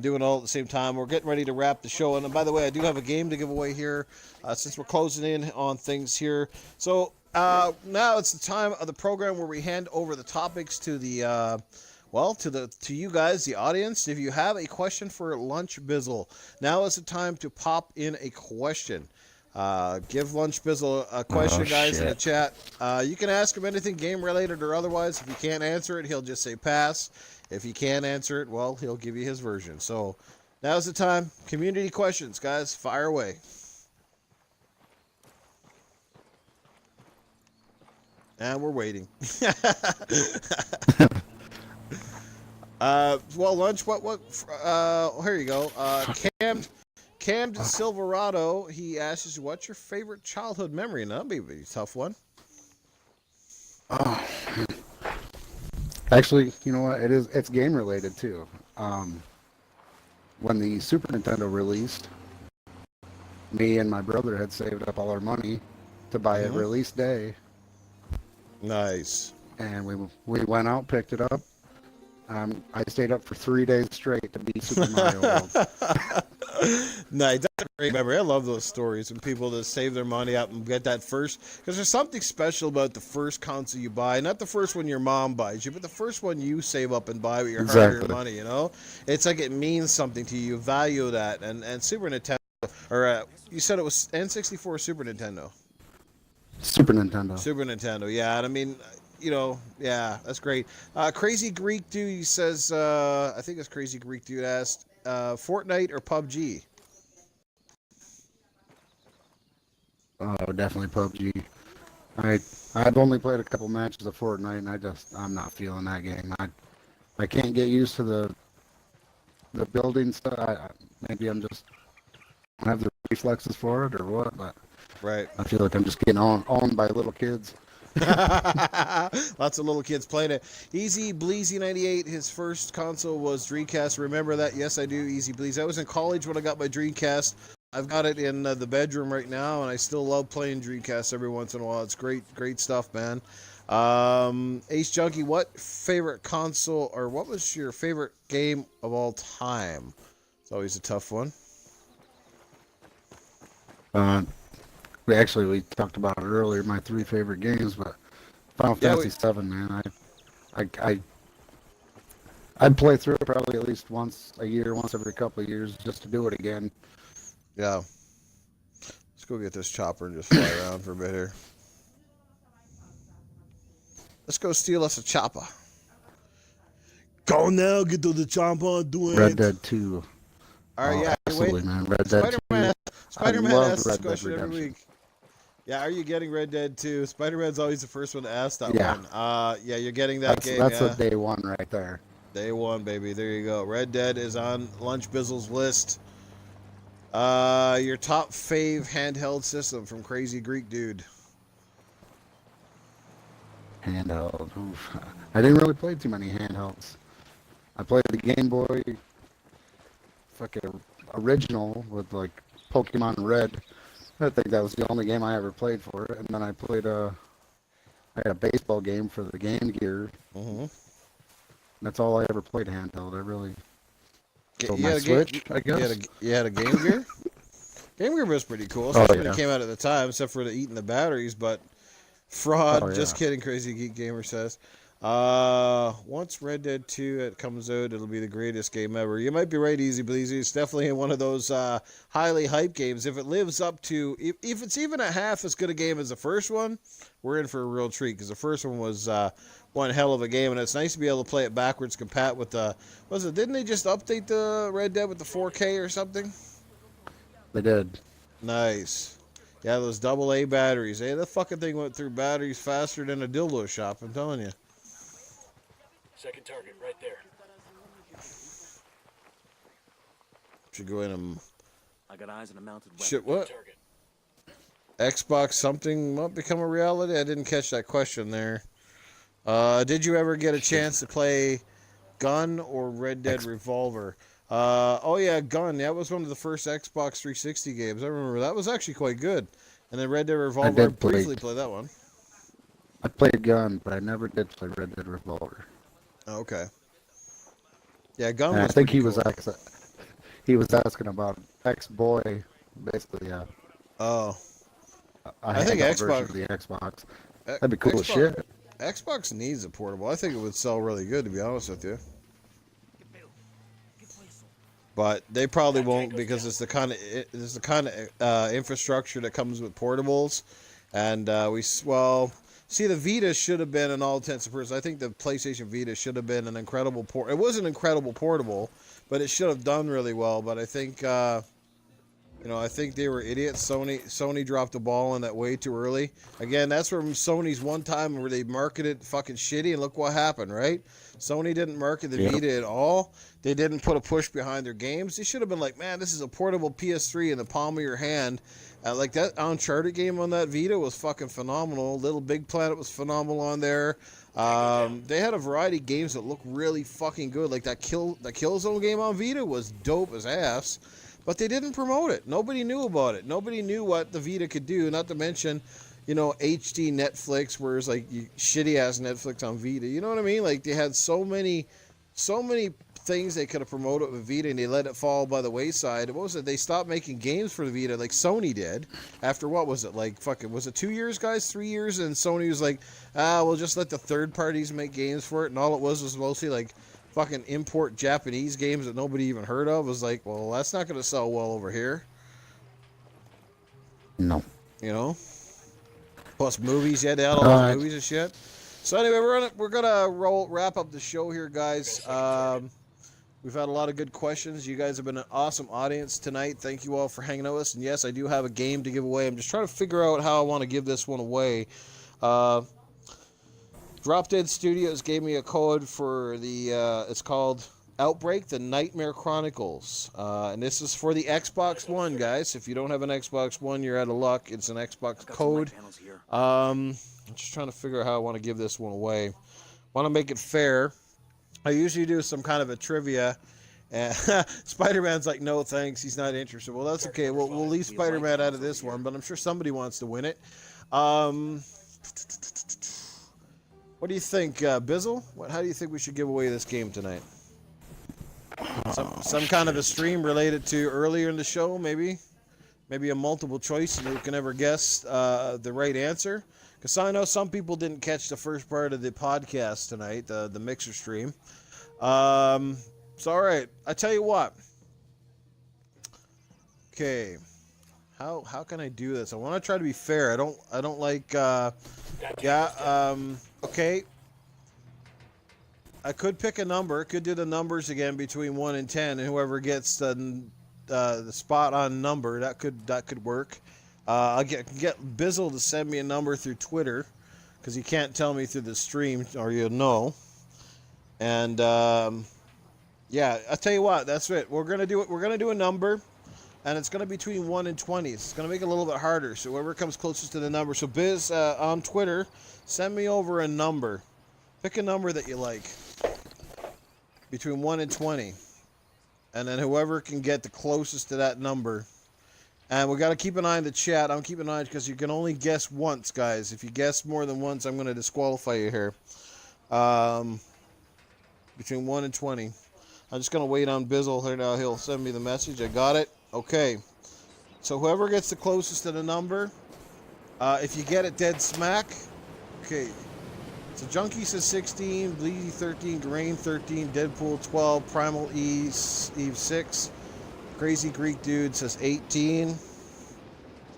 doing it all at the same time. We're getting ready to wrap the show. And by the way, I do have a game to give away here since we're closing in on things here. So now it's the time of the program where we hand over the topics to the to you guys, the audience. If you have a question for Lunchbizzle, now is the time to pop in a question. Give Lunchbizzle a question, guys, in the chat. You can ask him anything game related or otherwise. If you can't answer it, he'll just say pass. If you can't answer it, well, he'll give you his version. So now's the time. Community questions, guys. Fire away. And we're waiting. Well, Lunch, here you go. Cammed Silverado, he asks, what's your favorite childhood memory? And that'll be a tough one. Oh. Actually, you know what? It's game related too. When the Super Nintendo released, me and my brother had saved up all our money to buy it release day. Nice. And we went out, picked it up. I stayed up for 3 days straight to beat Super Mario World. Nice. That's a great memory. I love those stories when people that save their money up and get that first, because there's something special about the first console you buy. Not the first one your mom buys you, but the first one you save up and buy with your hard-earned money, you know? It's like it means something to you. You value that. And Super Nintendo, or you said it was N64 or Super Nintendo? Super Nintendo. Super Nintendo, yeah. And I mean, you know, yeah, that's great. Crazy Greek Dude, he says, I think it's Crazy Greek Dude asked, Fortnite or PUBG? Oh, definitely PUBG. I've only played a couple matches of Fortnite, and I'm not feeling that game. I can't get used to the building stuff. Maybe I don't have the reflexes for it or what, but right. I feel like I'm just getting owned by little kids. Lots of little kids playing it. Easy Bleezy 98, his first console was Dreamcast. Remember that? Yes, I do. Easy Bleezy. I was in college when I got my Dreamcast. I've got it in the bedroom right now, and I still love playing Dreamcast every once in a while. It's great stuff, man. Ace Junkie, what favorite console, or what was your favorite game of all time? It's always a tough one. We talked about it earlier, my 3 favorite games, but Final Fantasy VII, man, I'd play through it probably at least once a year, once every couple of years, just to do it again. Yeah. Let's go get this chopper and just fly around for a bit here. Let's go steal us a chopper. Go now, get to the chopper, do it. Red Dead 2. All right, yeah. Absolutely, man. Red Dead 2. Spider-Man asks this question every week. Yeah, are you getting Red Dead 2? Spider-Man's always the first one to ask that one. Yeah, you're getting that game. That's a day one right there. Day one, baby. There you go. Red Dead is on Lunchbizzle's list. Your top fave handheld system from Crazy Greek Dude. Handheld. Oof. I didn't really play too many handhelds. I played the Game Boy fucking original with like Pokemon Red. I think that was the only game I ever played for it. And then I played I had a baseball game for the Game Gear. Mm-hmm. That's all I ever played handheld. I really. So You my had a Switch, I You guess. you had a Game Gear? Game Gear was pretty cool, Oh especially when yeah. it came out at the time, except for the eating the batteries, but fraud. Oh yeah. Just kidding, Crazy Geek Gamer says. Once Red Dead 2 it comes out, it'll be the greatest game ever. You might be right, Easy Bleezy. It's definitely one of those highly hyped games. If it lives up to, if it's even a half as good a game as the first one, we're in for a real treat, because the first one was one hell of a game, and it's nice to be able to play it backwards compat with the, didn't they just update the Red Dead with the 4K or something? They did. Nice. Yeah, those AA batteries. Hey, that fucking thing went through batteries faster than a dildo shop, I'm telling you. Second target, right there. Should go in and... I got eyes on a mounted weapon. Shit, what? Target. Xbox something won't become a reality? I didn't catch that question there. Did you ever get a chance to play Gun or Red Dead Revolver? Oh yeah, Gun. That was one of the first Xbox 360 games. I remember that was actually quite good. And then Red Dead Revolver, I briefly played that one. I played Gun, but I never did play Red Dead Revolver. Oh, okay. Yeah, Gun And was I think pretty cool. he was asking about ex-boy, basically. Yeah. Oh. I think had that Xbox- version of the Xbox. That'd be cool as shit. Xbox needs a portable. I think it would sell really good, to be honest with you. But they probably won't, because it's the kind of infrastructure that comes with portables, and see, the Vita should have been, in all intents and purposes, I think the PlayStation Vita should have been an incredible It was an incredible portable, but it should have done really well. But I think I think they were idiots. Sony dropped the ball on that way too early. Again, that's from Sony's one time where they marketed fucking shitty, and look what happened, right? Sony didn't market the Vita at all. They didn't put a push behind their games. They should have been like, man, this is a portable PS3 in the palm of your hand. Like that Uncharted game on that Vita was fucking phenomenal. Little Big Planet was phenomenal on there. They had a variety of games that looked really fucking good. Like that Killzone game on Vita was dope as ass. But they didn't promote it. Nobody knew about it. Nobody knew what the Vita could do. Not to mention, HD Netflix, where it's like shitty ass Netflix on Vita. You know what I mean? Like they had so many things they could have promoted with Vita, and they let it fall by the wayside. What was it? They stopped making games for the Vita, like Sony did. After what was it? Like was it 2 years, guys? 3 years? And Sony was like, we'll just let the third parties make games for it. And all it was mostly like fucking import Japanese games that nobody even heard of. It was like, well, that's not going to sell well over here. No. Plus movies, you had to add all those movies and shit. So anyway, we're gonna wrap up the show here, guys. We've had a lot of good questions. You guys have been an awesome audience tonight. Thank you all for hanging out with us. And yes, I do have a game to give away. I'm just trying to figure out how I want to give this one away. Drop Dead Studios gave me a code for the, it's called Outbreak, the Nightmare Chronicles. And this is for the Xbox One, guys. If you don't have an Xbox One, you're out of luck. It's an Xbox code. I'm just trying to figure out how I want to give this one away. Want to make it fair. I usually do some kind of a trivia. And Spider-Man's like, no, thanks. He's not interested. Well, that's okay. We'll leave Spider-Man out of this one, but I'm sure somebody wants to win it. What do you think, Bizzle? How do you think we should give away this game tonight? Some kind of a stream related to earlier in the show, maybe? Maybe a multiple choice, and who can ever guess the right answer? Because I know some people didn't catch the first part of the podcast tonight, the mixer stream. So, all right. I tell you what. Okay. How can I do this? I want to try to be fair. I don't like. Okay. I could pick a number. Could do the numbers again between 1 and 10, and whoever gets the spot on number, that could work. I'll get Bizzle to send me a number through Twitter, because you can't tell me through the stream, or you'll know. And yeah, I'll tell you what. That's it. We're gonna do it. We're gonna do a number, and it's gonna be between 1 and 20. It's gonna make it a little bit harder. So whoever comes closest to the number. So Biz on Twitter, send me over a number. Pick a number that you like. Between 1 and 20. And then whoever can get the closest to that number, And we got to keep an eye on the chat. I'm keeping an eye because you can only guess once, guys. If you guess more than once, I'm going to disqualify you here. Between 1 and 20. I'm just going to wait on Bizzle here now. He'll send me the message. I got it. Okay. So whoever gets the closest to the number, if you get it dead smack, okay. So Junkie says 16, Bleedy 13, Drain 13, Deadpool 12, Primal Eve 6, Crazy Greek Dude says 18.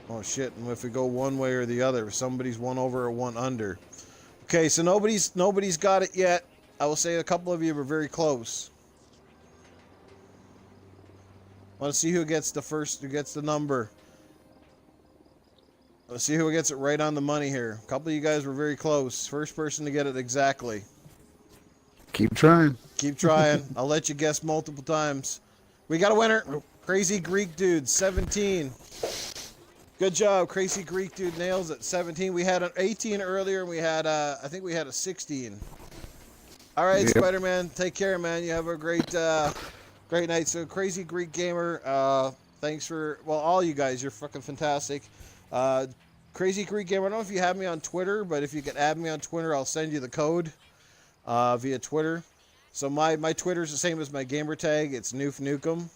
Oh shit, and if we go one way or the other, somebody's one over or one under. Okay, so nobody's got it yet. I will say a couple of you were very close. Want to see who gets the number. Let's see who gets it right on the money here. A couple of you guys were very close. First person to get it exactly. Keep trying. Keep trying. I'll let you guess multiple times. We got a winner. Crazy Greek Dude, 17. Good job. Crazy Greek Dude nails it. 17. We had an 18 earlier, and we had I think we had a 16. All right, yep. Spider-Man, take care, man. You have a great night. So Crazy Greek Gamer, thanks for, well, all you guys, you're fucking fantastic. Crazy Greek Gamer, I don't know if you have me on Twitter, but if you can add me on Twitter, I'll send you the code via Twitter. So my Twitter's the same as my gamer tag. It's Newf Nukem.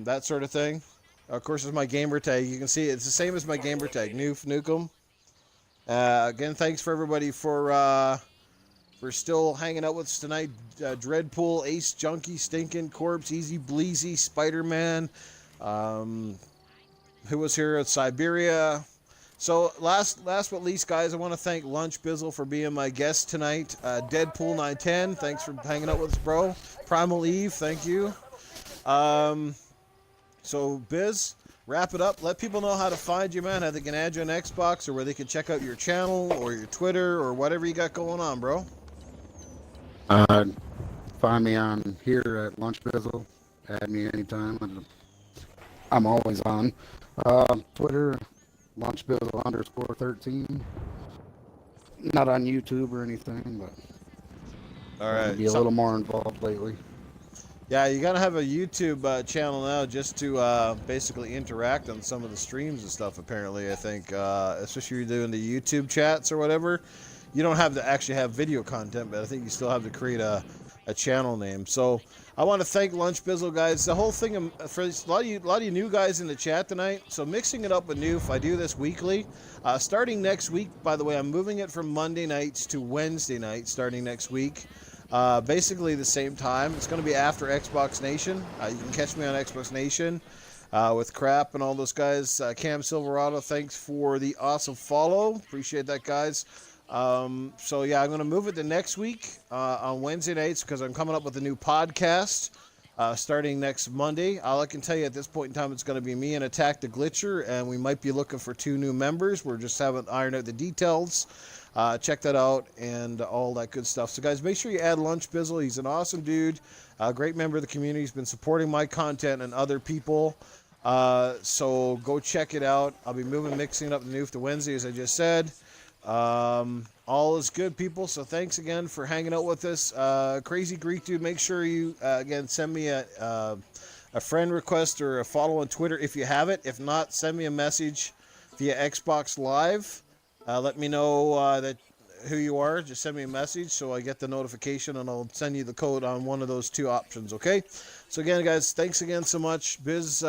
That sort of thing. Of course, it's my gamer tag. You can see it's the same as my gamer tag, Newf Nukem. Again, thanks for everybody for still hanging out with us tonight. Dreadpool, Ace Junkie, Stinkin' Corpse, Easy Bleezy, Spider-Man. Who was here at Siberia. So last but least, guys, I want to thank Lunchbizzle for being my guest tonight. Deadpool 910, thanks for hanging out with us, bro. Primal Eve, thank you. So Biz, wrap it up. Let people know how to find you, man. How they can add you on Xbox, or where they can check out your channel or your Twitter or whatever you got going on, bro. Find me on here at Lunchbizzle. Add me anytime. I'm always on. Twitter, Lunchbizzle_13. Not on YouTube or anything, but all right, be a little more involved lately. Yeah, you gotta have a YouTube channel now just to basically interact on some of the streams and stuff. Apparently, I think, especially if you're doing the YouTube chats or whatever, you don't have to actually have video content, but I think you still have to create a channel name. So I want to thank Lunchbizzle, guys. The whole thing, for a lot of you new guys in the chat tonight. So mixing it up with Newf, I do this weekly. Starting next week, by the way, I'm moving it from Monday nights to Wednesday nights starting next week. Basically the same time. It's going to be after Xbox Nation. You can catch me on Xbox Nation with Crap and all those guys. Cam Silverado, thanks for the awesome follow. Appreciate that, guys. So yeah, I'm going to move it to next week on Wednesday nights because I'm coming up with a new podcast starting next Monday. All I can tell you at this point in time, it's going to be me and Attack the Glitcher, and we might be looking for 2 new members. We're just haven't ironed out the details. Check that out and all that good stuff. So guys, make sure you add Lunchbizzle. He's an awesome dude, a great member of the community. He's been supporting my content and other people. So go check it out. I'll be mixing up the Newf to Wednesday, as I just said. All is good, people. So thanks again for hanging out with us. Crazy Greek Dude, make sure you again send me a friend request or a follow on Twitter if you have it. If not, send me a message via Xbox Live. Let me know that who you are. Just send me a message so I get the notification, and I'll send you the code on one of those 2 options. Okay. So again, guys, thanks again so much. Biz,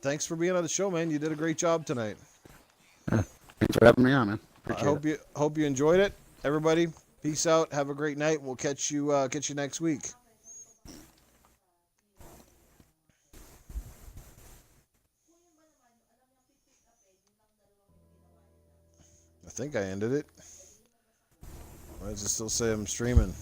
thanks for being on the show, man. You did a great job tonight. Thanks for having me on, man. I hope you enjoyed it. Everybody, peace out. Have a great night. We'll catch you next week. I think I ended it. Why does it still say I'm streaming?